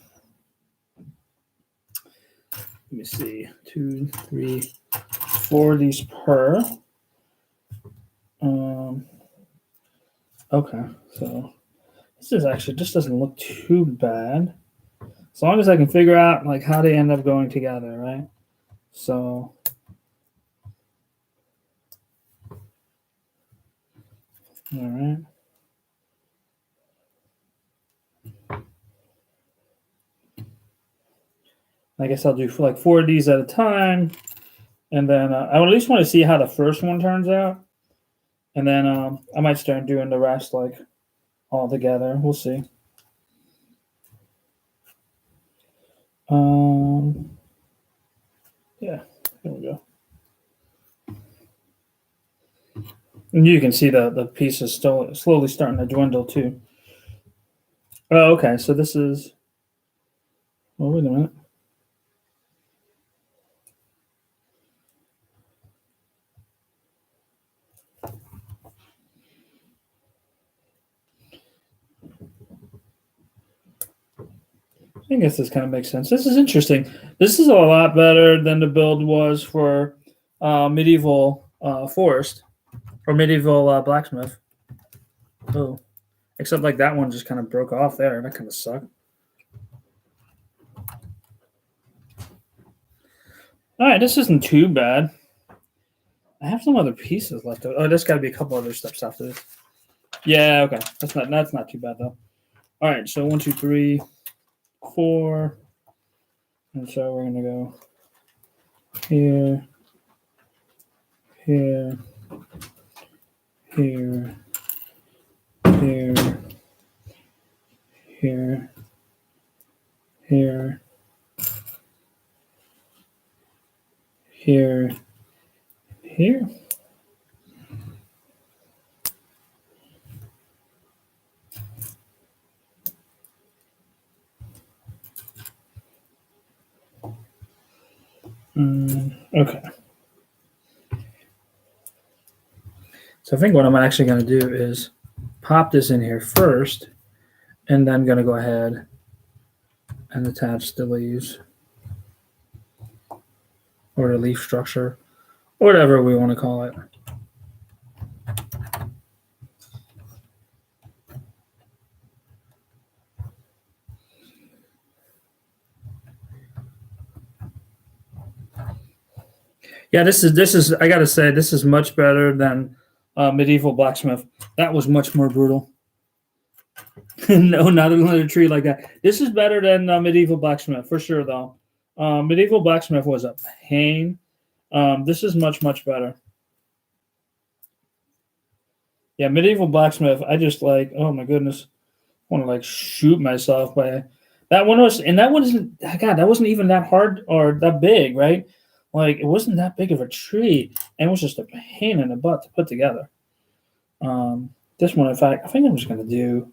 let me see. 2, 3, 4 of these per. Okay, so this doesn't look too bad. As long as I can figure out like how they end up going together, right? So all right. I guess I'll do like 4 of these at a time, and then I at least want to see how the first one turns out, and then I might start doing the rest like all together. We'll see. Yeah, here we go. And you can see the pieces still slowly starting to dwindle too. Oh, okay. So this is. Oh, wait a minute. I guess this kind of makes sense. This is interesting. This is a lot better than the build was for medieval forest or medieval blacksmith. Oh, except like that one just kind of broke off there. That kind of sucked. All right, this isn't too bad. I have some other pieces left. Oh, there's got to be a couple other steps after this. Yeah, okay. That's not too bad though. All right, so 1, 2, 3, 4, and so we're gonna go here, here, here, here, here, here, here, here. Okay. So I think what I'm actually going to do is pop this in here first, and then going to go ahead and attach the leaves or the leaf structure, whatever we want to call it. Yeah, this is. I gotta say, this is much better than Medieval Blacksmith. That was much more brutal. No, not another tree like that. This is better than Medieval Blacksmith for sure, though. Medieval Blacksmith was a pain. This is much better. Yeah, Medieval Blacksmith. I just like. Oh my goodness, I want to like shoot myself by. That one was, and that wasn't. God, that wasn't even that hard or that big, right? Like, it wasn't that big of a tree, and it was just a pain in the butt to put together. This one, in fact, I think I'm just going to do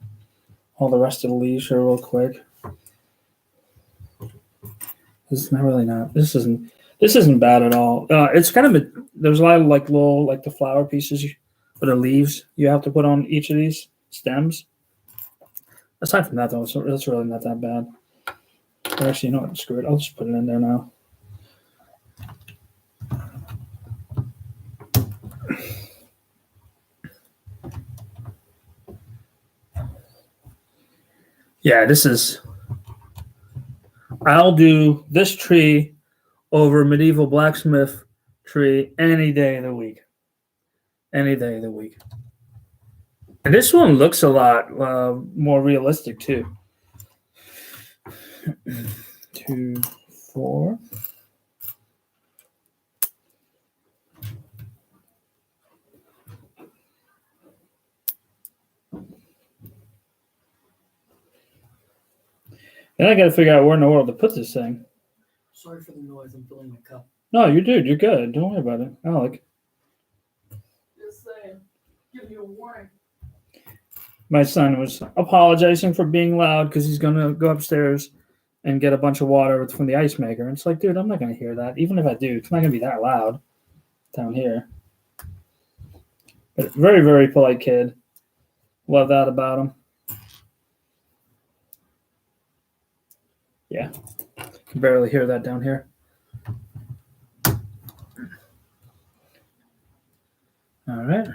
all the rest of the leaves here real quick. This is not really not. This isn't bad at all. It's kind of there's a lot of like little like the flower pieces or the leaves you have to put on each of these stems. Aside from that, though, it's really not that bad. But actually, you know what? Screw it. I'll just put it in there now. Yeah, this is. I'll do this tree over Medieval Blacksmith tree any day of the week. Any day of the week. And this one looks a lot more realistic too. 2, 4. Then I got to figure out where in the world to put this thing. Sorry for the noise. I'm filling my cup. No, you're dude. You're good. Don't worry about it. Alec. Just saying. Give you a warning. My son was apologizing for being loud because he's going to go upstairs and get a bunch of water from the ice maker. And it's like, dude, I'm not going to hear that. Even if I do, it's not going to be that loud down here. But very, very polite kid. Love that about him. Yeah. Can barely hear that down here. All right.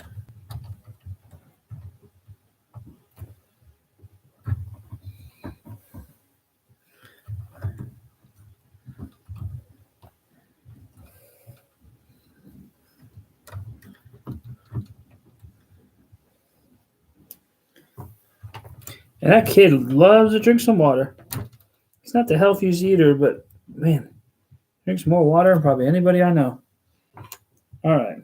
And that kid loves to drink some water. He's not the healthiest eater, but man, drinks more water than probably anybody I know. All right.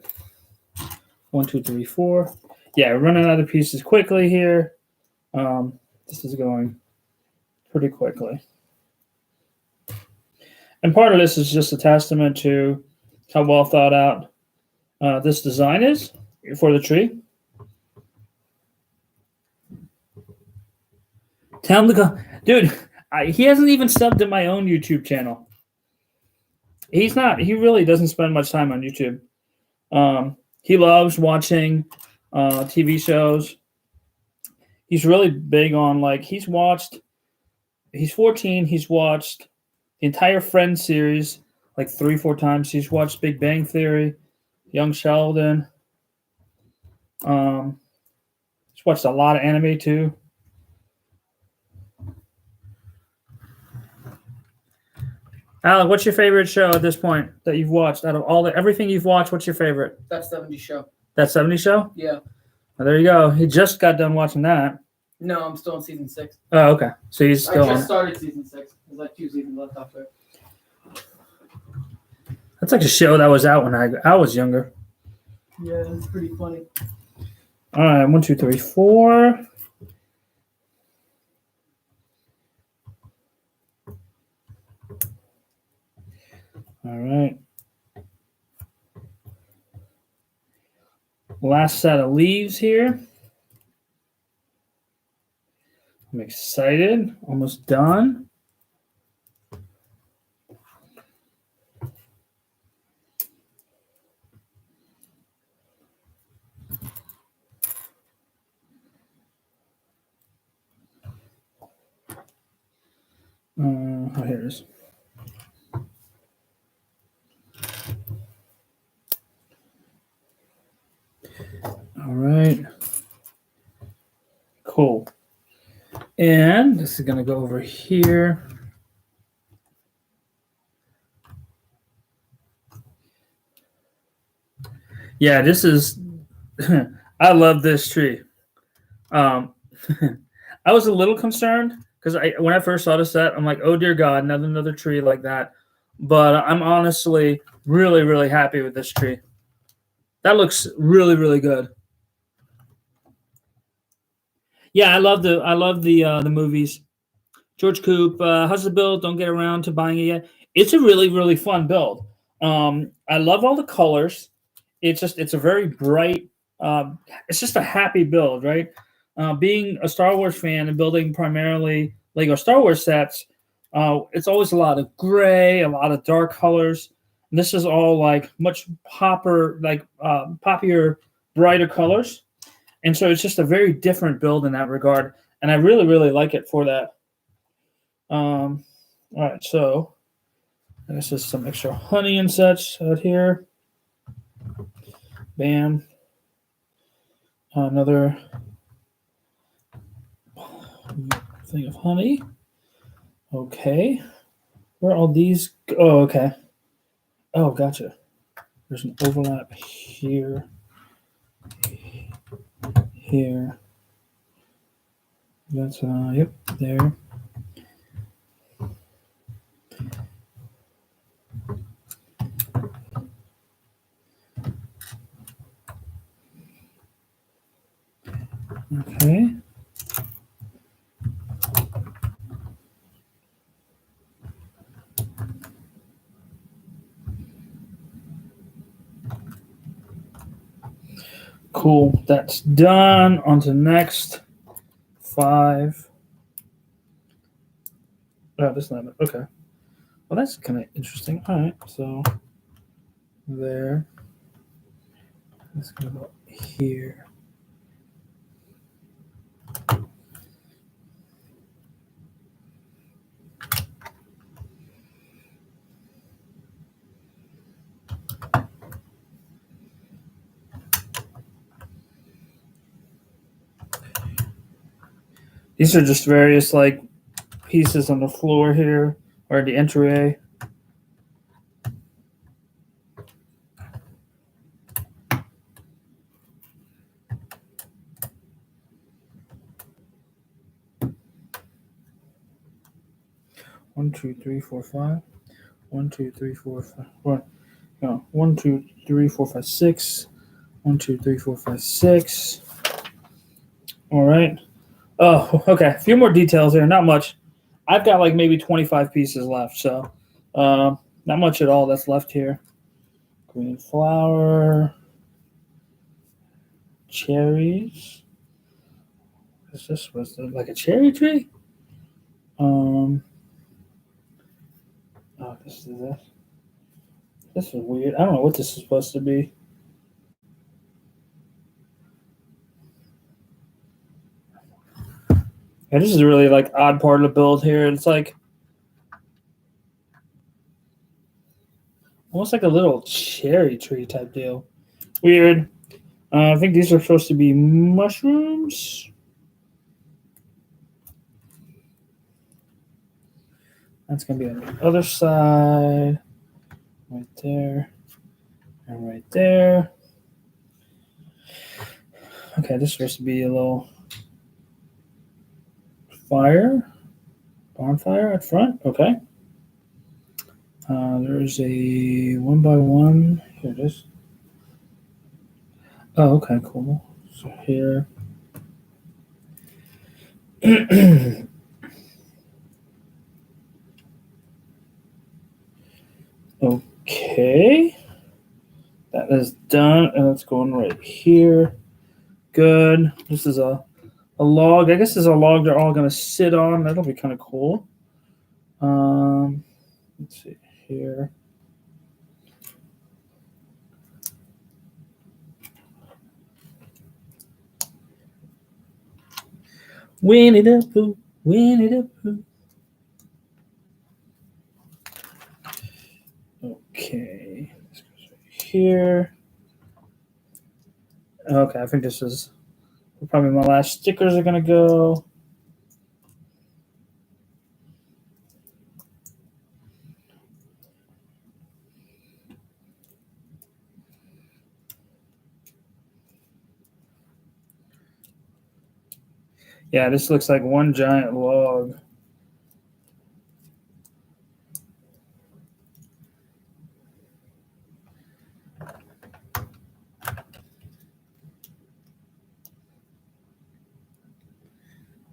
1, 2, 3, 4. Yeah, we're running out of pieces quickly here. This is going pretty quickly. And part of this is just a testament to how well thought out this design is for the tree. Tell him to go. Dude, he hasn't even subbed to my own YouTube channel. He really doesn't spend much time on YouTube. He loves watching TV shows. He's really big on, like, he's 14. He's watched the entire Friends series like 3-4 times. He's watched Big Bang Theory, Young Sheldon. He's watched a lot of anime too. Alec, what's your favorite show at this point that you've watched? Out of everything you've watched, what's your favorite? That 70s show. That 70s show? Yeah. Oh, there you go. He just got done watching that. No, I'm still in season 6. Oh, okay. So he's still I just on. started season 6. There's like 2 seasons left after. That's like a show that was out when I was younger. Yeah, it's pretty funny. All right, 1, 2, 3, 4. All right. Last set of leaves here. I'm excited. Almost done. Here it is. All right. Cool. And this is going to go over here. Yeah, this is, I love this tree. I was a little concerned because when I first saw the set, I'm like, oh dear God, another tree like that. But I'm honestly really, really happy with this tree. That looks really, really good. Yeah, I love the movies. George Coop, how's the build? Don't get around to buying it yet. It's a really, really fun build. I love all the colors. It's a very bright. It's just a happy build, right? Being a Star Wars fan and building primarily Lego Star Wars sets, it's always a lot of gray, a lot of dark colors. And this is all like much poppier, brighter colors. And so it's just a very different build in that regard. And I really, really like it for that. All right, so I guess there's some extra honey and such out here. Bam. Another thing of honey. Okay. Where are all these? Oh, okay. Oh, gotcha. There's an overlap here. Here. That's, yep, there. Okay. Cool. That's done. On to the next 5. Oh, that's not it. Okay. Well, that's kind of interesting. All right. So there. Let's go here. These are just various like pieces on the floor here or the entryway. One, 2, 3, 4, 5. 1, 2, 3, 4, 5. No, 1, 2, 3, 4, 5, 6. 1, 2, 3, 4, 5, 6. All right. Oh, okay. A few more details here. Not much. I've got like maybe 25 pieces left, so not much at all that's left here. Green flower. Cherries. Is this supposed to like a cherry tree? Oh, this is this. This is weird. I don't know what this is supposed to be. Yeah, this is a really like odd part of the build here. It's like almost like a little cherry tree type deal. Weird. I think these are supposed to be mushrooms. That's going to be on the other side. Right there. And right there. Okay, this is supposed to be a little fire. Bonfire at front. Okay. There's a 1x1. Here it is. Oh, okay, cool. So here. Okay. That is done, and it's going right here. Good. This is a log. I guess this is a log they're all going to sit on. That'll be kind of cool. Let's see here. Winnie the Pooh, Winnie the Pooh. Okay, this goes right here. Okay, I think this is probably my last stickers are gonna go. Yeah, this looks like one giant log.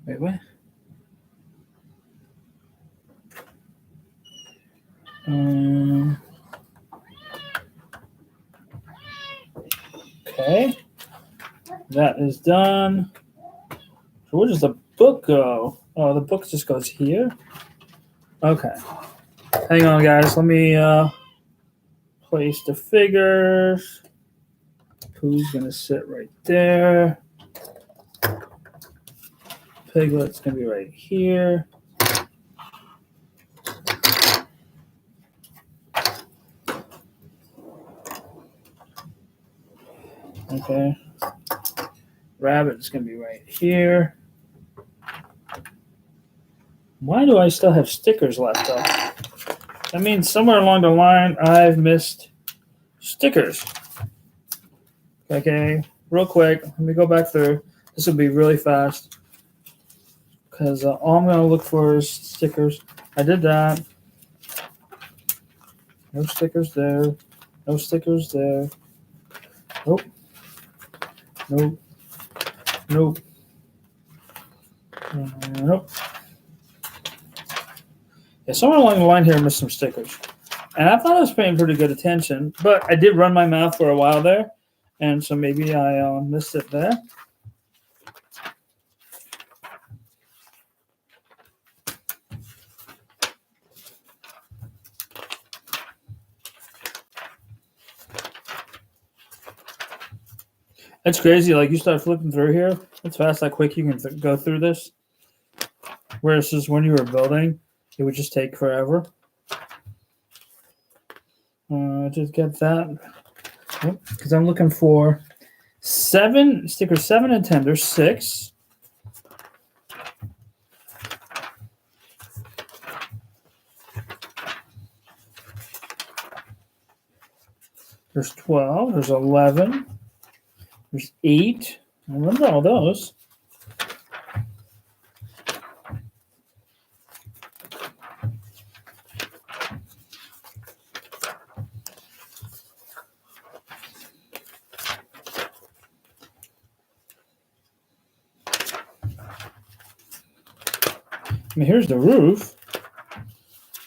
Wait, what? Okay, that is done. So where does the book go? Oh, the book just goes here. Okay, hang on, guys. Let me place the figures. Pooh's gonna sit right there. Piglet's gonna be right here. Okay. Rabbit's gonna be right here. Why do I still have stickers left though? That means somewhere along the line I've missed stickers. Okay, real quick, let me go back through. This will be really fast because all I'm gonna look for is stickers. I did that. No stickers there. No stickers there. Nope. Nope. Nope. Nope. Yeah, somewhere along the line here I missed some stickers. And I thought I was paying pretty good attention, but I did run my mouth for a while there. And so maybe I missed it there. It's crazy. Like you start flipping through here. It's fast how quick you can go through this. Whereas just when you were building, it would just take forever. Just get that. Because I'm looking for 7 stickers, 7 and 10. There's 6. There's 12. There's 11. There's 8. I remember all those. I mean, here's the roof.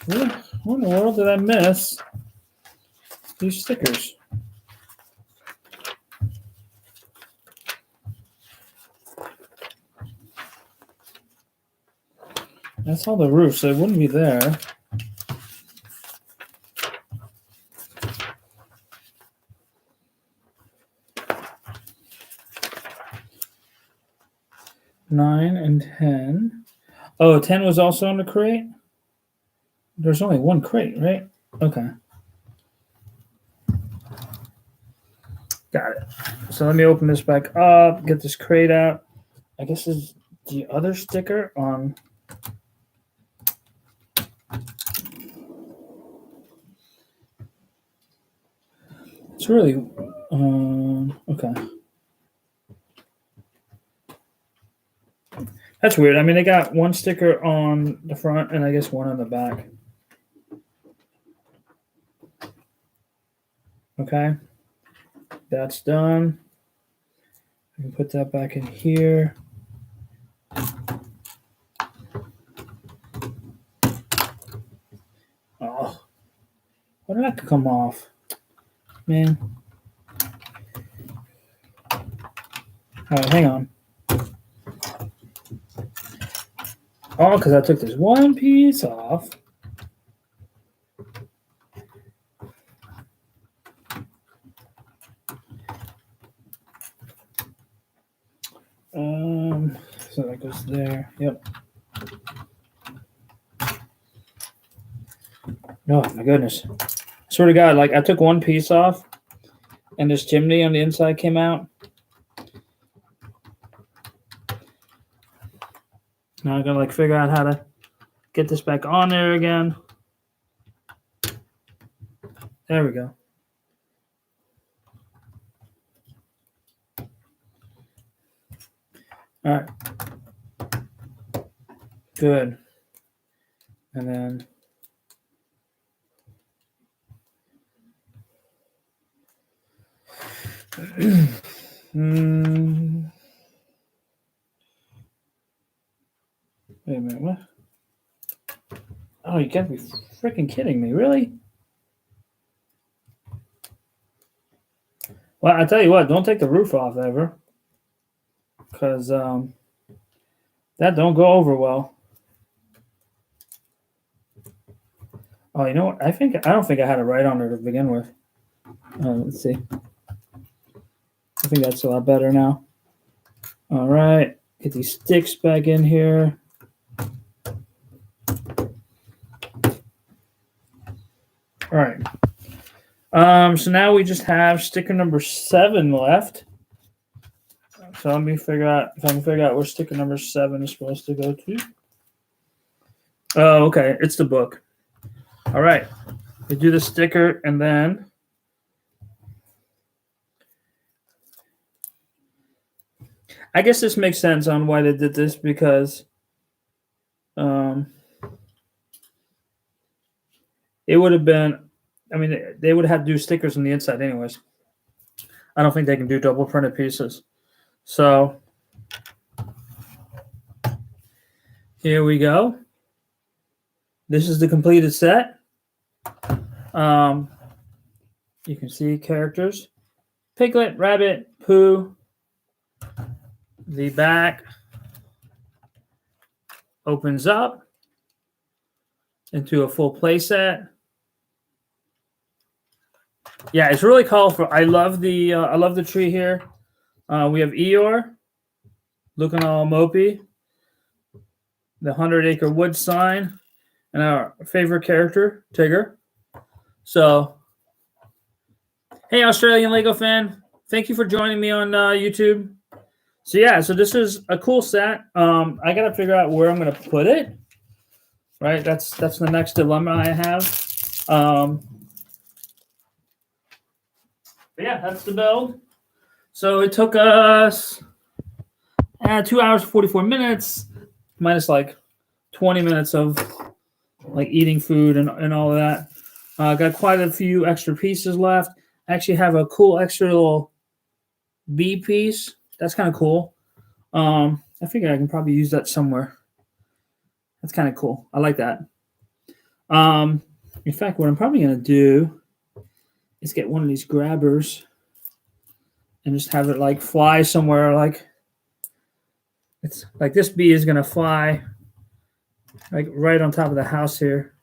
What in the world did I miss? These stickers. That's all the roof, so it wouldn't be there. Nine and 10. Oh, 10 was also in the crate? There's only one crate, right? Okay. Got it. So let me open this back up, get this crate out. I guess this is the other sticker on. It's really okay. That's weird. I mean, they got one sticker on the front and I guess one on the back. Okay, that's done. I can put that back in here. Oh, why did that come off? Man. All right, hang on. Oh, because I took this one piece off. So that goes there. Yep. Oh my goodness. I swear to God, like I took one piece off and this chimney on the inside came out. Now I gotta like figure out how to get this back on there again. There we go. All right. Good. And then wait a minute, what? Oh, you gotta be freaking kidding me, really? Well, I tell you what, don't take the roof off ever, because that don't go over well. Oh, you know what? I don't think I had it right on there to begin with. Let's see. I think that's a lot better now. All right, get these sticks back in here. All right. So now we just have sticker number 7 left. So let me figure out if I can figure out where sticker number 7 is supposed to go to. Oh, okay. It's the book. All right. We do the sticker and then I guess this makes sense on why they did this because it would have been, I mean, they would have to do stickers on the inside anyways. I don't think they can do double printed pieces. So here we go. This is the completed set. You can see characters. Piglet, Rabbit, Pooh. The back opens up into a full play set. Yeah, it's really colorful. I love the tree here. We have Eeyore looking all mopey. The 100-acre wood sign, and our favorite character, Tigger. So, hey, Australian Lego fan, thank you for joining me on YouTube. So yeah, so this is a cool set. I gotta figure out where I'm gonna put it. Right, that's the next dilemma I have. But yeah, that's the build. So it took us 2 hours 44 minutes, minus like 20 minutes of like eating food and all of that. Got quite a few extra pieces left. I actually have a cool extra little bee piece. That's kind of cool. I figure I can probably use that somewhere. That's kind of cool. I like that. In fact, what I'm probably going to do is get one of these grabbers and just have it like fly somewhere. Like it's like this bee is going to fly like right on top of the house here.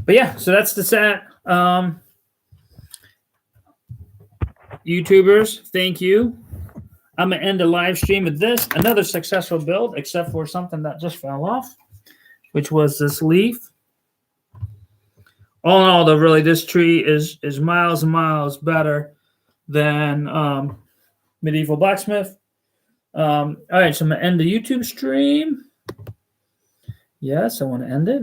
But yeah, so that's the set. YouTubers, thank you. I'm going to end the live stream with this. Another successful build, except for something that just fell off, which was this leaf. All in all, though, really, this tree is miles and miles better than Medieval Blacksmith. All right, so I'm going to end the YouTube stream. Yes, I want to end it.